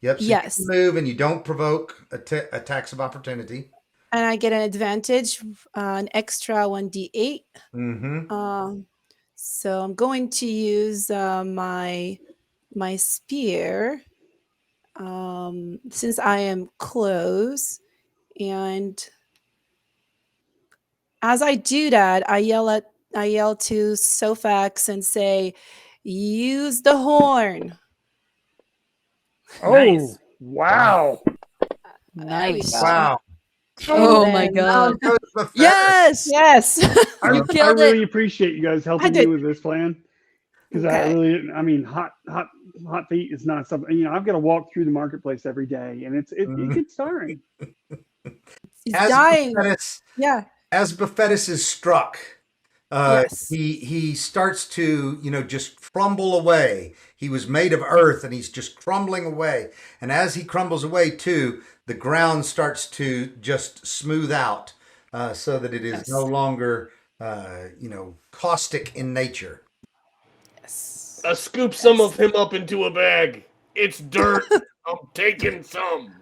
[SPEAKER 2] Yep. So
[SPEAKER 7] Yes.
[SPEAKER 2] you move and you don't provoke attacks of opportunity.
[SPEAKER 7] And I get an advantage, an extra 1d8.
[SPEAKER 2] Mm-hmm.
[SPEAKER 7] So I'm going to use my spear, since I am close, and as I do that, I yell to Sophax and say, "Use the horn."
[SPEAKER 5] Oh,
[SPEAKER 4] Nice.
[SPEAKER 5] wow.
[SPEAKER 7] There we
[SPEAKER 3] Nice.
[SPEAKER 7] go.
[SPEAKER 2] Wow.
[SPEAKER 3] Oh
[SPEAKER 7] And
[SPEAKER 3] my
[SPEAKER 7] then-
[SPEAKER 3] god.
[SPEAKER 2] Down goes Bephetus.
[SPEAKER 3] Yes.
[SPEAKER 7] Yes.
[SPEAKER 3] You
[SPEAKER 5] I
[SPEAKER 3] killed
[SPEAKER 5] really
[SPEAKER 3] it.
[SPEAKER 5] appreciate you guys helping me
[SPEAKER 7] did.
[SPEAKER 5] with this plan. Because I
[SPEAKER 7] Okay.
[SPEAKER 5] really, I mean, hot feet is not something, I've got to walk through the marketplace every day and it gets tiring.
[SPEAKER 7] He's
[SPEAKER 2] As
[SPEAKER 7] dying.
[SPEAKER 2] Bephetus,
[SPEAKER 7] Yeah.
[SPEAKER 2] as Bephetus is struck,
[SPEAKER 7] Yes.
[SPEAKER 2] he starts to just crumble away. He was made of earth and he's just crumbling away. And as he crumbles away too, the ground starts to just smooth out, so that it is
[SPEAKER 7] Yes.
[SPEAKER 2] no longer caustic in nature.
[SPEAKER 7] Yes.
[SPEAKER 6] I scoop some of him up into a bag. It's dirt. I'm taking some.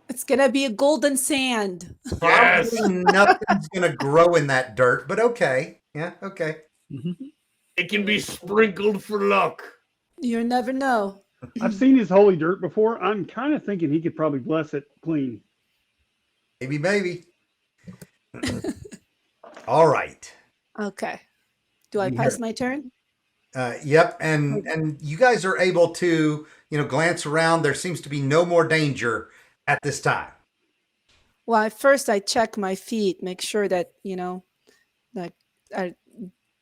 [SPEAKER 7] It's gonna be a golden sand.
[SPEAKER 6] Yes.
[SPEAKER 2] Probably nothing's gonna grow in that dirt, but okay. Yeah, okay.
[SPEAKER 6] It can be sprinkled for luck.
[SPEAKER 7] You never know.
[SPEAKER 5] I've seen his holy dirt before. I'm kind of thinking he could probably bless it clean.
[SPEAKER 2] Maybe. All right.
[SPEAKER 7] Okay. Do I
[SPEAKER 2] You
[SPEAKER 7] pass
[SPEAKER 2] hear-
[SPEAKER 7] my turn?
[SPEAKER 2] Yep, and you guys are able to, glance around. There seems to be no more danger at this time.
[SPEAKER 7] Well, at first I check my feet, make sure that like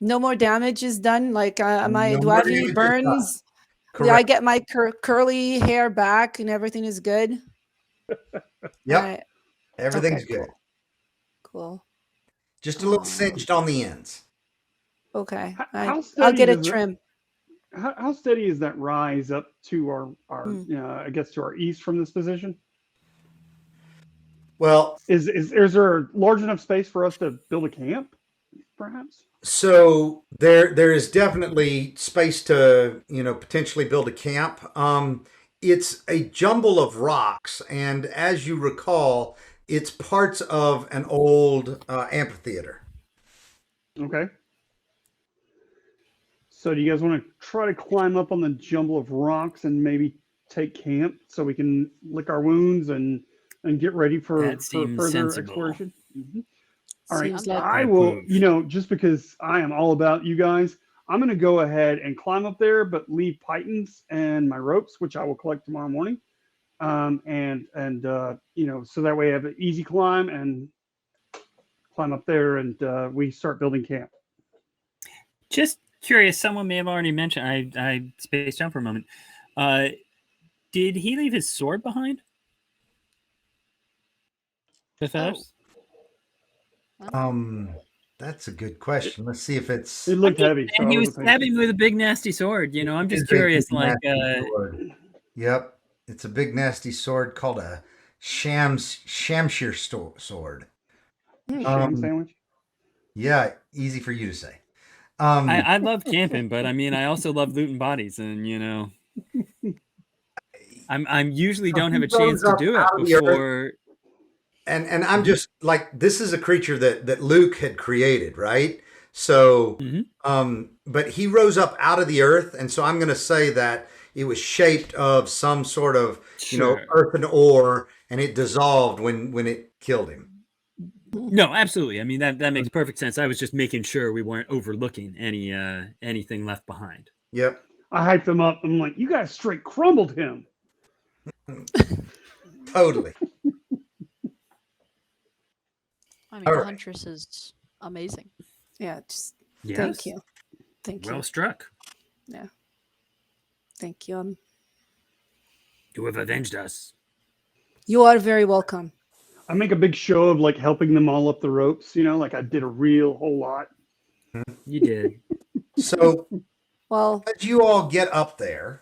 [SPEAKER 7] no more damage is done. Like, do I have
[SPEAKER 2] more
[SPEAKER 7] any
[SPEAKER 2] damage is done.
[SPEAKER 7] burns? Do I
[SPEAKER 2] Correct.
[SPEAKER 7] get my curly hair back and everything is good?
[SPEAKER 2] Yep,
[SPEAKER 7] Alright,
[SPEAKER 2] everything's
[SPEAKER 7] okay,
[SPEAKER 2] good.
[SPEAKER 7] Cool.
[SPEAKER 2] Just a little singed on the ends.
[SPEAKER 7] Okay.
[SPEAKER 5] How
[SPEAKER 7] I'll
[SPEAKER 5] steady
[SPEAKER 7] get a
[SPEAKER 5] does it-
[SPEAKER 7] trim.
[SPEAKER 5] How steady is that rise up to our
[SPEAKER 7] Mm.
[SPEAKER 5] I guess to our east from this position?
[SPEAKER 2] Well,
[SPEAKER 5] Is there a large enough space for us to build a camp, perhaps?
[SPEAKER 2] so there is definitely space to potentially build a camp. It's a jumble of rocks, and as you recall, it's parts of an old amphitheater.
[SPEAKER 5] Okay. So do you guys want to try to climb up on the jumble of rocks and maybe take camp so we can lick our wounds and get ready for
[SPEAKER 4] That seems
[SPEAKER 5] further
[SPEAKER 4] sensible.
[SPEAKER 5] exploration? All right.
[SPEAKER 7] Seems like
[SPEAKER 5] I
[SPEAKER 4] Good
[SPEAKER 5] will,
[SPEAKER 4] move.
[SPEAKER 5] just because I am all about you guys, I'm going to go ahead and climb up there, but leave pythons and my ropes, which I will collect tomorrow morning. So that way I have an easy climb and climb up there, and we start building camp.
[SPEAKER 4] Just curious, someone may have already mentioned. I spaced out for a moment. Did he leave his sword behind? The feathers?
[SPEAKER 2] That's a good question. Let's see if it's.
[SPEAKER 5] It looked heavy.
[SPEAKER 4] And he was stabbing me with a big nasty sword. I'm just curious.
[SPEAKER 2] Yep, it's a big nasty sword called a Shamshir sword.
[SPEAKER 5] Sham sandwich.
[SPEAKER 2] Yeah, easy for you to say.
[SPEAKER 4] I love camping, but I also love looting bodies, and I'm usually don't have a chance to do it before.
[SPEAKER 2] And I'm just like, this is a creature that Luke had created, right? So, but he rose up out of the earth, and so I'm going to say that it was shaped of some sort of, earthen ore, and it dissolved when it killed him.
[SPEAKER 4] No, absolutely. That makes perfect sense. I was just making sure we weren't overlooking anything left behind.
[SPEAKER 2] Yep.
[SPEAKER 5] I hyped him up. I'm like, you guys straight crumbled him.
[SPEAKER 2] Totally.
[SPEAKER 3] The Huntress is amazing.
[SPEAKER 7] Yeah, just
[SPEAKER 4] Yes.
[SPEAKER 7] thank you. Thank you.
[SPEAKER 4] Well struck.
[SPEAKER 7] Yeah. Thank you.
[SPEAKER 4] You have avenged us.
[SPEAKER 7] You are very welcome.
[SPEAKER 5] I make a big show of like helping them all up the ropes, like I did a whole lot.
[SPEAKER 4] You did.
[SPEAKER 2] So,
[SPEAKER 7] well,
[SPEAKER 2] as you all get up there,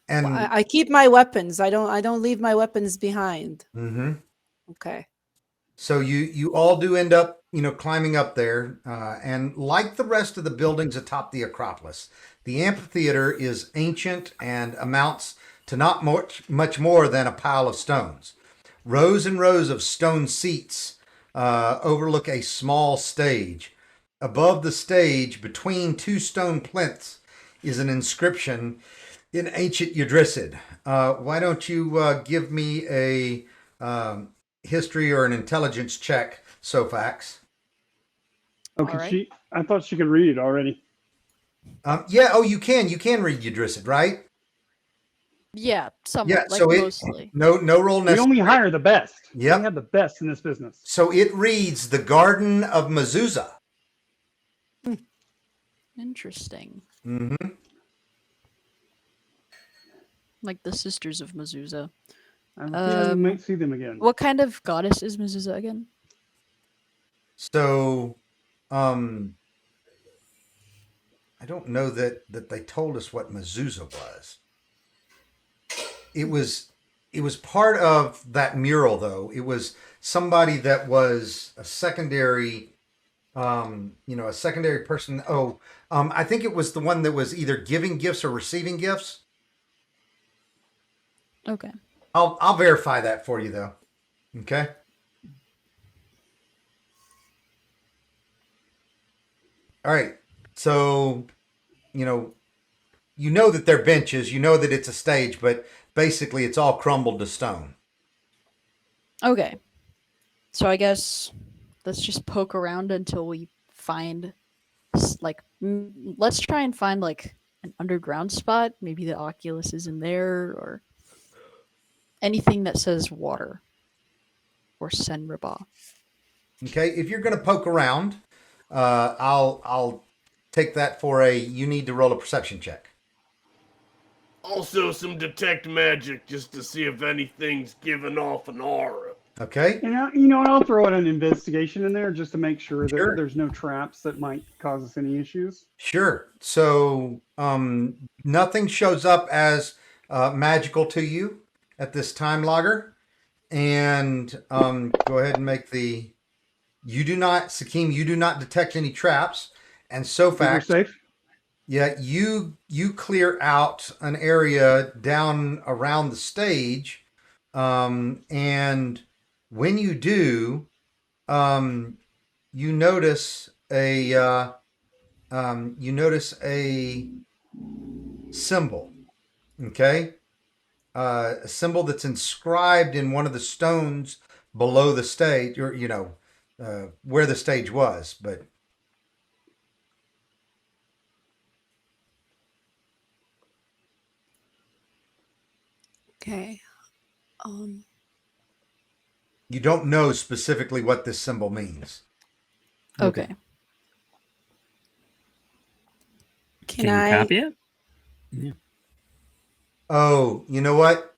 [SPEAKER 2] and
[SPEAKER 7] I keep my weapons. I don't leave my weapons behind.
[SPEAKER 2] Mm-hmm.
[SPEAKER 7] Okay.
[SPEAKER 2] So you all do end up, climbing up there, and like the rest of the buildings atop the Acropolis, the amphitheater is ancient and amounts to not much more than a pile of stones. Rows and rows of stone seats overlook a small stage. Above the stage, between two stone plinths, is an inscription in ancient Yggdrasil. Why don't you give me a history or an intelligence check, Sofax?
[SPEAKER 5] Okay,
[SPEAKER 3] right.
[SPEAKER 5] I thought she could read it already.
[SPEAKER 2] Yeah. Oh, you can read Yggdrasil, right?
[SPEAKER 3] Yeah, somewhat.
[SPEAKER 2] Yeah.
[SPEAKER 3] Like
[SPEAKER 2] So
[SPEAKER 3] mostly.
[SPEAKER 2] no roll
[SPEAKER 5] We
[SPEAKER 2] necessary.
[SPEAKER 5] only hire the best.
[SPEAKER 2] Yep.
[SPEAKER 5] We have the best in this business.
[SPEAKER 2] So it reads the Garden of Mazuzah.
[SPEAKER 3] Interesting.
[SPEAKER 2] Mm-hmm.
[SPEAKER 3] Like the Sisters of Mazuzah.
[SPEAKER 5] We might see them again.
[SPEAKER 3] What kind of goddess is Mazuzah again?
[SPEAKER 2] So, I don't know that they told us what Mazuzah was. It was part of that mural, though. It was somebody that was a secondary, a secondary person. Oh, I think it was the one that was either giving gifts or receiving gifts.
[SPEAKER 3] Okay.
[SPEAKER 2] I'll verify that for you, though. Okay. All right. So, you know that they're benches. You know that it's a stage, but basically it's all crumbled to stone.
[SPEAKER 3] Okay. So I guess let's just poke around until we find, let's try and find like an underground spot. Maybe the Oculus is in there, or anything that says water or Senraba.
[SPEAKER 2] Okay. If you're going to poke around, I'll take that for you need to roll a perception check.
[SPEAKER 6] Also, some detect magic just to see if anything's giving off an aura.
[SPEAKER 2] Okay.
[SPEAKER 5] And I'll throw in an investigation in there just to make sure that
[SPEAKER 2] Sure.
[SPEAKER 5] there's no traps that might cause us any issues.
[SPEAKER 2] Sure. So, nothing shows up as magical to you at this time, Logger. And go ahead and make you do not detect any traps. And
[SPEAKER 5] We're
[SPEAKER 2] Sofax,
[SPEAKER 5] safe.
[SPEAKER 2] yeah, you clear out an area down around the stage, and when you do, you notice a symbol. Okay, a symbol that's inscribed in one of the stones below the stage, or where the stage was, but.
[SPEAKER 7] Okay.
[SPEAKER 2] You don't know specifically what this symbol means.
[SPEAKER 3] Okay.
[SPEAKER 7] Can
[SPEAKER 4] you
[SPEAKER 7] I?
[SPEAKER 4] copy it?
[SPEAKER 2] Oh, you know what?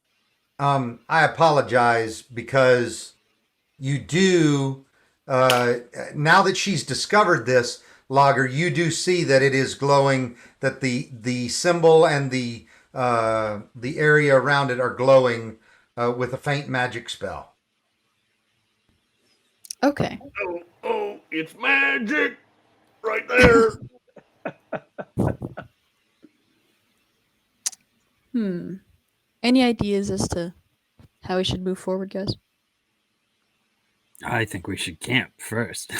[SPEAKER 2] I apologize because you do. Now that she's discovered this logger, you do see that it is glowing. That the symbol and the area around it are glowing with a faint magic spell.
[SPEAKER 3] Okay.
[SPEAKER 6] Oh, it's magic right there.
[SPEAKER 3] Any ideas as to how we should move forward, guys?
[SPEAKER 4] I think we should camp first.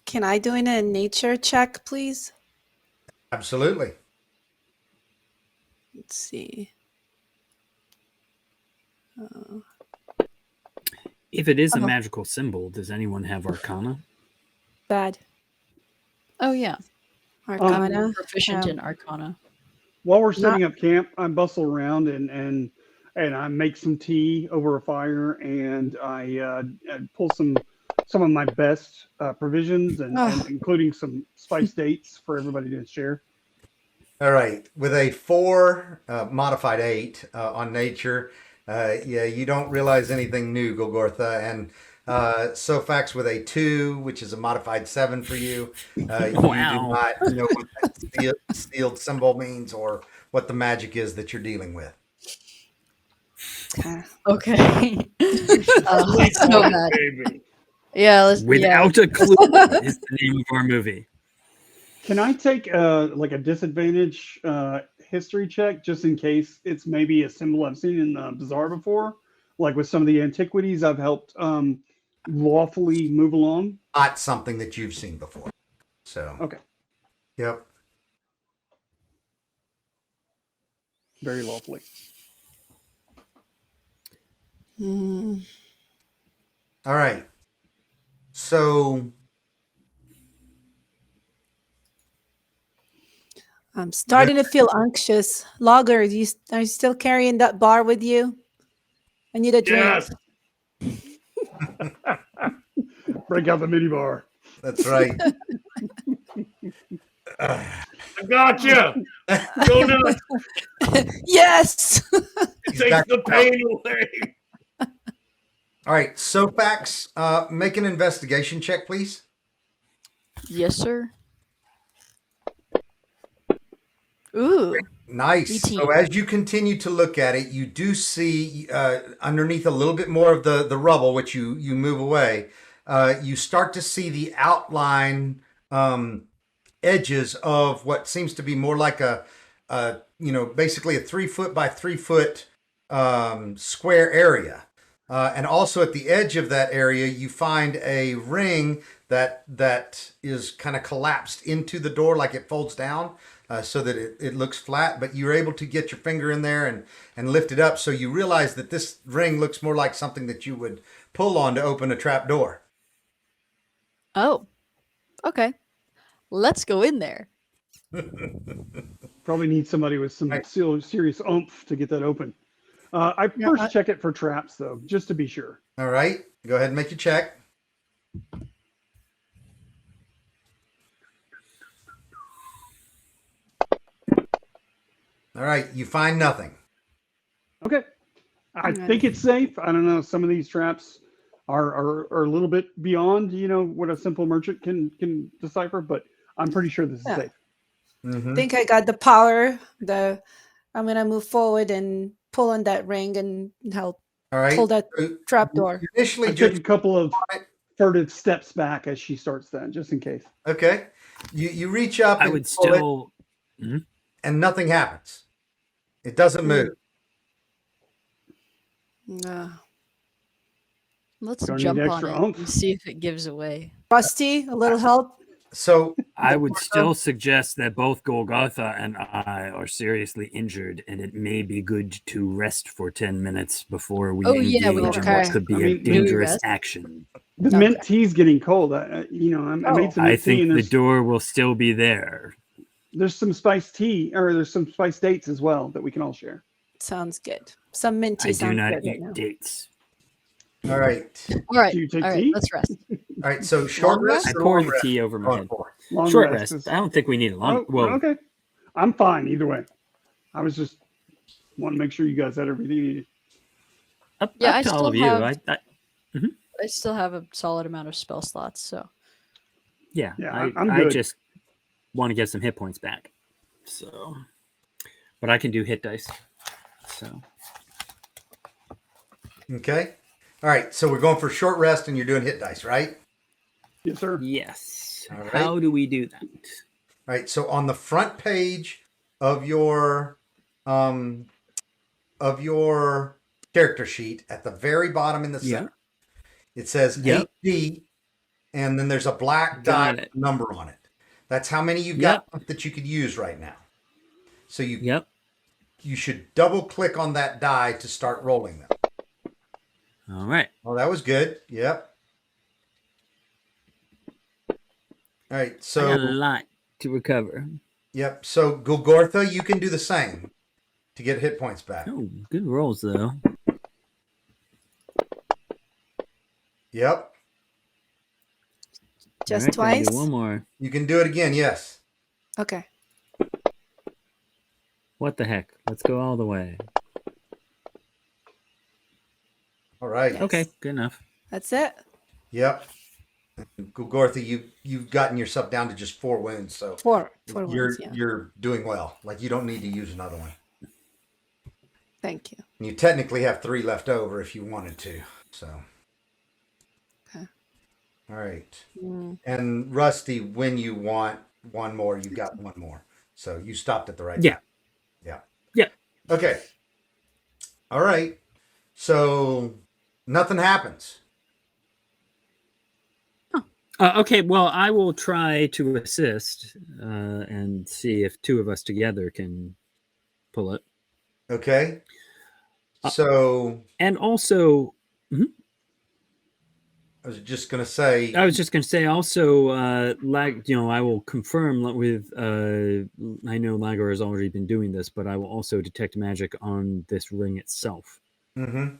[SPEAKER 7] Can I do a nature check, please?
[SPEAKER 2] Absolutely.
[SPEAKER 7] Let's see.
[SPEAKER 4] If it is a magical symbol, does anyone have Arcana?
[SPEAKER 7] Bad.
[SPEAKER 3] Oh yeah,
[SPEAKER 7] Arcana.
[SPEAKER 3] proficient in Arcana.
[SPEAKER 5] While we're setting up camp, I bustle around and I make some tea over a fire, and I pull some of my best provisions, and including some spiced dates for everybody to share.
[SPEAKER 2] All right. With a 4 modified 8 on nature, yeah, you don't realize anything new, Golgortha, and Sofax with a 2, which is a modified 7 for you. You do not know what that sealed symbol means or what the magic is that you're dealing with.
[SPEAKER 3] Okay. So bad.
[SPEAKER 6] Baby.
[SPEAKER 3] Yeah.
[SPEAKER 4] Without a clue is the name of our movie.
[SPEAKER 5] Can I take like a disadvantage history check just in case it's maybe a symbol I've seen in the bazaar before? Like with some of the antiquities I've helped lawfully move along.
[SPEAKER 2] Not something that you've seen before. So.
[SPEAKER 5] Okay.
[SPEAKER 2] Yep.
[SPEAKER 5] Very lawfully.
[SPEAKER 2] All right. So.
[SPEAKER 7] I'm starting to feel anxious. Logger, are you still carrying that bar with you? I need a drink.
[SPEAKER 6] Yes.
[SPEAKER 5] Break out the mini bar.
[SPEAKER 2] That's right.
[SPEAKER 6] I got you. Go nuts.
[SPEAKER 7] Yes.
[SPEAKER 6] Take the pain away.
[SPEAKER 2] All right. Sofax, make an investigation check, please.
[SPEAKER 3] Yes, sir. Ooh.
[SPEAKER 2] Nice.
[SPEAKER 3] 18.
[SPEAKER 2] So as you continue to look at it, you do see underneath a little bit more of the rubble, which you move away. You start to see the outline edges of what seems to be more like basically a 3 foot by 3 foot square area. And also at the edge of that area, you find a ring that is kind of collapsed into the door, like it folds down. So that it looks flat, but you're able to get your finger in there and lift it up. So you realize that this ring looks more like something that you would pull on to open a trap door.
[SPEAKER 3] Oh. Okay. Let's go in there.
[SPEAKER 5] Probably need somebody with some serious oomph to get that open. I first check it for traps, though, just to be sure.
[SPEAKER 2] All right. Go ahead and make your check. All right, you find nothing.
[SPEAKER 5] Okay. I think it's safe. I don't know. Some of these traps are a little bit beyond, what a simple merchant can decipher, but I'm pretty sure this is safe.
[SPEAKER 7] I think I got the power. I'm gonna move forward and pull on that ring and help pull that trap door.
[SPEAKER 2] Initially,
[SPEAKER 5] take a couple of furtive steps back as she starts that, just in case.
[SPEAKER 2] Okay. You reach up.
[SPEAKER 4] I would still.
[SPEAKER 2] And nothing happens. It doesn't move.
[SPEAKER 3] Let's
[SPEAKER 5] Don't
[SPEAKER 3] jump
[SPEAKER 5] need
[SPEAKER 3] on
[SPEAKER 5] extra
[SPEAKER 3] it
[SPEAKER 5] oomph.
[SPEAKER 3] and see if it gives away.
[SPEAKER 7] Rusty, a little help.
[SPEAKER 2] So
[SPEAKER 4] I would still suggest that both Golgotha and I are seriously injured, and it may be good to rest for 10 minutes before we engage in what could be a dangerous action.
[SPEAKER 5] The mint tea's getting cold. I made some mint tea.
[SPEAKER 4] I think the door will still be there.
[SPEAKER 5] There's some spiced tea, or there's some spiced dates as well that we can all share.
[SPEAKER 7] Sounds good. Some minty
[SPEAKER 4] I do
[SPEAKER 7] sounds
[SPEAKER 4] not
[SPEAKER 7] good right
[SPEAKER 4] eat
[SPEAKER 7] now.
[SPEAKER 4] dates.
[SPEAKER 2] All right.
[SPEAKER 3] All right.
[SPEAKER 5] Do you take
[SPEAKER 3] All right.
[SPEAKER 5] tea?
[SPEAKER 3] Let's rest.
[SPEAKER 2] All right. So short
[SPEAKER 3] Long
[SPEAKER 2] rest.
[SPEAKER 3] rest?
[SPEAKER 4] I
[SPEAKER 2] or
[SPEAKER 4] pour
[SPEAKER 2] long
[SPEAKER 4] the
[SPEAKER 2] rest?
[SPEAKER 4] tea over my
[SPEAKER 2] Going
[SPEAKER 4] head.
[SPEAKER 2] for?
[SPEAKER 5] Long
[SPEAKER 4] Short
[SPEAKER 5] rest
[SPEAKER 4] rest.
[SPEAKER 5] is-
[SPEAKER 4] I don't think we need a long.
[SPEAKER 5] Oh,
[SPEAKER 4] well,
[SPEAKER 5] okay. I'm fine either way. I was just want to make sure you guys had everything you needed.
[SPEAKER 4] up,
[SPEAKER 3] Yeah,
[SPEAKER 4] up
[SPEAKER 3] I
[SPEAKER 4] to all
[SPEAKER 3] still
[SPEAKER 4] of you.
[SPEAKER 3] have-
[SPEAKER 4] I
[SPEAKER 3] I still have a solid amount of spell slots, so
[SPEAKER 4] yeah.
[SPEAKER 5] Yeah,
[SPEAKER 4] I,
[SPEAKER 5] I'm
[SPEAKER 4] I
[SPEAKER 5] good.
[SPEAKER 4] just want to get some hit points back. So, but I can do hit dice. So
[SPEAKER 2] Okay. All right. So we're going for short rest, and you're doing hit dice, right?
[SPEAKER 5] Yes, sir.
[SPEAKER 4] yes.
[SPEAKER 2] All right.
[SPEAKER 4] How do we do that?
[SPEAKER 2] All right. So on the front page of your character sheet, at the very bottom in the
[SPEAKER 4] Yeah.
[SPEAKER 2] center, it says
[SPEAKER 4] Yep.
[SPEAKER 2] HD, and then there's a black
[SPEAKER 4] Got
[SPEAKER 2] dot
[SPEAKER 4] it.
[SPEAKER 2] number on it. That's how many you've got that you could use right now. So
[SPEAKER 4] Yep.
[SPEAKER 2] you should double click on that die to start rolling them.
[SPEAKER 4] All right.
[SPEAKER 2] Oh, that was good. Yep. All right.
[SPEAKER 4] I got a
[SPEAKER 2] So
[SPEAKER 4] lot to recover.
[SPEAKER 2] yep. So Gulgortha, you can do the same to get hit points back.
[SPEAKER 4] Oh, good rolls though.
[SPEAKER 2] Yep.
[SPEAKER 7] Just
[SPEAKER 4] All right, gotta
[SPEAKER 7] twice?
[SPEAKER 4] do one more.
[SPEAKER 2] You can do it again. Yes.
[SPEAKER 7] Okay.
[SPEAKER 4] What the heck? Let's go all the way.
[SPEAKER 2] All right.
[SPEAKER 7] Yes.
[SPEAKER 4] Okay, good enough.
[SPEAKER 7] That's it.
[SPEAKER 2] Yep. Gulgortha, you've gotten yourself down to just 4 wounds, so
[SPEAKER 7] Four
[SPEAKER 2] you're
[SPEAKER 7] ones, yeah.
[SPEAKER 2] you're doing well. Like you don't need to use another one.
[SPEAKER 7] Thank you.
[SPEAKER 2] And you technically have 3 left over if you wanted to. So.
[SPEAKER 7] Okay.
[SPEAKER 2] All right.
[SPEAKER 7] Mm.
[SPEAKER 2] And Rusty, when you want one more, you got one more. So you stopped at the right
[SPEAKER 4] Yeah.
[SPEAKER 2] time. Yeah.
[SPEAKER 4] Yeah.
[SPEAKER 2] Okay. All right. So nothing happens.
[SPEAKER 4] Okay, well, I will try to assist and see if 2 of us together can pull it.
[SPEAKER 2] Okay. So
[SPEAKER 4] And also,
[SPEAKER 2] I was just gonna say,
[SPEAKER 4] I was just going to say, also, I will confirm with. I know Lagor has already been doing this, but I will also detect magic on this ring itself.
[SPEAKER 2] mm-hmm.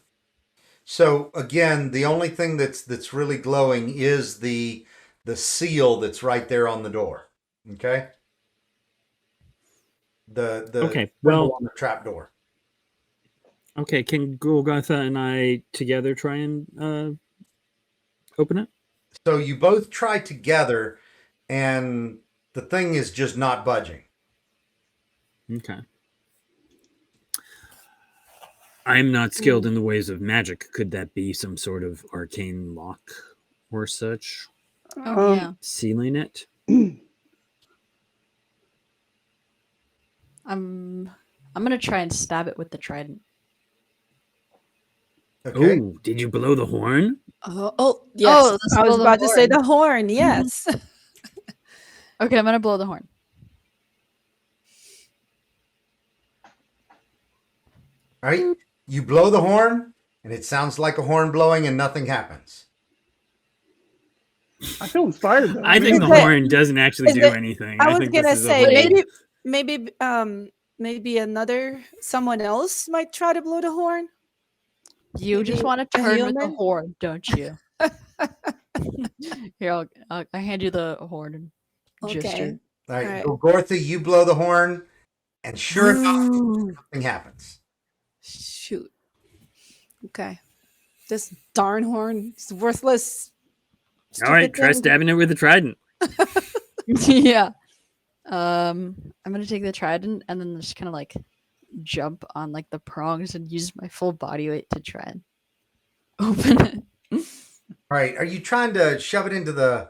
[SPEAKER 2] So again, the only thing that's really glowing is the seal that's right there on the door. Okay. The
[SPEAKER 4] Okay,
[SPEAKER 2] symbol
[SPEAKER 4] well-
[SPEAKER 2] on the trap door.
[SPEAKER 4] Okay, can Golgotha and I together try and open it?
[SPEAKER 2] So you both try together, and the thing is just not budging.
[SPEAKER 4] Okay. I'm not skilled in the ways of magic. Could that be some sort of arcane lock or such?
[SPEAKER 3] oh yeah.
[SPEAKER 4] Sealing it?
[SPEAKER 3] I'm gonna try and stab it with the trident.
[SPEAKER 2] Okay.
[SPEAKER 4] Oh, did you blow the horn?
[SPEAKER 7] Oh, yes.
[SPEAKER 3] let's
[SPEAKER 7] I was
[SPEAKER 3] blow the
[SPEAKER 7] about to say
[SPEAKER 3] horn.
[SPEAKER 7] the horn. Yes.
[SPEAKER 3] Okay, I'm gonna blow the horn.
[SPEAKER 2] All right. You blow the horn, and it sounds like a horn blowing, and nothing happens.
[SPEAKER 5] I feel inspired though.
[SPEAKER 4] I think the
[SPEAKER 7] Is it-
[SPEAKER 4] horn doesn't actually
[SPEAKER 7] is
[SPEAKER 4] do
[SPEAKER 7] it-
[SPEAKER 4] anything.
[SPEAKER 7] I was
[SPEAKER 4] think
[SPEAKER 7] gonna
[SPEAKER 4] this is a
[SPEAKER 7] say
[SPEAKER 4] whole-
[SPEAKER 7] maybe someone else might try to blow the horn.
[SPEAKER 3] You just
[SPEAKER 7] Maybe
[SPEAKER 3] want to
[SPEAKER 7] a
[SPEAKER 3] turn with the
[SPEAKER 7] human?
[SPEAKER 3] horn, don't you? Here, I'll hand you the horn and gesture.
[SPEAKER 7] Okay.
[SPEAKER 2] All right.
[SPEAKER 7] All right.
[SPEAKER 2] Gulgortha, you blow the horn, and sure enough,
[SPEAKER 7] Ooh,
[SPEAKER 2] nothing happens.
[SPEAKER 7] shoot. Okay. This darn horn is worthless.
[SPEAKER 4] All right,
[SPEAKER 7] stupid
[SPEAKER 4] try
[SPEAKER 7] thing.
[SPEAKER 4] stabbing it with a trident.
[SPEAKER 3] Yeah. I'm gonna take the trident and then just kind of like jump on like the prongs and use my full body weight to try and open it.
[SPEAKER 2] All right. Are you trying to shove it into the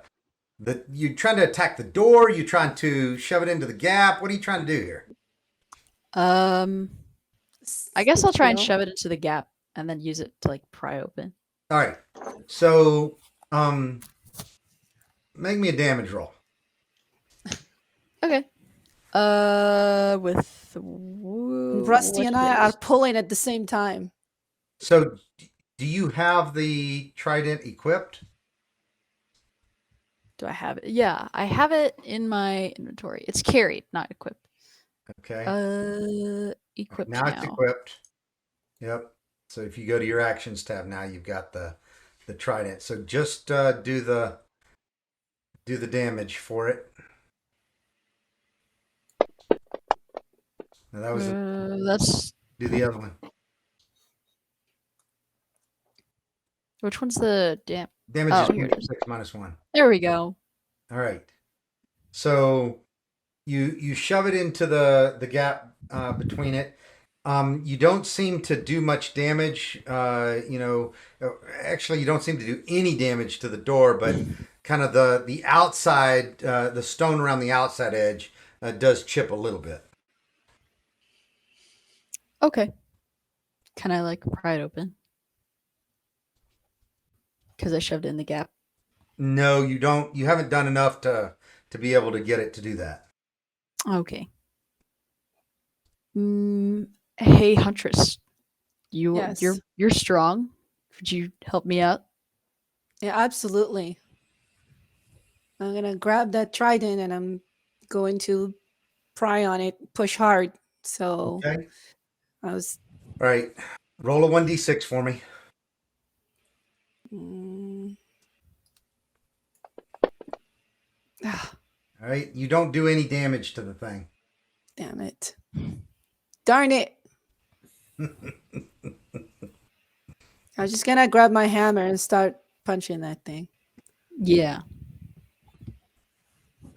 [SPEAKER 2] you trying to attack the door? You trying to shove it into the gap? What are you trying to do here?
[SPEAKER 3] I guess I'll try and
[SPEAKER 7] Skill.
[SPEAKER 3] shove it into the gap and then use it to like pry open.
[SPEAKER 2] All right. So, make me a damage roll.
[SPEAKER 3] Okay. With
[SPEAKER 7] Rusty
[SPEAKER 3] what
[SPEAKER 7] and I are
[SPEAKER 3] is-
[SPEAKER 7] pulling at the same time.
[SPEAKER 2] So, do you have the trident equipped?
[SPEAKER 3] Do I have it? Yeah, I have it in my inventory. It's carried, not equipped.
[SPEAKER 2] Okay.
[SPEAKER 3] Equipped
[SPEAKER 2] Now it's
[SPEAKER 3] now.
[SPEAKER 2] equipped. Yep. So if you go to your actions tab now, you've got the trident. So just do the damage for it. Now that was
[SPEAKER 3] That's
[SPEAKER 2] do the other one.
[SPEAKER 3] which one's the damn?
[SPEAKER 2] Damage
[SPEAKER 3] Oh,
[SPEAKER 2] is
[SPEAKER 3] here it is.
[SPEAKER 2] 6 minus 1.
[SPEAKER 3] There we go.
[SPEAKER 2] All right. So you shove it into the gap between it. You don't seem to do much damage. Actually, you don't seem to do any damage to the door, but kind of the outside, the stone around the outside edge does chip a little bit.
[SPEAKER 3] Okay. Can I like pry it open? Because I shoved it in the gap.
[SPEAKER 2] No, you don't. You haven't done enough to be able to get it to do that.
[SPEAKER 3] Okay. Hey, Huntress.
[SPEAKER 7] Yes.
[SPEAKER 3] You're strong. Could you help me out?
[SPEAKER 7] Yeah, absolutely. I'm gonna grab that trident and I'm going to pry on it, push hard. So
[SPEAKER 2] Okay.
[SPEAKER 7] I was.
[SPEAKER 2] All right. Roll a 1d6 for me.
[SPEAKER 7] Ah,
[SPEAKER 2] All right. You don't do any damage to the thing.
[SPEAKER 7] damn it! Darn it! I was just gonna grab my hammer and start punching that thing.
[SPEAKER 3] Yeah.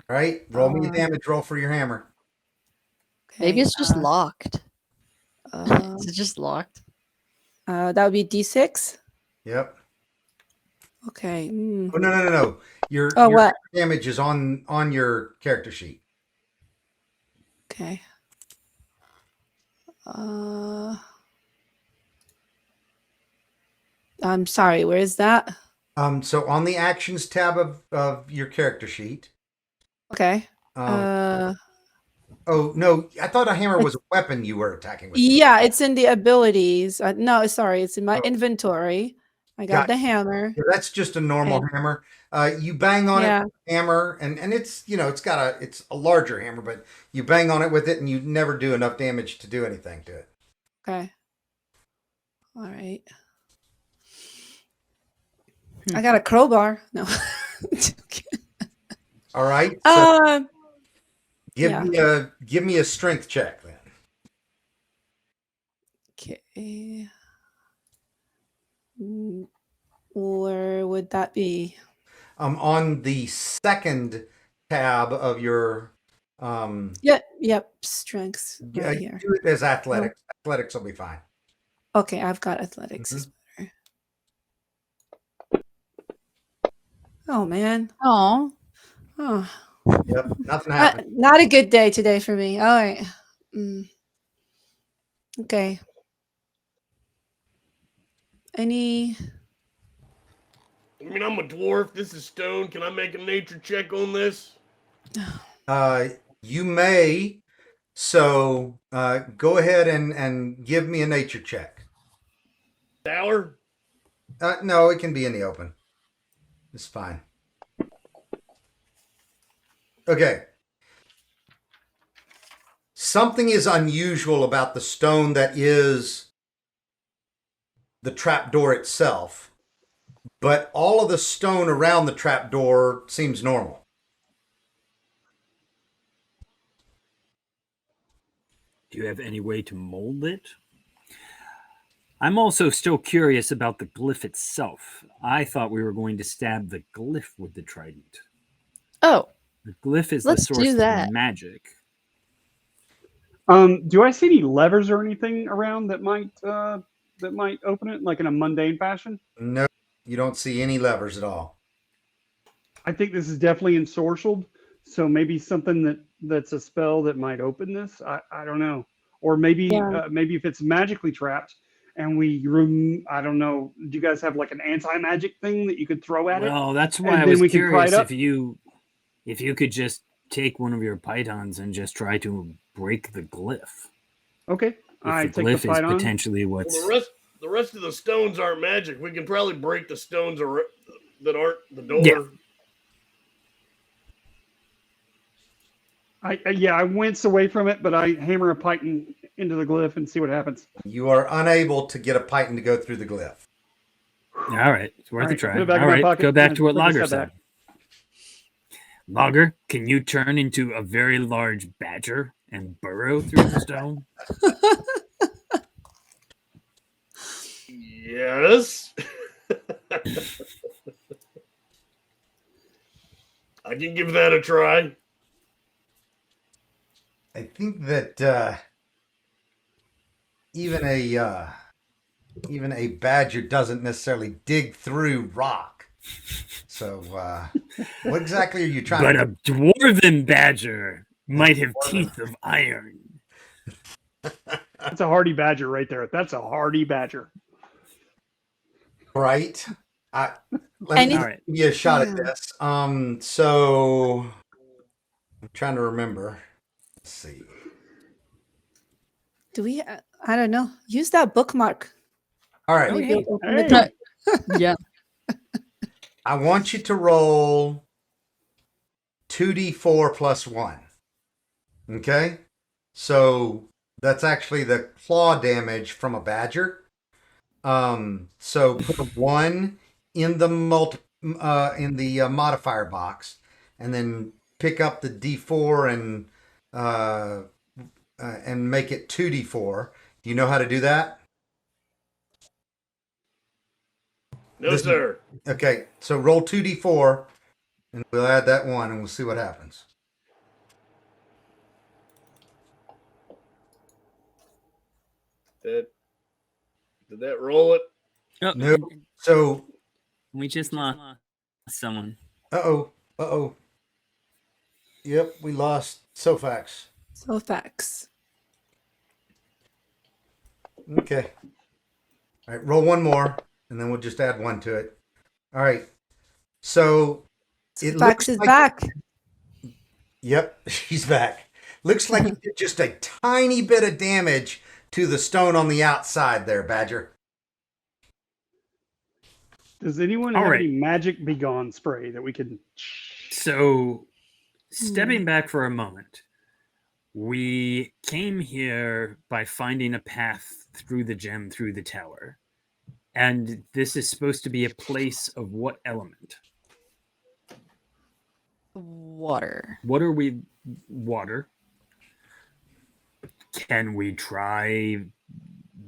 [SPEAKER 2] All right. Roll me a damage roll for your hammer.
[SPEAKER 3] Maybe
[SPEAKER 7] Okay,
[SPEAKER 3] it's just locked. Is it just locked?
[SPEAKER 7] that would be D6.
[SPEAKER 2] Yep.
[SPEAKER 7] Okay.
[SPEAKER 2] Oh no. Your
[SPEAKER 7] What?
[SPEAKER 2] damage is on your character sheet.
[SPEAKER 7] Okay. I'm sorry. Where is that?
[SPEAKER 2] So on the actions tab of your character sheet.
[SPEAKER 7] Okay.
[SPEAKER 2] Oh no, I thought a hammer was a weapon you were attacking with.
[SPEAKER 7] Yeah, it's in the abilities. No, sorry, it's in my
[SPEAKER 2] Oh.
[SPEAKER 7] inventory. I got
[SPEAKER 2] Gotcha.
[SPEAKER 7] the hammer.
[SPEAKER 2] Yeah, that's just a normal hammer. You bang on it with a hammer, and it's it's a larger hammer, but you bang on it with it, and you never do enough damage to do anything to it.
[SPEAKER 7] Okay. All right. I got a crowbar. No.
[SPEAKER 2] All right. So give me a strength check then.
[SPEAKER 7] Okay. Where would that be?
[SPEAKER 2] On the second tab of your
[SPEAKER 7] Yep, strengths right here.
[SPEAKER 2] do it as athletics. Athletics will be fine.
[SPEAKER 7] Okay, I've got athletics. Is better. Oh man.
[SPEAKER 3] Oh.
[SPEAKER 2] Yep, nothing happened.
[SPEAKER 7] Not a good day today for me. All right. Okay. Any?
[SPEAKER 6] I mean, I'm a dwarf. This is stone. Can I make a nature check on this?
[SPEAKER 2] You may. So go ahead and give me a nature check.
[SPEAKER 6] Tower?
[SPEAKER 2] No, it can be in the open. It's fine. Okay. Something is unusual about the stone that is the trapdoor itself, but all of the stone around the trapdoor seems normal.
[SPEAKER 4] Do you have any way to mold it? I'm also still curious about the glyph itself. I thought we were going to stab the glyph with the trident.
[SPEAKER 3] Oh.
[SPEAKER 4] The glyph is
[SPEAKER 3] Let's
[SPEAKER 4] the source
[SPEAKER 3] do
[SPEAKER 4] of
[SPEAKER 3] that.
[SPEAKER 4] the magic.
[SPEAKER 5] Do I see any levers or anything around that might open it, like in a mundane fashion?
[SPEAKER 2] No, you don't see any levers at all.
[SPEAKER 5] I think this is definitely ensorcelled, so maybe something that's a spell that might open this. I don't know, or maybe if it's magically trapped, and I don't know. Do you guys have like an anti-magic thing that you could throw at it?
[SPEAKER 4] Well, that's why I was curious if you could just take one of your pythons and just try to break the glyph.
[SPEAKER 5] Okay,
[SPEAKER 4] if the glyph is potentially what's.
[SPEAKER 6] Well, the rest of the stones aren't magic. We can probably break the stones that aren't the door.
[SPEAKER 4] Yeah.
[SPEAKER 5] I wince away from it, but I hammer a python into the glyph and see what happens.
[SPEAKER 2] You are unable to get a python to go through the glyph.
[SPEAKER 4] All right, it's worth
[SPEAKER 5] All
[SPEAKER 4] a
[SPEAKER 5] right,
[SPEAKER 4] try.
[SPEAKER 5] put it back
[SPEAKER 4] All
[SPEAKER 5] in my
[SPEAKER 4] right,
[SPEAKER 5] pocket
[SPEAKER 4] go back
[SPEAKER 5] and
[SPEAKER 4] to what
[SPEAKER 5] put the
[SPEAKER 4] Lager
[SPEAKER 5] set
[SPEAKER 4] said.
[SPEAKER 5] back.
[SPEAKER 4] Lager, can you turn into a very large badger and burrow through the stone?
[SPEAKER 6] Yes. I can give that a try.
[SPEAKER 2] I think that even a badger doesn't necessarily dig through rock. So, what exactly are you trying
[SPEAKER 4] But
[SPEAKER 2] to
[SPEAKER 4] a dwarven badger might have teeth of iron.
[SPEAKER 5] That's a hardy badger right there. That's a hardy badger.
[SPEAKER 2] Right. Let
[SPEAKER 7] And
[SPEAKER 2] me
[SPEAKER 4] All right.
[SPEAKER 2] give you a shot at
[SPEAKER 7] Yeah.
[SPEAKER 2] this. So I'm trying to remember. Let's see.
[SPEAKER 7] Do we? I don't know. Use that bookmark.
[SPEAKER 2] All right.
[SPEAKER 7] Maybe
[SPEAKER 4] hey,
[SPEAKER 7] it'll open the
[SPEAKER 5] hey.
[SPEAKER 7] door.
[SPEAKER 3] Yeah.
[SPEAKER 2] I want you to roll 2d4 plus 1. Okay? So that's actually the claw damage from a badger. So put a 1 in the modifier box, and then pick up the d4 and make it 2d4. Do you know how to do that?
[SPEAKER 6] No,
[SPEAKER 2] This-
[SPEAKER 6] sir.
[SPEAKER 2] Okay, so roll 2d4, and we'll add that 1, and we'll see what happens.
[SPEAKER 6] Did that roll it?
[SPEAKER 4] Oh,
[SPEAKER 2] No. So,
[SPEAKER 4] we just lost someone.
[SPEAKER 2] uh-oh. Yep, we lost Sofax.
[SPEAKER 7] So facts.
[SPEAKER 2] Okay. All right, roll one more, and then we'll just add 1 to it. All right. So, it
[SPEAKER 7] Fax
[SPEAKER 2] looks
[SPEAKER 7] is
[SPEAKER 2] like-
[SPEAKER 7] back.
[SPEAKER 2] Yep, she's back. Looks like you did just a tiny bit of damage to the stone on the outside there, Badger.
[SPEAKER 5] Does anyone
[SPEAKER 4] All
[SPEAKER 5] have
[SPEAKER 4] right.
[SPEAKER 5] any magic begone spray that we can?
[SPEAKER 4] So, stepping back for a moment, we came here by finding a path through the gem through the tower. And this is supposed to be a place of what element?
[SPEAKER 3] Water.
[SPEAKER 4] What are we? Water. Can we try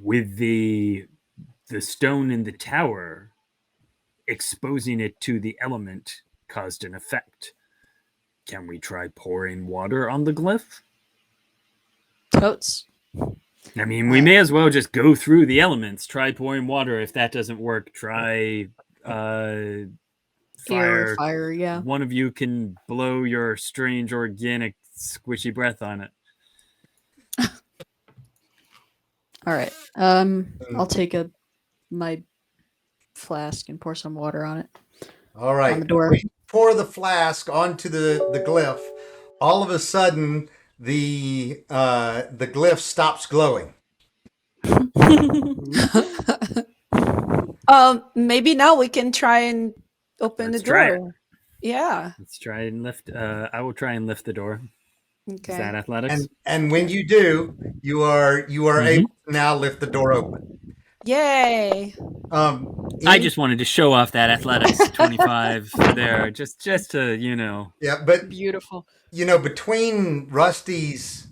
[SPEAKER 4] with the stone in the tower, exposing it to the element caused an effect? Can we try pouring water on the glyph?
[SPEAKER 3] Totes.
[SPEAKER 4] I mean, we may as well just go through the elements. Try pouring water. If that doesn't work, try
[SPEAKER 3] Air,
[SPEAKER 4] fire.
[SPEAKER 3] fire, yeah.
[SPEAKER 4] One of you can blow your strange organic squishy breath on it.
[SPEAKER 3] All right. I'll take my flask and pour some water on it.
[SPEAKER 2] All right.
[SPEAKER 3] On the door.
[SPEAKER 2] We pour the flask onto the glyph. All of a sudden, the glyph stops glowing.
[SPEAKER 7] Maybe now we can try and open
[SPEAKER 4] Let's
[SPEAKER 7] the
[SPEAKER 4] try
[SPEAKER 7] door. Yeah.
[SPEAKER 4] Let's try and lift. I will try and lift the door.
[SPEAKER 7] Okay.
[SPEAKER 4] Is that athletics?
[SPEAKER 2] And when you do, you are
[SPEAKER 4] Mhm.
[SPEAKER 2] able to now lift the door open.
[SPEAKER 7] Yay.
[SPEAKER 4] I just wanted to show off that athletics 25 there, just to
[SPEAKER 2] yeah, but
[SPEAKER 3] Beautiful.
[SPEAKER 2] between Rusty's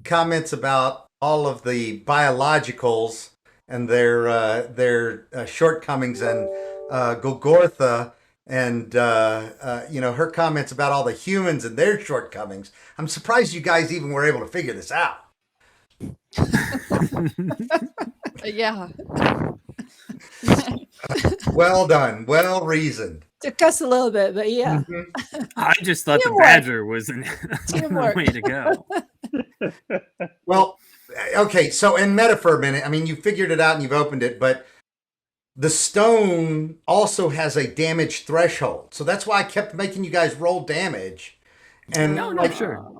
[SPEAKER 2] comments about all of the biologicals and their shortcomings, and Gogortha and her comments about all the humans and their shortcomings, I'm surprised you guys even were able to figure this out.
[SPEAKER 3] Yeah.
[SPEAKER 2] Well done, well reasoned.
[SPEAKER 7] Took us a little bit, but yeah.
[SPEAKER 4] I just thought the
[SPEAKER 7] Teamwork.
[SPEAKER 4] badger was the
[SPEAKER 7] Teamwork.
[SPEAKER 4] way to go.
[SPEAKER 2] Well, okay, so in meta for a minute, I mean, you figured it out and you've opened it, but the stone also has a damage threshold. So that's why I kept making you guys roll damage. And
[SPEAKER 4] No,
[SPEAKER 2] like,
[SPEAKER 4] sure.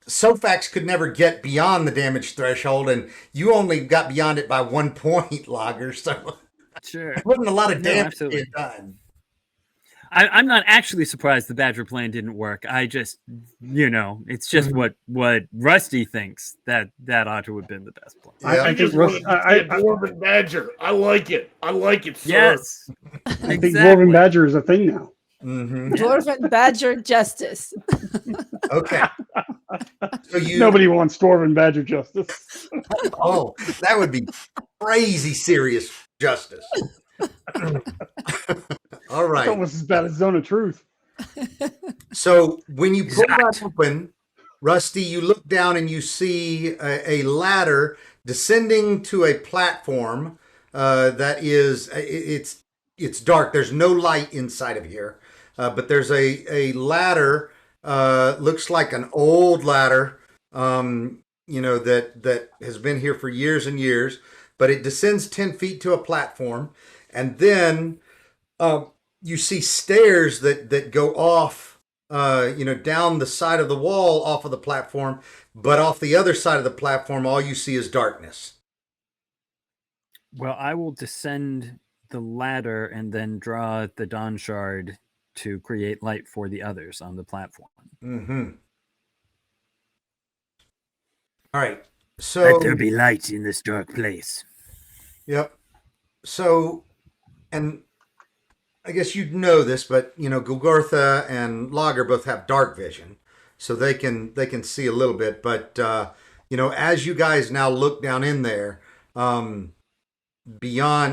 [SPEAKER 2] Sofax could never get beyond the damage threshold, and you only got beyond it by 1 point, Lager. So
[SPEAKER 4] Sure.
[SPEAKER 2] wasn't a lot of
[SPEAKER 4] No,
[SPEAKER 2] damage
[SPEAKER 4] absolutely.
[SPEAKER 2] being done.
[SPEAKER 4] I'm not actually surprised the Badger plan didn't work. I just, it's just what Rusty thinks that ought to have been the best plan.
[SPEAKER 2] Yeah.
[SPEAKER 6] I just wanted to see a dwarven badger. I like it. I like it, sir.
[SPEAKER 4] Yes,
[SPEAKER 5] I think
[SPEAKER 4] exactly.
[SPEAKER 5] dwarven badger is a thing now.
[SPEAKER 2] Mm-hmm.
[SPEAKER 7] Dwarven badger justice.
[SPEAKER 2] Okay. So
[SPEAKER 5] Nobody wants dwarven badger justice.
[SPEAKER 2] Oh, that would be crazy serious justice. All
[SPEAKER 5] It's
[SPEAKER 2] right.
[SPEAKER 5] almost as bad as Zone of Truth.
[SPEAKER 2] So when you pull that open, Rusty, you look down and you see a ladder descending to a platform that is it's dark. There's no light inside of here, but there's a ladder. Looks like an old ladder, that has been here for years and years. But it descends 10 feet to a platform, and then you see stairs that go off, down the side of the wall off of the platform, but off the other side of the platform, all you see is darkness.
[SPEAKER 4] Well, I will descend the ladder and then draw the Dawn Shard to create light for the others on the platform.
[SPEAKER 2] Mm-hmm. All right. So
[SPEAKER 4] Let there be light in this dark place.
[SPEAKER 2] Yep. So, and I guess you'd know this, but Gugurtha and Lager both have dark vision, so they can see a little bit. But as you guys now look down in there, beyond,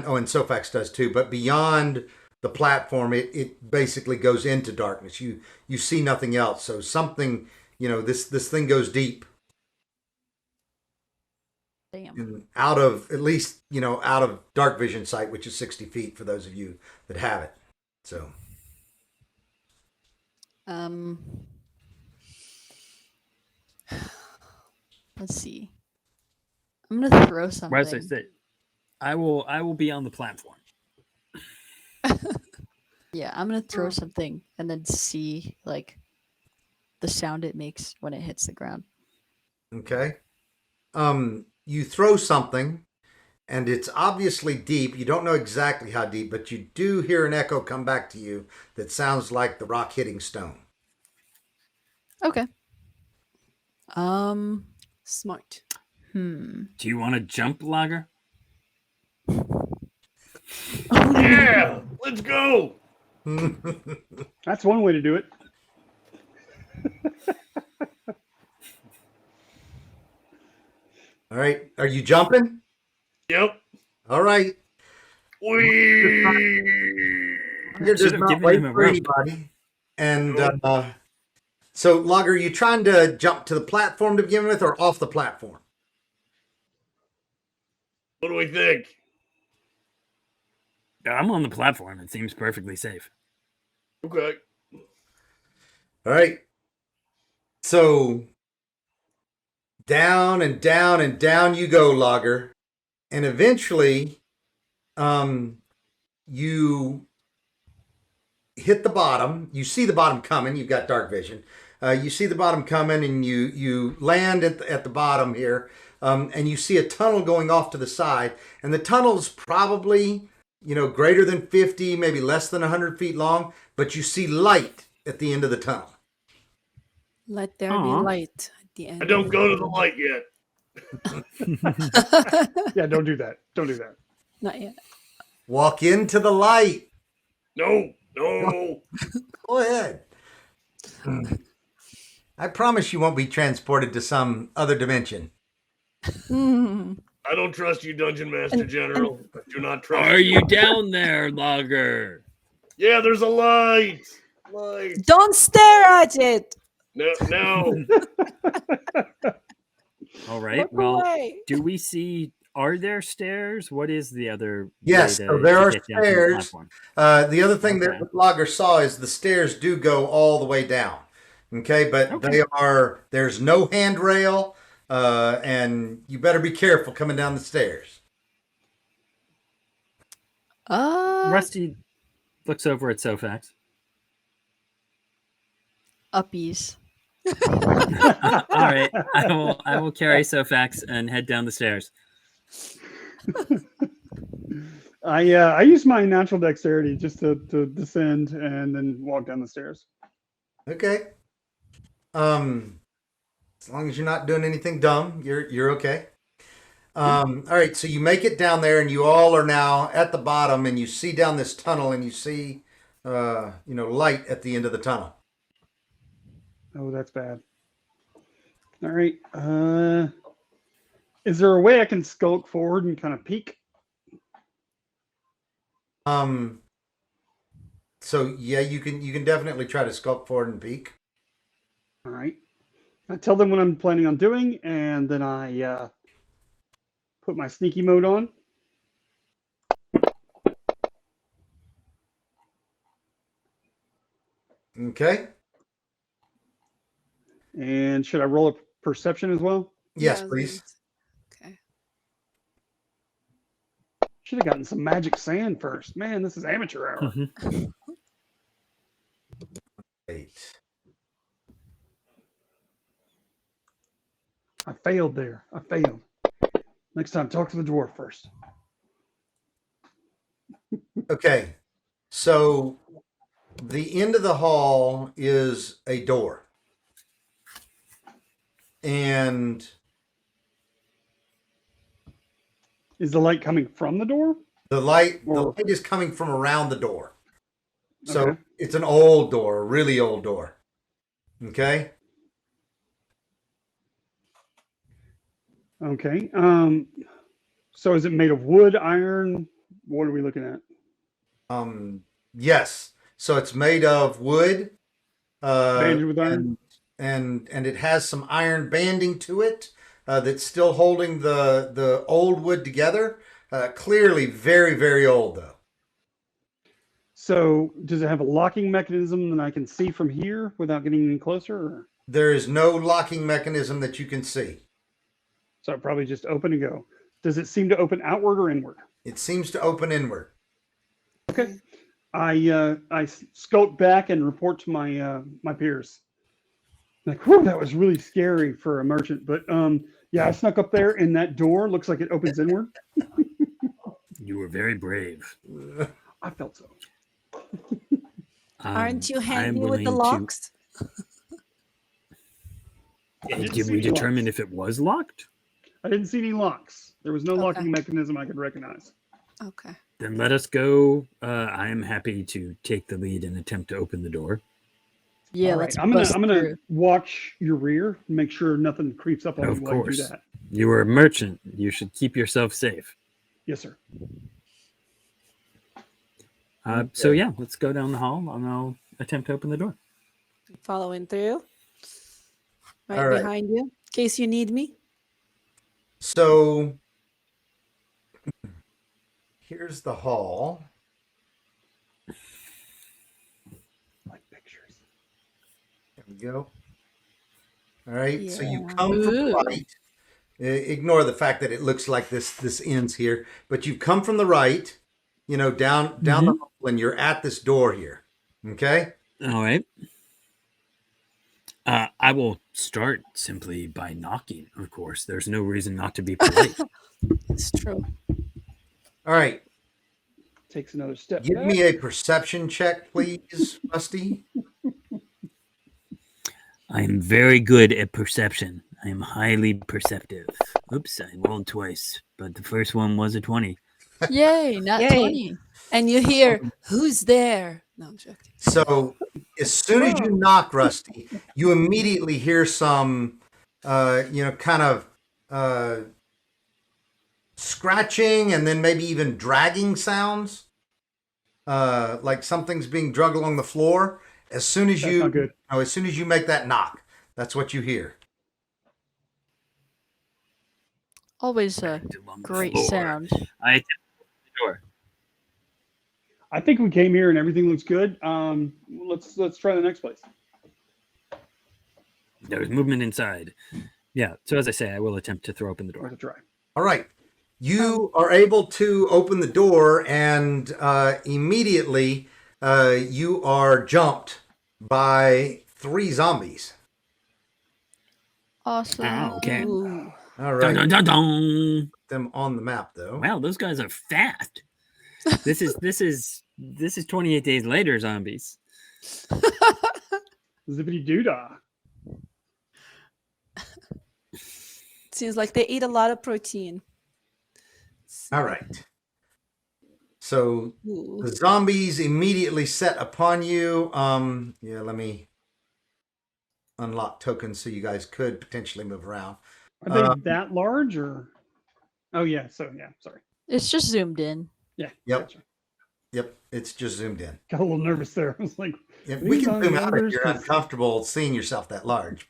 [SPEAKER 2] and Sofax does too, but beyond the platform, it basically goes into darkness. You see nothing else. So something, this thing goes deep.
[SPEAKER 3] Damn.
[SPEAKER 2] And out of out of dark vision sight, which is 60 feet for those of you that have it. So
[SPEAKER 3] let's see. I'm gonna throw something.
[SPEAKER 4] As I said, I will be on the platform.
[SPEAKER 3] Yeah, I'm gonna throw something and then see like the sound it makes when it hits the ground.
[SPEAKER 2] okay. You throw something, and it's obviously deep. You don't know exactly how deep, but you do hear an echo come back to you that sounds like the rock hitting stone.
[SPEAKER 3] Okay.
[SPEAKER 7] Smart.
[SPEAKER 4] Do you want to jump, Lager?
[SPEAKER 6] Yeah, let's go.
[SPEAKER 5] That's one way to do it.
[SPEAKER 2] All right. Are you jumping?
[SPEAKER 6] Yep.
[SPEAKER 2] All right.
[SPEAKER 6] Whee!
[SPEAKER 2] You're
[SPEAKER 4] Should
[SPEAKER 2] just
[SPEAKER 4] have
[SPEAKER 2] not
[SPEAKER 4] given
[SPEAKER 2] waiting
[SPEAKER 4] him a
[SPEAKER 2] for
[SPEAKER 4] rope.
[SPEAKER 2] anybody. And so, Lager, are you trying to jump to the platform to begin with, or off the platform?
[SPEAKER 6] What do we think?
[SPEAKER 4] I'm on the platform. It seems perfectly safe.
[SPEAKER 6] Okay.
[SPEAKER 2] All right. So down and down and down you go, Lager. And eventually you hit the bottom. You see the bottom coming. You've got dark vision. You see the bottom coming, and you land at the bottom here. And you see a tunnel going off to the side. And the tunnel's probably, greater than 50, maybe less than 100 feet long. But you see light at the end of the tunnel.
[SPEAKER 7] Let there be
[SPEAKER 4] Aw.
[SPEAKER 7] light at the end.
[SPEAKER 6] I don't go to the light yet.
[SPEAKER 5] Yeah, don't do that. Don't do that.
[SPEAKER 7] Not yet.
[SPEAKER 2] Walk into the light.
[SPEAKER 6] No.
[SPEAKER 2] Go ahead. I promise you won't be transported to some other dimension.
[SPEAKER 7] Mm.
[SPEAKER 6] I don't trust you, Dungeon Master General. I do not trust
[SPEAKER 4] Are you down there, Lager?
[SPEAKER 6] Yeah, there's a light. Light.
[SPEAKER 7] Don't stare at it.
[SPEAKER 6] No.
[SPEAKER 4] All right.
[SPEAKER 7] Look
[SPEAKER 4] Well,
[SPEAKER 7] away.
[SPEAKER 4] do we see? Are there stairs? What is the other?
[SPEAKER 2] Yes,
[SPEAKER 4] way
[SPEAKER 2] so there are
[SPEAKER 4] get down to the
[SPEAKER 2] stairs.
[SPEAKER 4] platform?
[SPEAKER 2] The other thing
[SPEAKER 4] Okay.
[SPEAKER 2] that Lager saw is the stairs do go all the way down. Okay, but
[SPEAKER 4] Okay.
[SPEAKER 2] there's no handrail, and you better be careful coming down the stairs.
[SPEAKER 4] Rusty looks over at Sofax.
[SPEAKER 3] Uppies.
[SPEAKER 4] All right, I will carry Sofax and head down the stairs.
[SPEAKER 5] I use my natural dexterity just to descend and then walk down the stairs.
[SPEAKER 2] Okay. As long as you're not doing anything dumb, you're okay. All right, so you make it down there, and you all are now at the bottom, and you see down this tunnel, and you see, light at the end of the tunnel.
[SPEAKER 5] Oh, that's bad. All right. Is there a way I can skulk forward and kind of peek?
[SPEAKER 2] So yeah, you can definitely try to skulk forward and peek.
[SPEAKER 5] All right. I tell them what I'm planning on doing, and then I put my sneaky mode on.
[SPEAKER 2] Okay.
[SPEAKER 5] And should I roll a perception as well?
[SPEAKER 2] Yes,
[SPEAKER 7] Yeah,
[SPEAKER 2] please.
[SPEAKER 7] Okay.
[SPEAKER 5] Should have gotten some magic sand first. Man, this is amateur hour.
[SPEAKER 4] Mhm.
[SPEAKER 2] 8.
[SPEAKER 5] I failed there. I failed. Next time, talk to the dwarf first.
[SPEAKER 2] Okay. So the end of the hall is a door. And
[SPEAKER 5] Is the light coming from the door?
[SPEAKER 2] the light
[SPEAKER 5] Or-
[SPEAKER 2] is coming from around the door. So
[SPEAKER 5] Okay.
[SPEAKER 2] it's an old door, a really old door. Okay?
[SPEAKER 5] Okay. So is it made of wood, iron? What are we looking at?
[SPEAKER 2] Yes. So it's made of wood.
[SPEAKER 5] Banded with iron?
[SPEAKER 2] And it has some iron banding to it that's still holding the old wood together. Clearly very, very old though.
[SPEAKER 5] So does it have a locking mechanism that I can see from here without getting any closer? Or?
[SPEAKER 2] There is no locking mechanism that you can see.
[SPEAKER 5] So I probably just open and go. Does it seem to open outward or inward?
[SPEAKER 2] It seems to open inward.
[SPEAKER 5] Okay. I skulk back and report to my my peers. Like, whew, that was really scary for a merchant. But yeah, I snuck up there, and that door looks like it opens inward.
[SPEAKER 4] You were very brave.
[SPEAKER 5] I felt so.
[SPEAKER 7] Aren't you
[SPEAKER 4] I'm
[SPEAKER 7] handy with
[SPEAKER 4] willing
[SPEAKER 7] the
[SPEAKER 4] to-
[SPEAKER 7] locks?
[SPEAKER 5] didn't
[SPEAKER 4] Did
[SPEAKER 5] see
[SPEAKER 4] we
[SPEAKER 5] any
[SPEAKER 4] determine
[SPEAKER 5] locks.
[SPEAKER 4] if it was locked?
[SPEAKER 5] I didn't see any locks. There was no
[SPEAKER 7] Okay.
[SPEAKER 5] locking mechanism I could recognize.
[SPEAKER 7] Okay.
[SPEAKER 4] Then let us go. I am happy to take the lead and attempt to open the door.
[SPEAKER 3] Yeah,
[SPEAKER 5] All
[SPEAKER 3] let's
[SPEAKER 5] right, I'm
[SPEAKER 3] bust
[SPEAKER 5] gonna
[SPEAKER 3] through.
[SPEAKER 5] watch your rear, make sure nothing creeps up on
[SPEAKER 4] Of
[SPEAKER 5] you while you do
[SPEAKER 4] course.
[SPEAKER 5] that.
[SPEAKER 4] You are a merchant. You should keep yourself safe.
[SPEAKER 5] Yes, sir.
[SPEAKER 4] So yeah, let's go down the hall and I'll attempt to open the door.
[SPEAKER 7] Following through. Right
[SPEAKER 2] All right.
[SPEAKER 7] behind you, in case you need me.
[SPEAKER 2] So here's the hall.
[SPEAKER 5] Like pictures.
[SPEAKER 2] There we go. All right. So you
[SPEAKER 7] Yeah.
[SPEAKER 2] come from the
[SPEAKER 3] Ooh.
[SPEAKER 2] right. Ignore the fact that it looks like this ends here, but you come from the right, down the hall, and you're at this door here. Okay.
[SPEAKER 4] All right. I will start simply by knocking, of course. There's no reason not to be polite.
[SPEAKER 7] It's true.
[SPEAKER 2] All right.
[SPEAKER 5] Takes another step.
[SPEAKER 2] Give
[SPEAKER 5] back.
[SPEAKER 2] me a perception check, please, Rusty.
[SPEAKER 4] I am very good at perception. I am highly perceptive. Oops, I rolled twice, but the first one was a 20.
[SPEAKER 3] Yay, not
[SPEAKER 7] Yay.
[SPEAKER 3] 20.
[SPEAKER 7] And you hear, who's there? No, I'm joking.
[SPEAKER 2] So as soon as you knock, Rusty, you immediately hear some, kind of scratching and then maybe even dragging sounds, like something's being dragged along the floor. As soon as
[SPEAKER 5] That's not good.
[SPEAKER 2] as soon as you make that knock, that's what you hear.
[SPEAKER 3] Always a
[SPEAKER 4] Along the
[SPEAKER 3] great
[SPEAKER 4] floor.
[SPEAKER 3] sound.
[SPEAKER 4] I attempt to open the door.
[SPEAKER 5] I think we came here and everything looks good. Let's try the next place.
[SPEAKER 4] There's movement inside. Yeah, so as I say, I will attempt to throw open the door.
[SPEAKER 5] Worth a try.
[SPEAKER 2] All right. You are able to open the door, and immediately you are jumped by 3 zombies.
[SPEAKER 3] Awesome.
[SPEAKER 4] Okay.
[SPEAKER 7] Ooh.
[SPEAKER 2] All
[SPEAKER 4] Dun,
[SPEAKER 2] right.
[SPEAKER 4] dun, dun, dun.
[SPEAKER 2] Them on the map, though.
[SPEAKER 4] Wow, those guys are fast. This is 28 days later zombies.
[SPEAKER 5] Zippity doodah.
[SPEAKER 7] Seems like they eat a lot of protein.
[SPEAKER 2] All right. So
[SPEAKER 7] Ooh.
[SPEAKER 2] the zombies immediately set upon you. Yeah, let me unlock tokens so you guys could potentially move around.
[SPEAKER 5] Are they that large or? Oh yeah. So yeah. Sorry.
[SPEAKER 3] It's just zoomed in.
[SPEAKER 5] Yeah.
[SPEAKER 2] Yep.
[SPEAKER 5] Gotcha.
[SPEAKER 2] Yep, it's just zoomed in.
[SPEAKER 5] Got a little nervous there. I was like,
[SPEAKER 2] Yep,
[SPEAKER 5] These
[SPEAKER 2] we can
[SPEAKER 5] are
[SPEAKER 2] zoom out if
[SPEAKER 5] numbers,
[SPEAKER 2] you're
[SPEAKER 5] 'cause-
[SPEAKER 2] uncomfortable seeing yourself that large.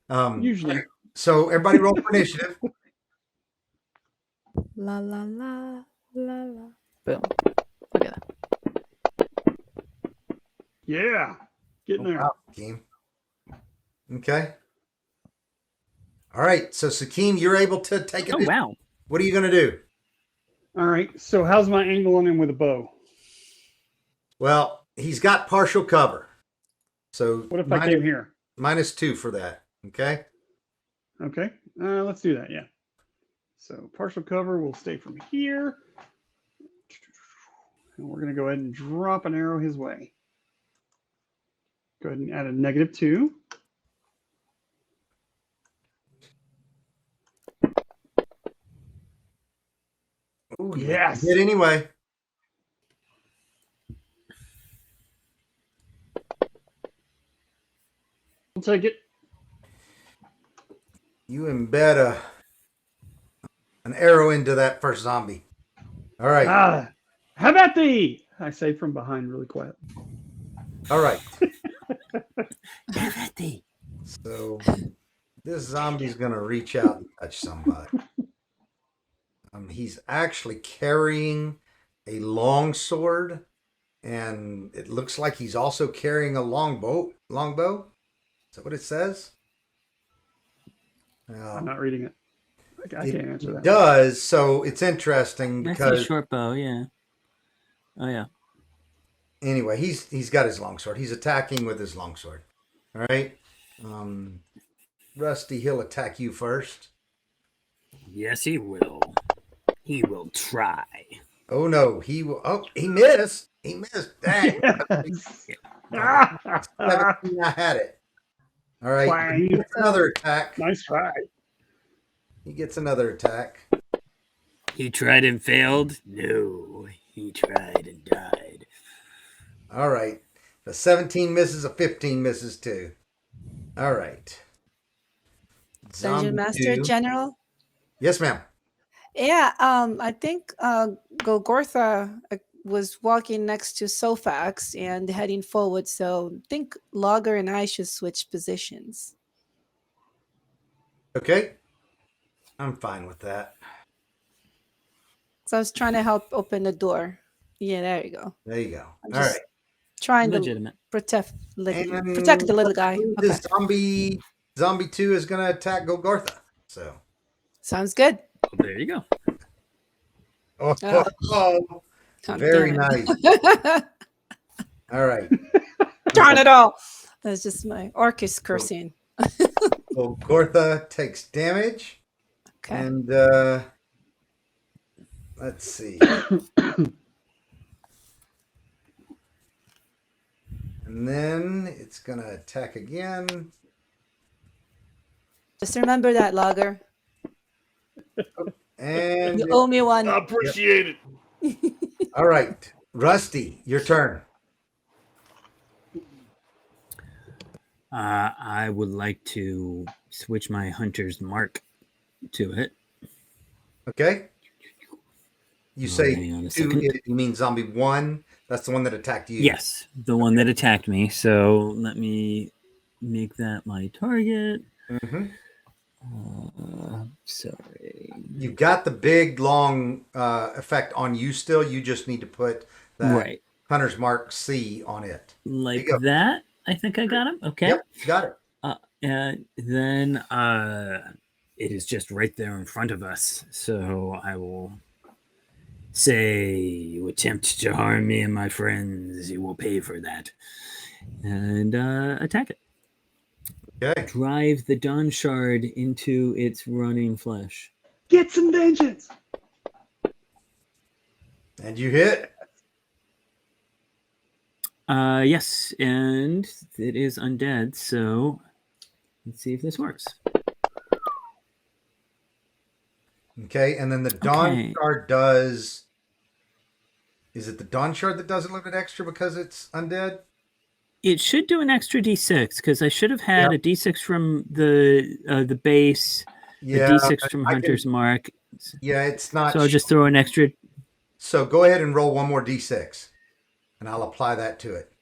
[SPEAKER 2] But,
[SPEAKER 5] usually.
[SPEAKER 2] So everybody roll for initiative.
[SPEAKER 3] La la la la la. Boom. Look at that.
[SPEAKER 5] Yeah. Getting there.
[SPEAKER 2] Wow, Sakeem. Okay. All right. So Sakeem, you're able to take it.
[SPEAKER 4] Oh wow.
[SPEAKER 2] What are you going to do?
[SPEAKER 5] All right. So how's my angle on him with a bow?
[SPEAKER 2] Well, he's got partial cover. So
[SPEAKER 5] What if I came here?
[SPEAKER 2] -2 for that. Okay.
[SPEAKER 5] Okay. Let's do that. Yeah. So partial cover will stay from here. And we're going to go ahead and drop an arrow his way. Go ahead and add a -2.
[SPEAKER 2] Ooh,
[SPEAKER 5] Yes.
[SPEAKER 2] you did anyway.
[SPEAKER 5] We'll take it.
[SPEAKER 2] You embed an arrow into that first zombie. All right.
[SPEAKER 5] Ah, how about thee? I say from behind really quiet.
[SPEAKER 2] All right.
[SPEAKER 4] Cavity.
[SPEAKER 2] So this zombie's going to reach out and touch somebody. He's actually carrying a long sword, and it looks like he's also carrying a longbow. Is that what it says?
[SPEAKER 5] I'm not reading it. I can't answer
[SPEAKER 2] It
[SPEAKER 5] that.
[SPEAKER 2] does. So it's interesting
[SPEAKER 4] I see
[SPEAKER 2] because
[SPEAKER 4] short bow. Yeah. Oh yeah.
[SPEAKER 2] anyway, he's got his longsword. He's attacking with his longsword. All right. Rusty, he'll attack you first.
[SPEAKER 4] Yes, he will. He will try.
[SPEAKER 2] Oh no, he will. Oh, he missed. He missed. Dang.
[SPEAKER 5] Yes. Ah,
[SPEAKER 2] 17, I had it. All right.
[SPEAKER 5] Twang.
[SPEAKER 2] He gets another attack.
[SPEAKER 5] nice try.
[SPEAKER 2] He gets another attack.
[SPEAKER 4] He tried and failed? No, he tried and died.
[SPEAKER 2] All right. The 17 misses, a 15 misses too. All right. Zombie
[SPEAKER 7] Dungeon Master
[SPEAKER 2] 2.
[SPEAKER 7] General.
[SPEAKER 2] Yes, ma'am.
[SPEAKER 7] Yeah, I think Golgotha was walking next to Sofax and heading forward, so I think Logger and I should switch positions.
[SPEAKER 2] Okay. I'm fine with that.
[SPEAKER 7] So I was trying to help open the door. Yeah, there you go.
[SPEAKER 2] There you go.
[SPEAKER 7] I'm
[SPEAKER 2] All
[SPEAKER 7] just
[SPEAKER 2] right.
[SPEAKER 7] trying to
[SPEAKER 4] Legitimate.
[SPEAKER 7] protect
[SPEAKER 2] And
[SPEAKER 7] the little guy. Okay.
[SPEAKER 2] This zombie 2 is going to attack Golgotha. So.
[SPEAKER 7] Sounds good.
[SPEAKER 4] There you go.
[SPEAKER 2] Oh,
[SPEAKER 7] Oh. God
[SPEAKER 2] very
[SPEAKER 7] damn
[SPEAKER 2] nice.
[SPEAKER 7] it.
[SPEAKER 2] All right.
[SPEAKER 7] Darn it all. That's just my Orcus cursing.
[SPEAKER 2] Golgotha takes damage.
[SPEAKER 7] Okay.
[SPEAKER 2] And let's see. And then it's going to attack again.
[SPEAKER 7] Just remember that, Logger.
[SPEAKER 2] And
[SPEAKER 7] You owe me one.
[SPEAKER 6] I appreciate it.
[SPEAKER 2] all right. Rusty, your turn.
[SPEAKER 4] I would like to switch my hunter's mark to it.
[SPEAKER 2] Okay. You say
[SPEAKER 4] hang on a
[SPEAKER 2] 2,
[SPEAKER 4] second.
[SPEAKER 2] you mean zombie 1? That's the one that attacked you.
[SPEAKER 4] Yes, the one that attacked me. So let me make that my target.
[SPEAKER 2] Mm-hmm.
[SPEAKER 4] Sorry.
[SPEAKER 2] You've got the big, long effect on you still. You just need to put that
[SPEAKER 4] Right.
[SPEAKER 2] Hunter's Mark C on it.
[SPEAKER 4] Like
[SPEAKER 2] go.
[SPEAKER 4] that. I think I got him. Okay.
[SPEAKER 2] Yep, you got it.
[SPEAKER 4] And then it is just right there in front of us. So I will say, you attempt to harm me and my friends, you will pay for that. And attack it.
[SPEAKER 2] Okay.
[SPEAKER 4] Drive the Dawn Shard into its running flesh.
[SPEAKER 5] Get some vengeance.
[SPEAKER 2] And you hit.
[SPEAKER 4] Yes, and it is undead. So let's see if this works.
[SPEAKER 2] Okay, and then the Dawn
[SPEAKER 4] Okay.
[SPEAKER 2] Shard does. Is it the Dawn Shard that does a little bit extra because it's undead?
[SPEAKER 4] It should do an extra d6 because I should have had a d6 from the base,
[SPEAKER 2] Yeah,
[SPEAKER 4] a d6 from
[SPEAKER 2] I can-
[SPEAKER 4] Hunter's Mark.
[SPEAKER 2] Yeah, it's not.
[SPEAKER 4] So I'll just throw an extra.
[SPEAKER 2] So go ahead and roll one more d6, and I'll apply that to it.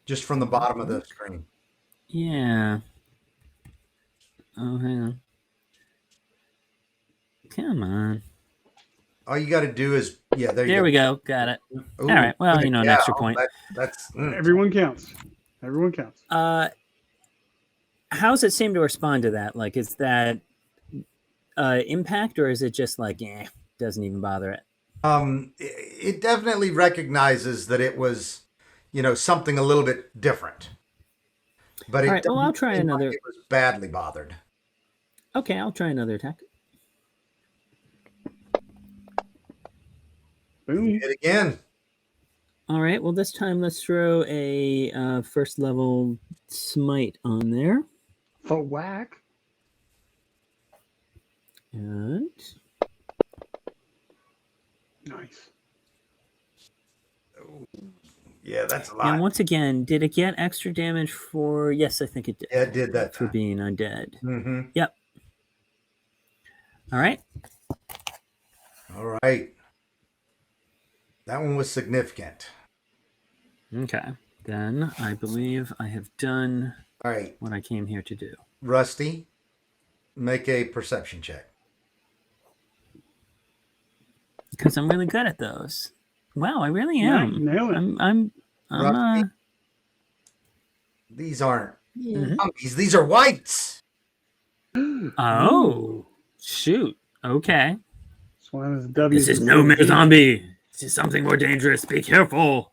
[SPEAKER 2] Just from the bottom of the screen.
[SPEAKER 4] Yeah. Oh, hang on. Come on.
[SPEAKER 2] All you got to do is, yeah,
[SPEAKER 4] There we go. Got it.
[SPEAKER 2] Ooh,
[SPEAKER 4] All right. Well,
[SPEAKER 2] good.
[SPEAKER 4] an
[SPEAKER 2] Yeah,
[SPEAKER 4] extra point.
[SPEAKER 2] That's
[SPEAKER 5] Everyone counts. Everyone counts.
[SPEAKER 4] How's it seem to respond to that? Like, is that impact, or is it just like, doesn't even bother it?
[SPEAKER 2] It definitely recognizes that it was, something a little bit different. But
[SPEAKER 4] All right, well, I'll try another.
[SPEAKER 2] It was badly bothered.
[SPEAKER 4] Okay, I'll try another attack.
[SPEAKER 5] Boom.
[SPEAKER 2] Hit again.
[SPEAKER 4] All right, well, this time let's throw a first level smite on there.
[SPEAKER 5] The whack.
[SPEAKER 4] And
[SPEAKER 5] Nice.
[SPEAKER 2] Yeah, that's a lot.
[SPEAKER 4] and once again, did it get extra damage for? Yes, I think it did.
[SPEAKER 2] Yeah, it did that
[SPEAKER 4] for
[SPEAKER 2] time.
[SPEAKER 4] being undead.
[SPEAKER 2] Mm-hmm.
[SPEAKER 4] Yep. All right.
[SPEAKER 2] All right. That one was significant.
[SPEAKER 4] Okay. Then I believe I have done
[SPEAKER 2] All right.
[SPEAKER 4] what I came here to do.
[SPEAKER 2] Rusty, make a perception check.
[SPEAKER 4] Because I'm really good at those. Wow, I really am.
[SPEAKER 5] Nail it.
[SPEAKER 4] I'm
[SPEAKER 2] Rusty, these aren't
[SPEAKER 3] Yeah.
[SPEAKER 2] zombies. These are whites.
[SPEAKER 4] Oh, shoot. Okay.
[SPEAKER 5] It's one of the W's.
[SPEAKER 4] This is no mere zombie. This is something more dangerous. Be careful.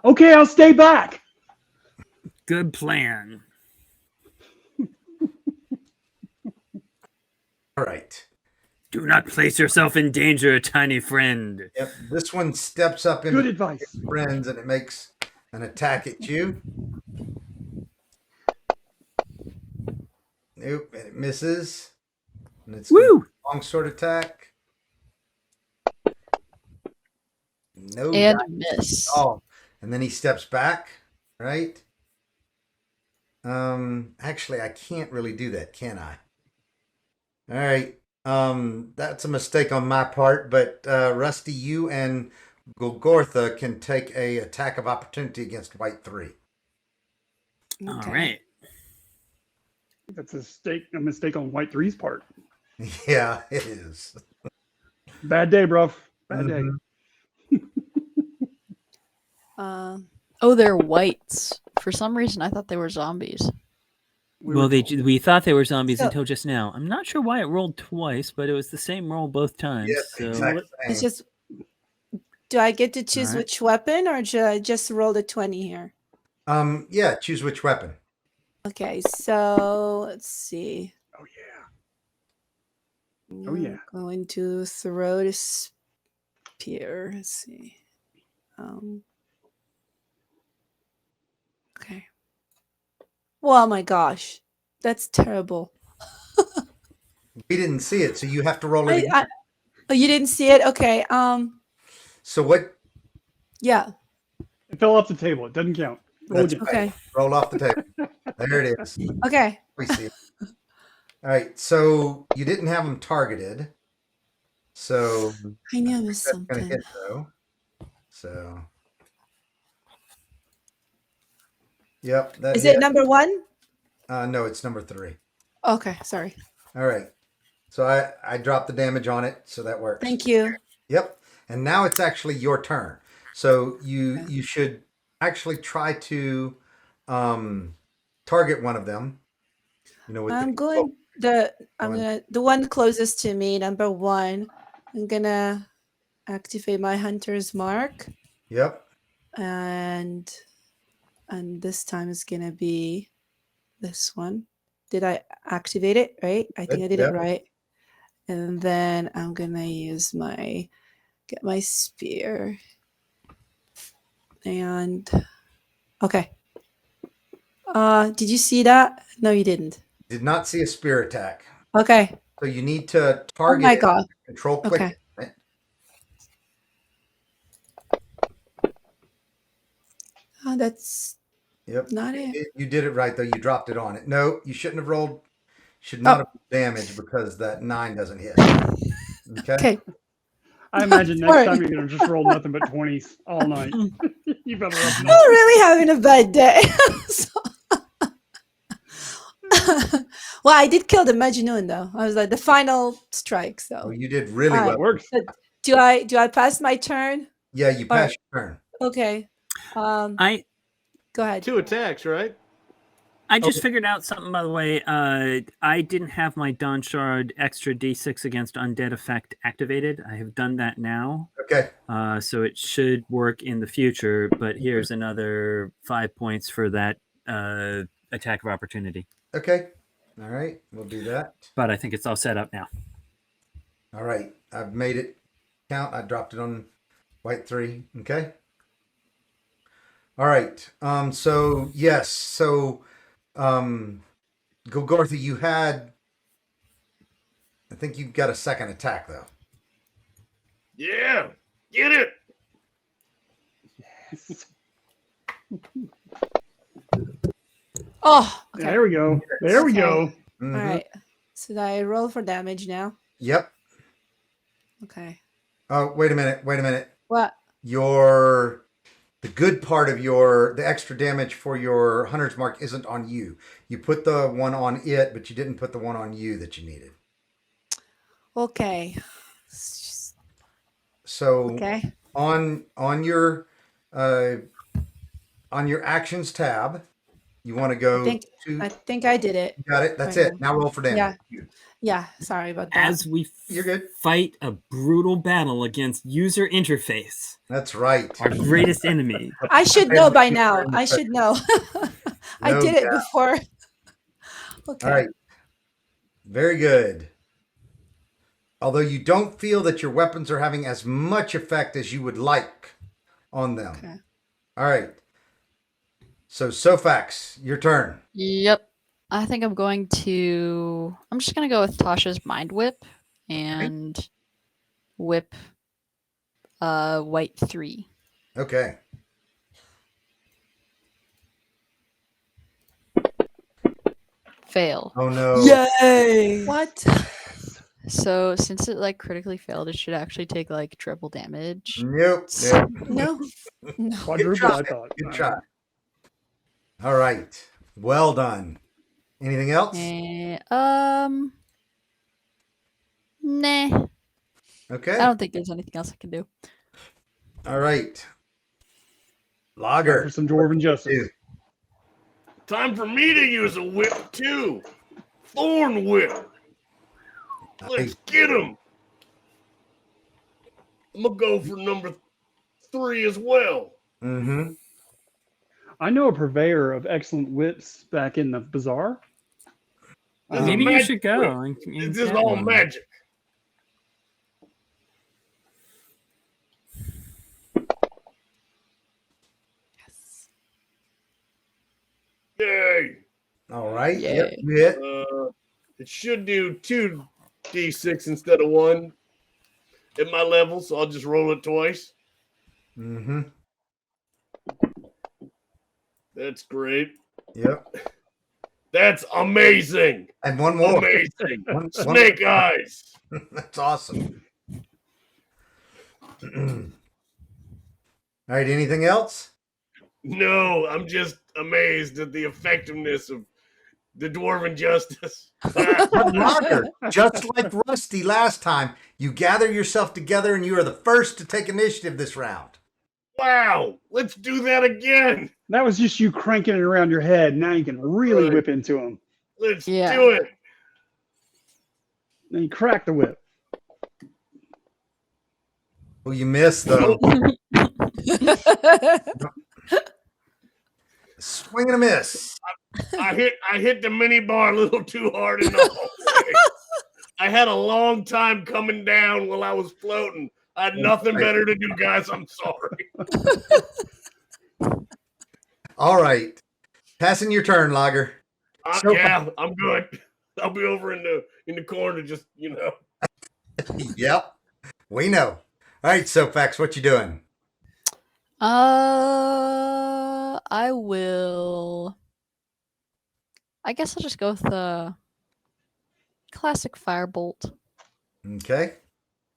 [SPEAKER 5] Okay, I'll stay back.
[SPEAKER 4] Good plan.
[SPEAKER 2] All right.
[SPEAKER 4] Do not place yourself in danger, tiny friend.
[SPEAKER 2] Yep. This one steps up
[SPEAKER 5] Good
[SPEAKER 2] into
[SPEAKER 5] advice.
[SPEAKER 2] friends and it makes an attack at you. Nope, and it misses. And it's
[SPEAKER 4] Woo!
[SPEAKER 2] a long sword attack. No
[SPEAKER 3] And
[SPEAKER 2] dice.
[SPEAKER 3] miss.
[SPEAKER 2] Oh, and then he steps back, right? Actually, I can't really do that, can I? All right. That's a mistake on my part, but Rusty, you and Golgortha can take a attack of opportunity against White 3.
[SPEAKER 4] All
[SPEAKER 7] Okay.
[SPEAKER 4] right.
[SPEAKER 5] That's a mistake on White 3's part.
[SPEAKER 2] Yeah, it is.
[SPEAKER 5] Bad day, bro. Bad day.
[SPEAKER 3] Oh, they're whites. For some reason, I thought they were zombies.
[SPEAKER 4] We thought they were zombies
[SPEAKER 7] So-
[SPEAKER 4] until just now. I'm not sure why it rolled twice, but it was the same roll both times.
[SPEAKER 2] Yes,
[SPEAKER 4] so
[SPEAKER 2] exactly.
[SPEAKER 7] It's just, do I get to choose
[SPEAKER 4] Alright.
[SPEAKER 7] which weapon, or should I just roll the 20 here?
[SPEAKER 2] Yeah, choose which weapon.
[SPEAKER 7] Okay, so let's see.
[SPEAKER 5] Oh yeah. Oh, yeah.
[SPEAKER 7] I'm going to throw the spear. Let's see. Okay. Oh my gosh, that's terrible.
[SPEAKER 2] We didn't see it, so you have to roll it again.
[SPEAKER 7] Oh, you didn't see it? Okay.
[SPEAKER 2] So what?
[SPEAKER 7] Yeah.
[SPEAKER 5] It fell off the table. It doesn't count. Roll
[SPEAKER 2] That's
[SPEAKER 5] again.
[SPEAKER 2] right.
[SPEAKER 7] Okay.
[SPEAKER 2] Roll off the table. There it is.
[SPEAKER 7] Okay.
[SPEAKER 2] We see it. All right, so you didn't have them targeted. So
[SPEAKER 7] I knew it was
[SPEAKER 2] that's going to
[SPEAKER 7] something.
[SPEAKER 2] hit, though. So. Yep. That
[SPEAKER 7] Is
[SPEAKER 2] hit.
[SPEAKER 7] it number 1?
[SPEAKER 2] No, it's number 3.
[SPEAKER 7] Okay, sorry.
[SPEAKER 2] All right. So I dropped the damage on it, so that works.
[SPEAKER 7] Thank you.
[SPEAKER 2] Yep. And now it's actually your turn. So you should actually try to target one of them. With
[SPEAKER 7] I'm going the one closest to me, number 1. I'm gonna activate my hunter's mark,
[SPEAKER 2] Yep.
[SPEAKER 7] and this time it's gonna be this one. Did I activate it right? I think I did
[SPEAKER 2] Yep.
[SPEAKER 7] it right. And then I'm gonna use get my spear. And okay. Did you see that? No, you didn't.
[SPEAKER 2] Did not see a spear attack.
[SPEAKER 7] Okay.
[SPEAKER 2] So you need to
[SPEAKER 7] Oh
[SPEAKER 2] target
[SPEAKER 7] my
[SPEAKER 2] it,
[SPEAKER 7] god.
[SPEAKER 2] control click.
[SPEAKER 7] Okay.
[SPEAKER 2] It.
[SPEAKER 7] That's
[SPEAKER 2] Yep.
[SPEAKER 7] not it.
[SPEAKER 2] You did it right though. You dropped it on it. No, you shouldn't have rolled. Should not
[SPEAKER 7] Oh.
[SPEAKER 2] have damage because that 9 doesn't hit. Okay.
[SPEAKER 7] Okay.
[SPEAKER 5] I imagine next
[SPEAKER 7] Sorry.
[SPEAKER 5] time you're gonna just roll nothing but 20s all night. You better up
[SPEAKER 7] I'm really having a bad day. So- well, I did kill the Majnun though. I was like the final strike.
[SPEAKER 2] Oh,
[SPEAKER 7] So
[SPEAKER 2] you did really
[SPEAKER 7] All
[SPEAKER 2] well.
[SPEAKER 5] It works.
[SPEAKER 7] do I pass my turn?
[SPEAKER 2] Yeah, you passed your turn.
[SPEAKER 7] Okay.
[SPEAKER 4] I
[SPEAKER 7] Go ahead.
[SPEAKER 6] 2 attacks, right?
[SPEAKER 4] just figured out something, by the way. I didn't have my Dawn Shard extra D6 against undead effect activated. I have done that now.
[SPEAKER 2] Okay.
[SPEAKER 4] So it should work in the future, but here's another 5 points for that attack of opportunity.
[SPEAKER 2] Okay. All right. We'll do that.
[SPEAKER 4] But I think it's all set up now.
[SPEAKER 2] All right. I've made it count. I dropped it on white 3. Okay. All right. So yes. So Golgotha, you had, I think you got a second attack though.
[SPEAKER 6] Yeah, get it.
[SPEAKER 7] Oh, okay.
[SPEAKER 5] There we go. There we go.
[SPEAKER 7] All right. So I roll for damage now.
[SPEAKER 2] Yep.
[SPEAKER 7] Okay.
[SPEAKER 2] Oh, wait a minute. Wait a minute.
[SPEAKER 7] What?
[SPEAKER 2] The good part of the extra damage for your hunter's mark isn't on you. You put the one on it, but you didn't put the one on you that you needed.
[SPEAKER 7] Okay.
[SPEAKER 2] So
[SPEAKER 7] Okay.
[SPEAKER 2] on your actions tab, you want to go
[SPEAKER 7] I think I did it.
[SPEAKER 2] You got it. That's
[SPEAKER 7] Right
[SPEAKER 2] it. Now roll for damage.
[SPEAKER 7] Yeah. Sorry about that.
[SPEAKER 4] As we
[SPEAKER 2] You're good.
[SPEAKER 4] fight a brutal battle against user interface,
[SPEAKER 2] That's right.
[SPEAKER 4] our greatest enemy.
[SPEAKER 7] I should know by now. I should know. I
[SPEAKER 2] No
[SPEAKER 7] did it
[SPEAKER 2] doubt.
[SPEAKER 7] before. Okay.
[SPEAKER 2] All right. Very good. Although you don't feel that your weapons are having as much effect as you would like on them.
[SPEAKER 7] Okay.
[SPEAKER 2] All right. So Sofax, your turn.
[SPEAKER 3] Yep. I think I'm just gonna go with Tasha's Mind Whip and whip white 3.
[SPEAKER 2] Okay.
[SPEAKER 3] Fail.
[SPEAKER 2] Oh no.
[SPEAKER 7] Yay! What?
[SPEAKER 3] So since it like critically failed, it should actually take like triple damage.
[SPEAKER 2] Nope. Nope.
[SPEAKER 7] No. No.
[SPEAKER 5] Quadruple, I thought.
[SPEAKER 2] Good try. All right. Well done. Anything else?
[SPEAKER 3] Nah.
[SPEAKER 2] Okay.
[SPEAKER 3] I don't think there's anything else I can do.
[SPEAKER 2] All right.
[SPEAKER 5] For
[SPEAKER 2] Lager.
[SPEAKER 5] some dwarven justice.
[SPEAKER 6] Time for me to use a whip too. Thorn whip. Let's get him. I'm gonna go for number 3 as well.
[SPEAKER 2] Mm-hmm.
[SPEAKER 5] I know a purveyor of excellent whips back in the bazaar.
[SPEAKER 6] This is
[SPEAKER 4] Maybe you
[SPEAKER 6] magic
[SPEAKER 4] should go.
[SPEAKER 6] whip.
[SPEAKER 4] and
[SPEAKER 6] This is
[SPEAKER 4] get
[SPEAKER 6] all
[SPEAKER 4] one.
[SPEAKER 6] magic. Yay!
[SPEAKER 2] All right.
[SPEAKER 3] Yay.
[SPEAKER 2] Yep. You hit.
[SPEAKER 6] It should do 2d6 instead of 1 at my level, so I'll just roll it twice.
[SPEAKER 2] Mm-hmm.
[SPEAKER 6] That's great.
[SPEAKER 2] Yep.
[SPEAKER 6] That's amazing.
[SPEAKER 2] And one more.
[SPEAKER 6] Amazing.
[SPEAKER 2] One-
[SPEAKER 6] Snake eyes.
[SPEAKER 2] That's awesome. All right. Anything else?
[SPEAKER 6] No, I'm just amazed at the effectiveness of the Dwarven Justice.
[SPEAKER 2] But Lager, just like Rusty last time, you gather yourself together and you are the first to take initiative this round.
[SPEAKER 6] Wow, let's do that again.
[SPEAKER 5] That was just you cranking it around your head. Now you can really
[SPEAKER 6] Right.
[SPEAKER 5] whip into them.
[SPEAKER 6] Let's
[SPEAKER 3] Yeah.
[SPEAKER 6] do it.
[SPEAKER 5] Then you crack the whip.
[SPEAKER 2] Well, you missed though. Swing and a miss.
[SPEAKER 6] I hit the mini bar a little too hard in the whole thing. I had a long time coming down while I was floating. I had nothing better to do, guys. I'm sorry.
[SPEAKER 2] All right. Passing your turn, Lager. So
[SPEAKER 6] Yeah, I'm good. I'll be over in the corner, just
[SPEAKER 2] Yep. We know. All right, Sofax, what you doing?
[SPEAKER 3] I will. I guess I'll just go with the classic firebolt,
[SPEAKER 2] Okay.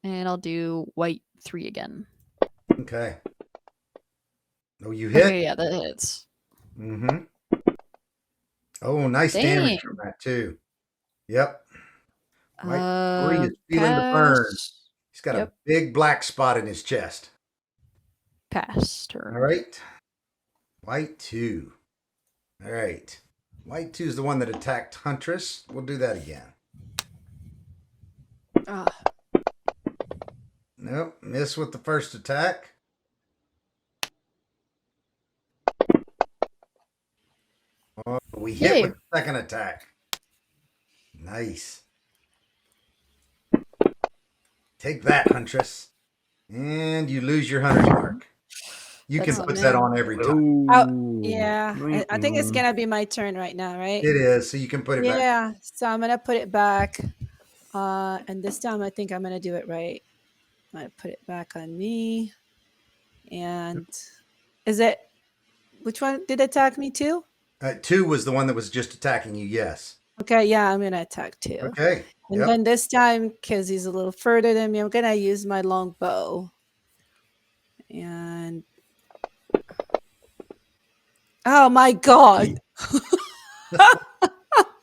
[SPEAKER 3] and I'll do white 3 again.
[SPEAKER 2] Okay. Oh, you hit?
[SPEAKER 3] Okay, yeah, that hits.
[SPEAKER 2] Mm-hmm. Oh, nice damage
[SPEAKER 3] Dang.
[SPEAKER 2] from that, too. Yep. White 3 is feeling the burn.
[SPEAKER 3] Pass.
[SPEAKER 2] He's got a
[SPEAKER 3] Yep.
[SPEAKER 2] big black spot in his chest.
[SPEAKER 3] Pass turn.
[SPEAKER 2] All right. White 2. All right. White 2 is the one that attacked Huntress. We'll do that again.
[SPEAKER 7] Ah,
[SPEAKER 2] Nope. Miss with the first attack. Oh, we hit
[SPEAKER 3] Yay.
[SPEAKER 2] with the second attack. Nice. Take that, Huntress. And you lose your hunter's mark. You
[SPEAKER 3] That's
[SPEAKER 2] can
[SPEAKER 3] a
[SPEAKER 2] put
[SPEAKER 3] man.
[SPEAKER 2] that on every time.
[SPEAKER 7] Oh, yeah. I think it's gonna be my turn right now, right?
[SPEAKER 2] It is, so you can put it back.
[SPEAKER 7] Yeah. So I'm gonna put it back. And this time I think I'm gonna do it right. I'm gonna put it back on me. And is it which one did attack me too?
[SPEAKER 2] 2 was the one that was just attacking you, yes.
[SPEAKER 7] Okay, yeah, I'm gonna attack 2.
[SPEAKER 2] Okay.
[SPEAKER 7] And
[SPEAKER 2] Yep.
[SPEAKER 7] then this time, because he's a little further than me, I'm gonna use my long bow. And oh my god.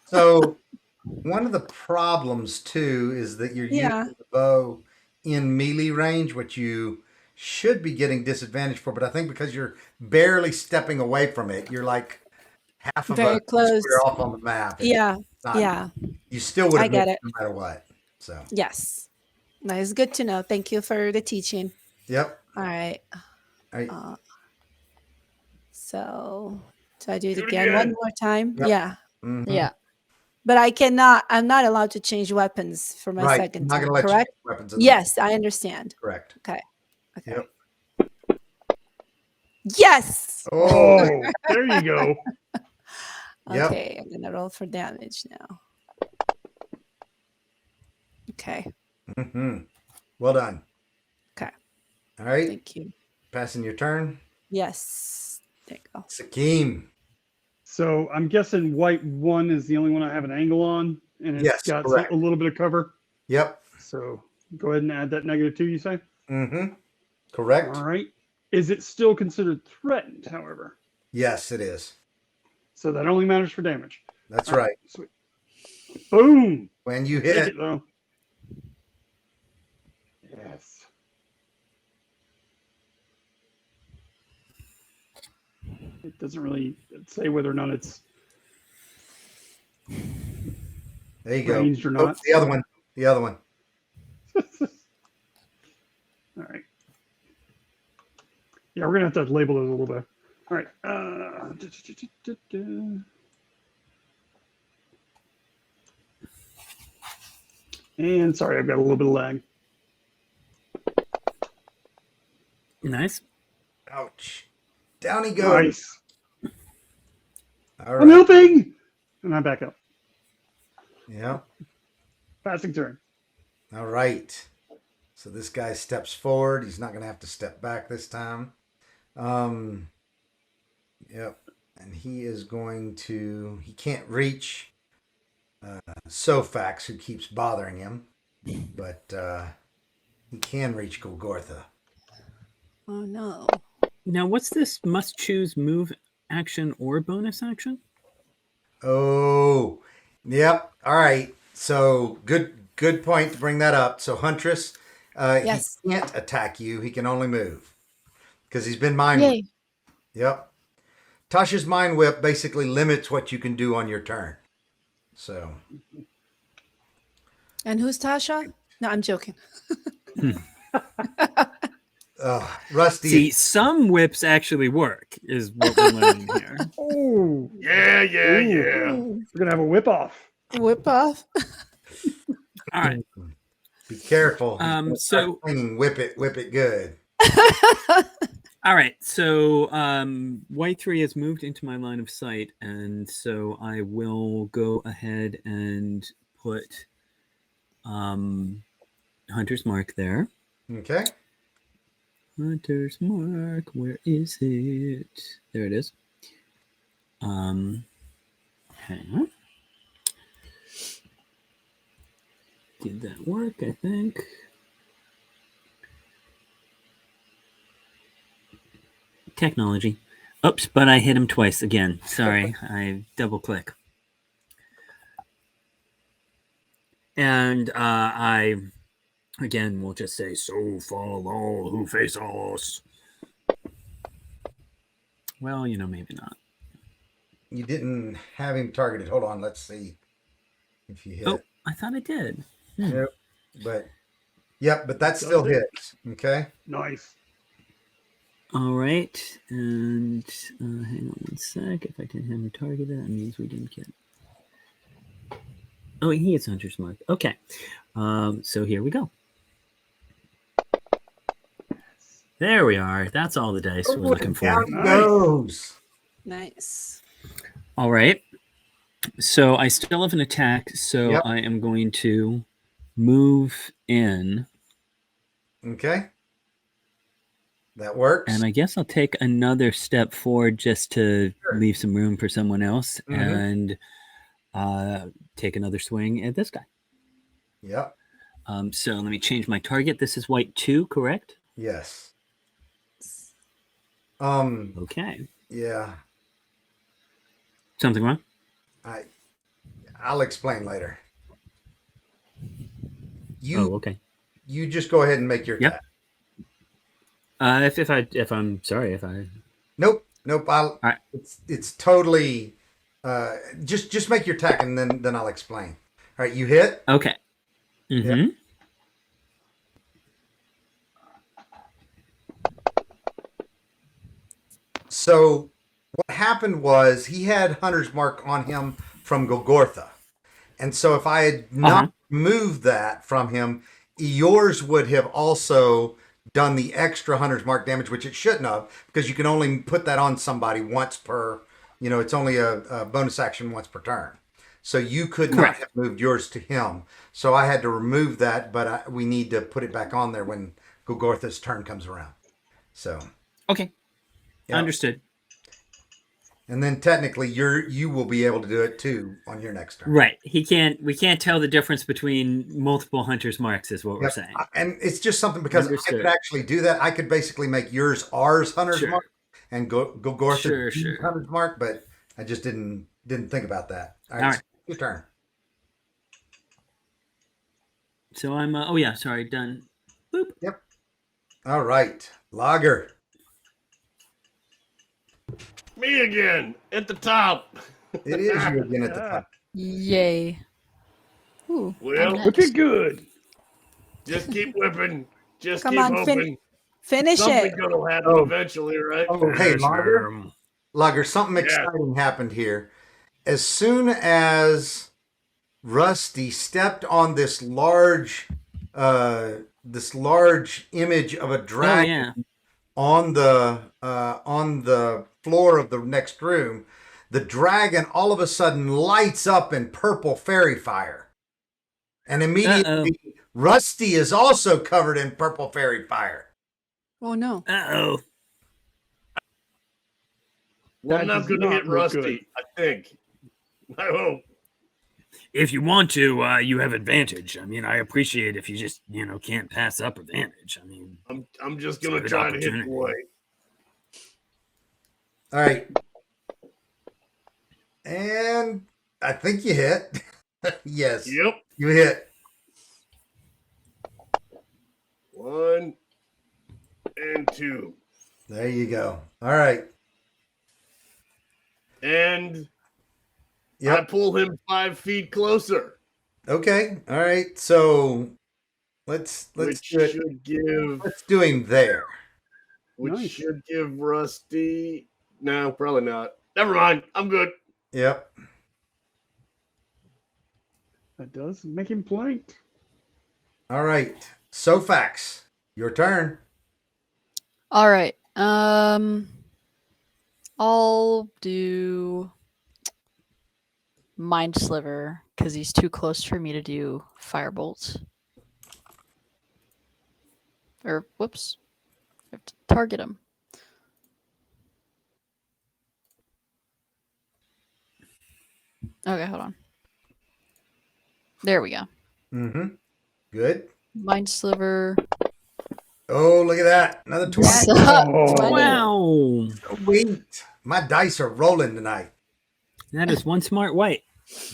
[SPEAKER 2] So one of the problems too is that you're
[SPEAKER 7] Yeah.
[SPEAKER 2] using the bow in melee range, which you should be getting disadvantage for, but I think because you're barely stepping away from it, you're like half of
[SPEAKER 7] Very
[SPEAKER 2] a
[SPEAKER 7] close.
[SPEAKER 2] square off on the map. It's
[SPEAKER 7] Yeah.
[SPEAKER 2] not-
[SPEAKER 7] Yeah.
[SPEAKER 2] You still would
[SPEAKER 7] I
[SPEAKER 2] have
[SPEAKER 7] get
[SPEAKER 2] missed
[SPEAKER 7] it.
[SPEAKER 2] no matter what. So
[SPEAKER 7] Yes. That is good to know. Thank you for the teaching.
[SPEAKER 2] yep.
[SPEAKER 7] All right.
[SPEAKER 2] All right.
[SPEAKER 7] So I do it
[SPEAKER 6] Do it
[SPEAKER 7] again one
[SPEAKER 6] again.
[SPEAKER 7] more time.
[SPEAKER 2] Yep.
[SPEAKER 7] Yeah.
[SPEAKER 2] Mhm.
[SPEAKER 3] Yeah.
[SPEAKER 7] But I'm not allowed to change weapons for my
[SPEAKER 2] Right.
[SPEAKER 7] second
[SPEAKER 2] I'm not
[SPEAKER 7] time,
[SPEAKER 2] gonna let
[SPEAKER 7] correct?
[SPEAKER 2] you use weapons in the-
[SPEAKER 7] Yes, I understand.
[SPEAKER 2] Correct.
[SPEAKER 7] Okay.
[SPEAKER 2] Yep.
[SPEAKER 7] Yes.
[SPEAKER 5] Oh, there you go.
[SPEAKER 2] Yep.
[SPEAKER 7] Okay, I'm gonna roll for damage now. Okay.
[SPEAKER 2] Hmm. Well done.
[SPEAKER 7] Okay.
[SPEAKER 2] All right.
[SPEAKER 7] Thank you.
[SPEAKER 2] Passing your turn.
[SPEAKER 7] Yes. There you go.
[SPEAKER 2] Sakeem.
[SPEAKER 5] So I'm guessing white 1 is the only one I have an angle on, and it's
[SPEAKER 2] Yes,
[SPEAKER 5] got
[SPEAKER 2] correct.
[SPEAKER 5] a little bit of cover.
[SPEAKER 2] Yep.
[SPEAKER 5] So go ahead and add that -2, you say?
[SPEAKER 2] Mm-hmm. Correct.
[SPEAKER 5] All right. Is it still considered threatened, however?
[SPEAKER 2] Yes, it is.
[SPEAKER 5] So that only matters for damage.
[SPEAKER 2] That's
[SPEAKER 5] All
[SPEAKER 2] right.
[SPEAKER 5] Sweet. Boom.
[SPEAKER 2] When you
[SPEAKER 5] Take
[SPEAKER 2] hit,
[SPEAKER 5] it though. Yes. It doesn't really say whether or not it's
[SPEAKER 2] there you go.
[SPEAKER 5] ranged or
[SPEAKER 2] Oh,
[SPEAKER 5] not.
[SPEAKER 2] the other one. The other one.
[SPEAKER 5] All right. Yeah, we're gonna have to label those a little bit. All right. And sorry, I've got a little bit of lag.
[SPEAKER 4] Nice.
[SPEAKER 2] Ouch. Down he goes.
[SPEAKER 5] Nice.
[SPEAKER 2] All
[SPEAKER 5] I'm
[SPEAKER 2] right.
[SPEAKER 5] helping, and I'm back up.
[SPEAKER 2] Yeah.
[SPEAKER 5] Passing turn.
[SPEAKER 2] All right. So this guy steps forward. He's not going to have to step back this time. Yep. And he is going to, he can't reach Sofax, who keeps bothering him, but he can reach Golgortha.
[SPEAKER 7] Oh no.
[SPEAKER 4] Now, what's this must choose move action or bonus action?
[SPEAKER 2] Oh, yep. All right. So good point to bring that up. So Huntress,
[SPEAKER 7] Yes.
[SPEAKER 2] he can't attack you. He can only move because he's been mind
[SPEAKER 7] Yay.
[SPEAKER 2] whipped. Yep. Tasha's mind whip basically limits what you can do on your turn. So
[SPEAKER 7] And who's Tasha? No, I'm joking.
[SPEAKER 2] Rusty.
[SPEAKER 4] See, some whips actually work, is what we're learning here.
[SPEAKER 5] Oh,
[SPEAKER 6] Yeah.
[SPEAKER 5] we're gonna have a whip off.
[SPEAKER 7] Whip off.
[SPEAKER 4] All right.
[SPEAKER 2] Be careful.
[SPEAKER 4] So
[SPEAKER 2] Whip it good.
[SPEAKER 4] all right. So white 3 has moved into my line of sight, and so I will go ahead and put Hunter's Mark there.
[SPEAKER 2] Okay.
[SPEAKER 4] Hunter's Mark, where is it? There it is. Hang on. Did that work? I think. Technology. Oops, but I hit him twice again. Sorry, I double click. And I, again, will just say, so fall all who face us. Well, maybe not.
[SPEAKER 2] You didn't have him targeted. Hold on. Let's see if you hit.
[SPEAKER 4] Oh, I thought I did.
[SPEAKER 2] Nope. But that still hits. Okay.
[SPEAKER 5] Nice.
[SPEAKER 4] All right. And hang on one sec. If I didn't have him targeted, that means we didn't get. Oh, he is Hunter's Mark. Okay. So here we go. There we are. That's all the dice we're looking for.
[SPEAKER 2] Down he goes.
[SPEAKER 7] Nice.
[SPEAKER 4] All right. So I still have an attack, so
[SPEAKER 2] Yep.
[SPEAKER 4] I am going to move in.
[SPEAKER 2] Okay. That works.
[SPEAKER 4] And I guess I'll take another step forward just to leave some room for someone else and take another swing at this guy.
[SPEAKER 2] Yep.
[SPEAKER 4] So let me change my target. This is white 2, correct?
[SPEAKER 2] Yes.
[SPEAKER 4] Okay.
[SPEAKER 2] Yeah.
[SPEAKER 4] Something wrong?
[SPEAKER 2] I'll explain later. You
[SPEAKER 4] okay.
[SPEAKER 2] You just go ahead and make your attack.
[SPEAKER 4] If I'm sorry, if I
[SPEAKER 2] Nope.
[SPEAKER 4] All right.
[SPEAKER 2] It's totally just make your attack and then I'll explain. All right, you hit?
[SPEAKER 4] Okay. Mm-hmm.
[SPEAKER 2] Yep. So what happened was he had Hunter's Mark on him from Golgotha. And so if I had not moved that from him, yours would have also done the extra Hunter's Mark damage, which it shouldn't have, because you can only put that on somebody once per, it's only a bonus action once per turn. So you could not have moved yours to him. So I had to remove that, but we need to put it back on there when Golgotha's turn comes around. So.
[SPEAKER 4] Okay. Yep. Understood.
[SPEAKER 2] And then technically you will be able to do it too on your next turn.
[SPEAKER 4] Right. We can't tell the difference between multiple Hunter's Marks is what we're saying.
[SPEAKER 2] And it's just something because I could actually do that. I could basically make yours ours Hunter's Mark and Golgotha Hunter's Mark, but I just didn't think about that. All right. Your turn.
[SPEAKER 4] So I'm done. Boop.
[SPEAKER 2] Yep. All right. Lager.
[SPEAKER 6] Me again at the top.
[SPEAKER 2] It is you again at the top.
[SPEAKER 3] Yay. Ooh,
[SPEAKER 6] well,
[SPEAKER 5] looking good.
[SPEAKER 6] Just keep whipping. Just
[SPEAKER 7] Come
[SPEAKER 6] keep
[SPEAKER 7] on,
[SPEAKER 6] hoping.
[SPEAKER 7] Finish
[SPEAKER 6] Something
[SPEAKER 7] it.
[SPEAKER 6] gonna happen eventually, right?
[SPEAKER 2] Oh, hey, Lager, something exciting happened here. As soon as Rusty stepped on this large image of a dragon on the floor of the next room, the dragon all of a sudden lights up in purple fairy fire. And immediately Rusty is also covered in purple fairy fire.
[SPEAKER 7] Oh no.
[SPEAKER 4] Uh-oh.
[SPEAKER 6] Well, I'm not going to hit Rusty, I think. I hope.
[SPEAKER 4] If you want to, you have advantage. I mean, I appreciate if you just, can't pass up advantage. I mean,
[SPEAKER 6] I'm just going to try to hit the way.
[SPEAKER 2] All right. And I think you hit. Yes.
[SPEAKER 6] Yep.
[SPEAKER 2] You hit.
[SPEAKER 6] 1 and 2.
[SPEAKER 2] There you go. All right.
[SPEAKER 6] And I pull him 5 feet closer.
[SPEAKER 2] Okay. All right. So let's do it. Let's do him there.
[SPEAKER 6] Which should give Rusty. No, probably not. Never mind. I'm good.
[SPEAKER 2] Yep.
[SPEAKER 5] That does make him flanked.
[SPEAKER 2] All right. Sofax, your turn.
[SPEAKER 3] All right. I'll do Mind Sliver because he's too close for me to do Firebolt. Or whoops, I have to target him. Okay, hold on. There we go.
[SPEAKER 2] Mm-hmm. Good.
[SPEAKER 3] Mind Sliver.
[SPEAKER 2] Oh, look at that. Another 20.
[SPEAKER 3] So-
[SPEAKER 5] Oh,
[SPEAKER 3] 20.
[SPEAKER 4] Wow.
[SPEAKER 2] Sweet. My dice are rolling tonight.
[SPEAKER 4] That is one smart white.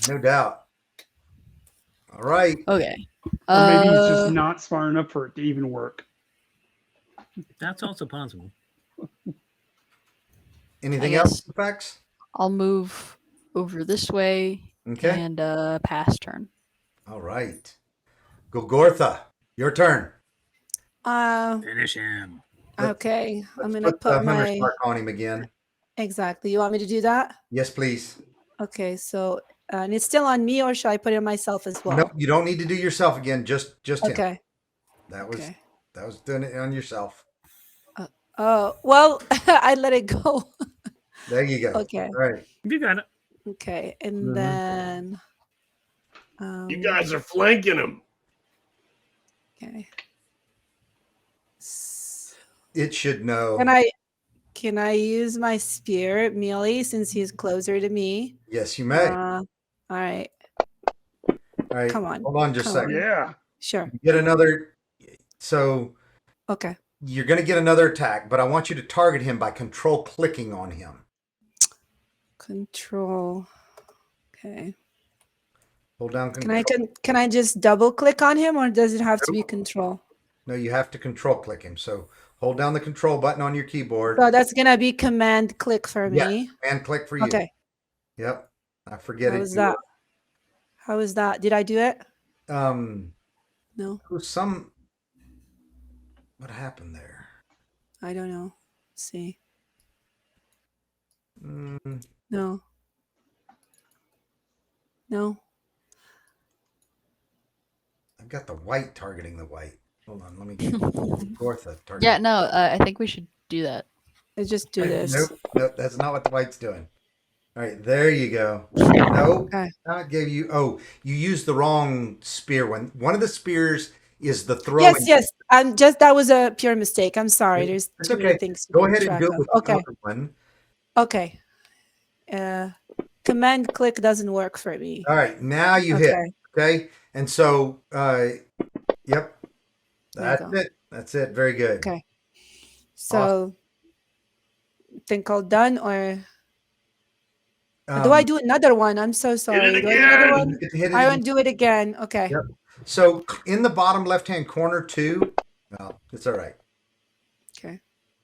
[SPEAKER 2] No doubt. All right.
[SPEAKER 3] Okay.
[SPEAKER 5] or maybe he's just not smart enough for it to even work.
[SPEAKER 4] That's also possible.
[SPEAKER 2] Anything
[SPEAKER 3] I
[SPEAKER 2] else,
[SPEAKER 3] guess-
[SPEAKER 2] Sofax?
[SPEAKER 3] I'll move over this way
[SPEAKER 2] Okay.
[SPEAKER 3] and pass turn.
[SPEAKER 2] All right. Gogortha, your turn.
[SPEAKER 4] Finish him.
[SPEAKER 7] Okay, I'm
[SPEAKER 2] Let's
[SPEAKER 7] gonna
[SPEAKER 2] the
[SPEAKER 7] put
[SPEAKER 2] Hunter's
[SPEAKER 7] my
[SPEAKER 2] Mark on him again.
[SPEAKER 7] exactly. You want me to do that?
[SPEAKER 2] Yes, please.
[SPEAKER 7] Okay, so and it's still on me, or should I put it on myself as well?
[SPEAKER 2] No, you don't need to do yourself again. Just him.
[SPEAKER 7] Okay.
[SPEAKER 2] That was
[SPEAKER 7] Okay.
[SPEAKER 2] doing it on yourself.
[SPEAKER 7] Oh well, I let it go.
[SPEAKER 2] There you go.
[SPEAKER 7] Okay.
[SPEAKER 2] All right.
[SPEAKER 4] You got it.
[SPEAKER 7] Okay, and
[SPEAKER 2] Mhm.
[SPEAKER 7] then
[SPEAKER 6] You guys are flanking him.
[SPEAKER 7] okay.
[SPEAKER 2] It should know.
[SPEAKER 7] Can I use my spear melee since he's closer to me?
[SPEAKER 2] Yes, you may.
[SPEAKER 7] All right.
[SPEAKER 2] All right.
[SPEAKER 7] come on,
[SPEAKER 2] Hold on just a
[SPEAKER 7] come on.
[SPEAKER 2] second.
[SPEAKER 5] Yeah.
[SPEAKER 7] Sure.
[SPEAKER 2] You get another. So
[SPEAKER 7] Okay.
[SPEAKER 2] you're going to get another attack, but I want you to target him by control clicking on him.
[SPEAKER 7] Control. Okay.
[SPEAKER 2] Hold down control.
[SPEAKER 7] Can I just double click on him, or does it have to be
[SPEAKER 2] Nope.
[SPEAKER 7] control?
[SPEAKER 2] No, you have to control click him. So hold down the control button on your keyboard.
[SPEAKER 7] So that's gonna be command click for
[SPEAKER 2] Yeah.
[SPEAKER 7] me.
[SPEAKER 2] And click for you.
[SPEAKER 7] Okay.
[SPEAKER 2] Yep. I forget
[SPEAKER 7] How
[SPEAKER 2] it.
[SPEAKER 7] was that? How is that? Did I do it?
[SPEAKER 2] No.
[SPEAKER 7] No,
[SPEAKER 2] What happened there?
[SPEAKER 7] I don't know. Let's see.
[SPEAKER 2] Mm,
[SPEAKER 7] No. No.
[SPEAKER 2] I've got the white targeting the white. Hold on, let me get Gortha targeting.
[SPEAKER 3] Yeah, no, I think we should do that.
[SPEAKER 7] Let's just do
[SPEAKER 2] Hey,
[SPEAKER 7] this.
[SPEAKER 2] Nope, that's not what the white's doing. All right, there you go. Nope.
[SPEAKER 7] Okay.
[SPEAKER 2] Now it gave you. Oh, you used the wrong spear. One of the spears is the throwing.
[SPEAKER 7] Yes. That was a pure mistake. I'm sorry. There's
[SPEAKER 2] It's
[SPEAKER 7] too
[SPEAKER 2] okay.
[SPEAKER 7] many things to
[SPEAKER 2] Go
[SPEAKER 7] keep
[SPEAKER 2] ahead and
[SPEAKER 7] track
[SPEAKER 2] do it
[SPEAKER 7] of.
[SPEAKER 2] with
[SPEAKER 7] Okay.
[SPEAKER 2] the other one.
[SPEAKER 7] Okay. Command click doesn't work for me.
[SPEAKER 2] All right, now you hit.
[SPEAKER 7] Okay.
[SPEAKER 2] Okay, and so, yep,
[SPEAKER 7] There you
[SPEAKER 2] that's
[SPEAKER 7] go.
[SPEAKER 2] it. That's it. Very good.
[SPEAKER 7] Okay. So think all done, or do I do another one? I'm so sorry.
[SPEAKER 6] it
[SPEAKER 7] Do I do another
[SPEAKER 6] again.
[SPEAKER 7] one?
[SPEAKER 2] You get to hit it
[SPEAKER 7] I
[SPEAKER 2] again.
[SPEAKER 7] won't do it again. Okay.
[SPEAKER 2] Yep. So in the bottom left-hand corner too. No, it's all right.
[SPEAKER 7] Okay.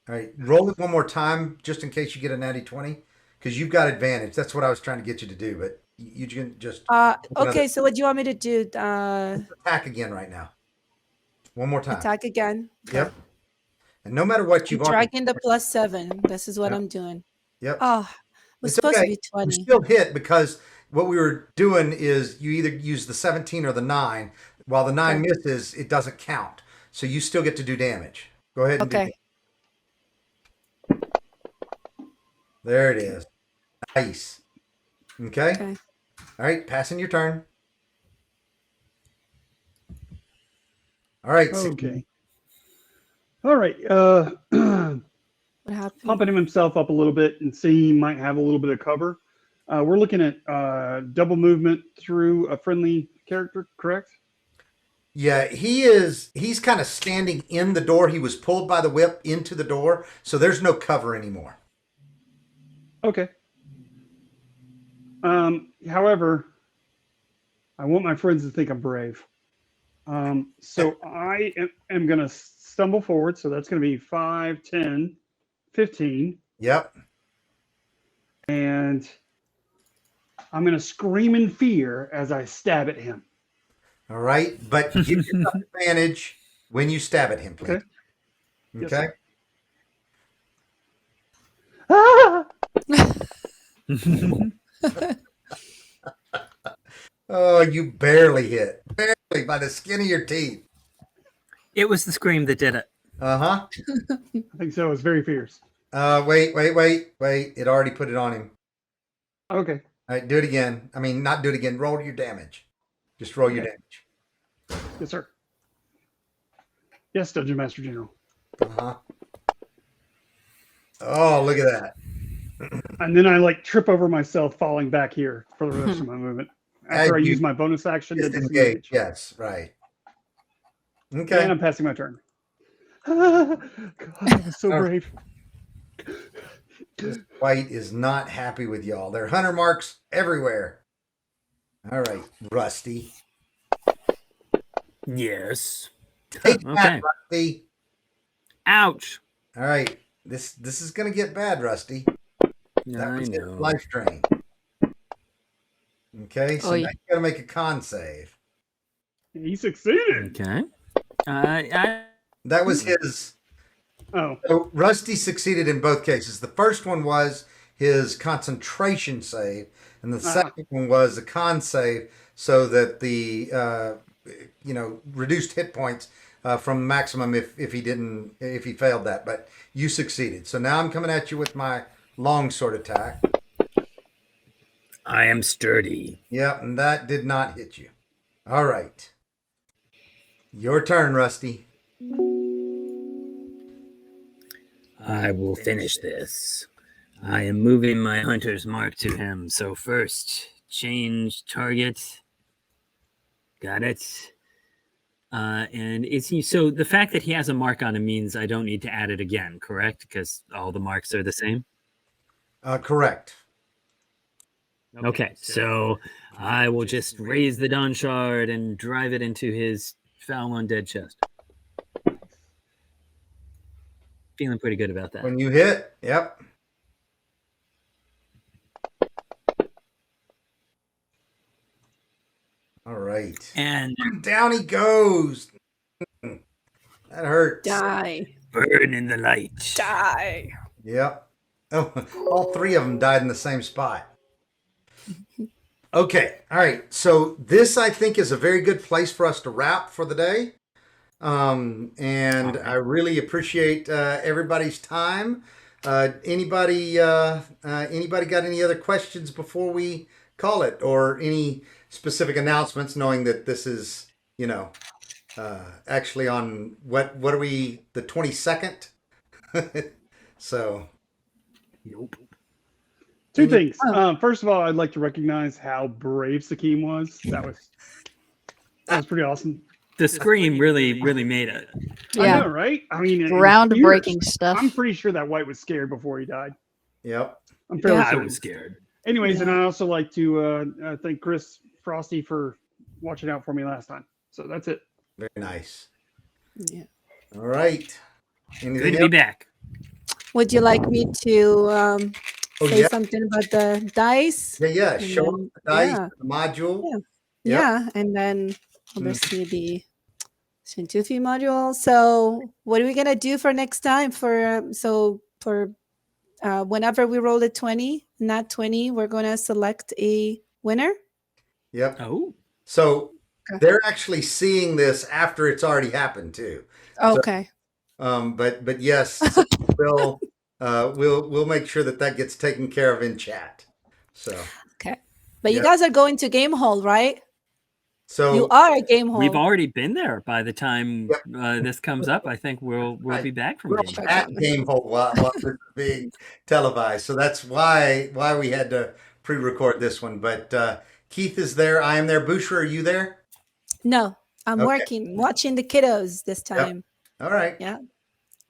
[SPEAKER 2] All right, roll it one more time just in case you get a natty 20, because you've got advantage. That's what I was trying to get you to do, but you can just
[SPEAKER 7] Okay. So what do you want me to do?
[SPEAKER 2] attack again right now. One more time.
[SPEAKER 7] Attack again. Okay.
[SPEAKER 2] Yep. And no matter what you've
[SPEAKER 7] I'm
[SPEAKER 2] already.
[SPEAKER 7] dragging the +7. This is what
[SPEAKER 2] Yep.
[SPEAKER 7] I'm doing.
[SPEAKER 2] Yep.
[SPEAKER 7] Oh, it was
[SPEAKER 2] It's
[SPEAKER 7] supposed
[SPEAKER 2] okay.
[SPEAKER 7] to be
[SPEAKER 2] You
[SPEAKER 7] 20.
[SPEAKER 2] still hit because what we were doing is you either use the 17 or the 9. While the 9
[SPEAKER 7] Okay.
[SPEAKER 2] misses, it doesn't count. So you still get to do damage. Go ahead and do
[SPEAKER 7] Okay.
[SPEAKER 2] it. There it is. Nice. Okay.
[SPEAKER 7] Okay.
[SPEAKER 2] All right. Passing your turn. All right.
[SPEAKER 5] Okay. All right.
[SPEAKER 7] What happened?
[SPEAKER 5] Pumping himself up a little bit and see he might have a little bit of cover. We're looking at double movement through a friendly character, correct?
[SPEAKER 2] Yeah, he's kind of standing in the door. He was pulled by the whip into the door, so there's no cover anymore.
[SPEAKER 5] Okay. However, I want my friends to think I'm brave. So I am going to stumble forward. So that's going to be 5, 10, 15.
[SPEAKER 2] Yep.
[SPEAKER 5] And I'm going to scream in fear as I stab at him.
[SPEAKER 2] All right, but give yourself advantage when you stab at him, please.
[SPEAKER 5] Okay. Yes,
[SPEAKER 2] Okay.
[SPEAKER 5] Ah!
[SPEAKER 2] Oh, you barely hit. Barely by the skin of your teeth.
[SPEAKER 4] It was the scream that did it.
[SPEAKER 2] Uh-huh.
[SPEAKER 5] I think so. It's very fierce.
[SPEAKER 2] Wait. It already put it on him.
[SPEAKER 5] Okay.
[SPEAKER 2] All right, do it again. I mean, not do it again. Roll your damage. Just roll your
[SPEAKER 5] Okay.
[SPEAKER 2] damage.
[SPEAKER 5] Yes, sir. Yes, Dungeon Master General.
[SPEAKER 2] Uh-huh. Oh, look at that.
[SPEAKER 5] And then I trip over myself falling back here for the rest of my movement. After I
[SPEAKER 2] you
[SPEAKER 5] use my bonus action to
[SPEAKER 2] Disengage.
[SPEAKER 5] disengage.
[SPEAKER 2] Yes, right. Okay.
[SPEAKER 5] And I'm passing my turn. God, that was so brave.
[SPEAKER 2] This white is not happy with y'all. There are hunter marks everywhere. All right, Rusty.
[SPEAKER 4] Yes.
[SPEAKER 2] Take
[SPEAKER 4] Okay.
[SPEAKER 2] that, Rusty.
[SPEAKER 4] Ouch.
[SPEAKER 2] All right. This is gonna get bad, Rusty. That
[SPEAKER 4] I
[SPEAKER 2] was his
[SPEAKER 4] know.
[SPEAKER 2] life drain. Okay, so
[SPEAKER 3] Oy.
[SPEAKER 2] now you gotta make a con save.
[SPEAKER 5] He succeeded.
[SPEAKER 4] Okay. I
[SPEAKER 2] That was his.
[SPEAKER 5] Oh,
[SPEAKER 2] So Rusty succeeded in both cases. The first one was his concentration save, and the second one was a con save, so that the reduced hit points from maximum if he failed that. But you succeeded. So now I'm coming at you with my longsword attack.
[SPEAKER 4] I am sturdy.
[SPEAKER 2] Yep, and that did not hit you. All right. Your turn, Rusty.
[SPEAKER 4] I will finish this. I am moving my hunter's mark to him. So first, change target. Got it. And is he so the fact that he has a mark on him means I don't need to add it again, correct? Because all the marks are the same.
[SPEAKER 2] Correct.
[SPEAKER 4] Okay, so I will just raise the Dawn Shard and drive it into his foul undead chest. Feeling pretty good about that.
[SPEAKER 2] When you hit, yep. All right.
[SPEAKER 4] And
[SPEAKER 2] Down he goes. That hurts.
[SPEAKER 7] Die.
[SPEAKER 4] burn in the light.
[SPEAKER 7] Die.
[SPEAKER 2] Yep. Oh, all three of them died in the same spot. Okay. All right. So this, I think, is a very good place for us to wrap for the day. And I really appreciate everybody's time. Anybody got any other questions before we call it, or any specific announcements, knowing that this is, actually on what are we, the 22nd? So.
[SPEAKER 4] Nope.
[SPEAKER 5] Two things. First of all, I'd like to recognize how brave Sakim was. That was pretty awesome.
[SPEAKER 4] The scream really made it.
[SPEAKER 5] I
[SPEAKER 3] Yeah.
[SPEAKER 5] know, right? I mean, in
[SPEAKER 3] Groundbreaking
[SPEAKER 5] years,
[SPEAKER 3] stuff.
[SPEAKER 5] I'm pretty sure that white was scared before he died.
[SPEAKER 2] Yep.
[SPEAKER 5] I'm fairly
[SPEAKER 4] Yeah, I
[SPEAKER 5] certain.
[SPEAKER 4] was scared.
[SPEAKER 5] Anyways, and I also like to thank Chris Frosty for watching out for me last time. So that's it.
[SPEAKER 2] Very nice.
[SPEAKER 7] Yeah.
[SPEAKER 2] All right. Anything
[SPEAKER 4] Good to be
[SPEAKER 2] else?
[SPEAKER 4] back.
[SPEAKER 7] Would you like me to
[SPEAKER 2] Oh,
[SPEAKER 7] say
[SPEAKER 2] yeah.
[SPEAKER 7] something about the dice?
[SPEAKER 2] Yeah.
[SPEAKER 7] And
[SPEAKER 2] Show
[SPEAKER 7] then-
[SPEAKER 2] us the dice,
[SPEAKER 7] yeah.
[SPEAKER 2] the module.
[SPEAKER 7] Yeah.
[SPEAKER 2] Yep.
[SPEAKER 7] Yeah, and then obviously the Chentoufi module. So what are we gonna do for next time? Whenever we roll a 20, not 20, we're gonna select a winner.
[SPEAKER 2] Yep.
[SPEAKER 4] Oh.
[SPEAKER 2] So
[SPEAKER 7] Okay.
[SPEAKER 2] they're actually seeing this after it's already happened too.
[SPEAKER 7] Okay.
[SPEAKER 2] But yes, we'll make sure that gets taken care of in chat. So
[SPEAKER 7] Okay. But you
[SPEAKER 2] Yeah.
[SPEAKER 7] guys are going to Game Hall, right?
[SPEAKER 2] so
[SPEAKER 7] You are at Game Hall.
[SPEAKER 4] We've already been there by the time
[SPEAKER 2] Yep.
[SPEAKER 4] this comes up. I think we'll be back from
[SPEAKER 2] we're
[SPEAKER 4] game.
[SPEAKER 2] at Game Hall while this is being televised. So that's why we had to pre-record this one. But Keith is there. I am there. Boucher, are you there?
[SPEAKER 7] No, I'm
[SPEAKER 2] Okay.
[SPEAKER 7] watching the kiddos this time.
[SPEAKER 2] All right.
[SPEAKER 7] Yeah.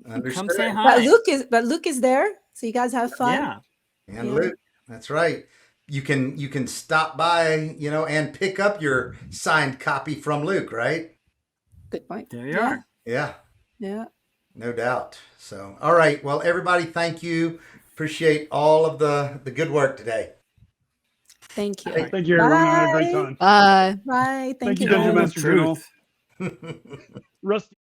[SPEAKER 2] Understood.
[SPEAKER 4] Come say
[SPEAKER 7] But
[SPEAKER 4] hi.
[SPEAKER 7] Luke is there, so you guys have fun.
[SPEAKER 4] Yeah.
[SPEAKER 2] And
[SPEAKER 7] Yeah.
[SPEAKER 2] Luke, that's right. You can stop by, and pick up your signed copy from Luke, right?
[SPEAKER 7] Good point.
[SPEAKER 4] There you
[SPEAKER 7] Yeah.
[SPEAKER 4] are.
[SPEAKER 2] Yeah,
[SPEAKER 7] Yeah.
[SPEAKER 2] no doubt. So, all right. Well, everybody, thank you. Appreciate all of the good work today.
[SPEAKER 7] Thank you.
[SPEAKER 2] Thank
[SPEAKER 5] Thank you, everyone. I had a great
[SPEAKER 7] Bye.
[SPEAKER 5] time.
[SPEAKER 3] Bye.
[SPEAKER 7] Bye. Thank
[SPEAKER 5] Thank
[SPEAKER 7] you.
[SPEAKER 5] you, Dungeon
[SPEAKER 7] guys.
[SPEAKER 5] Master General.
[SPEAKER 4] Truth.
[SPEAKER 5] Rusty.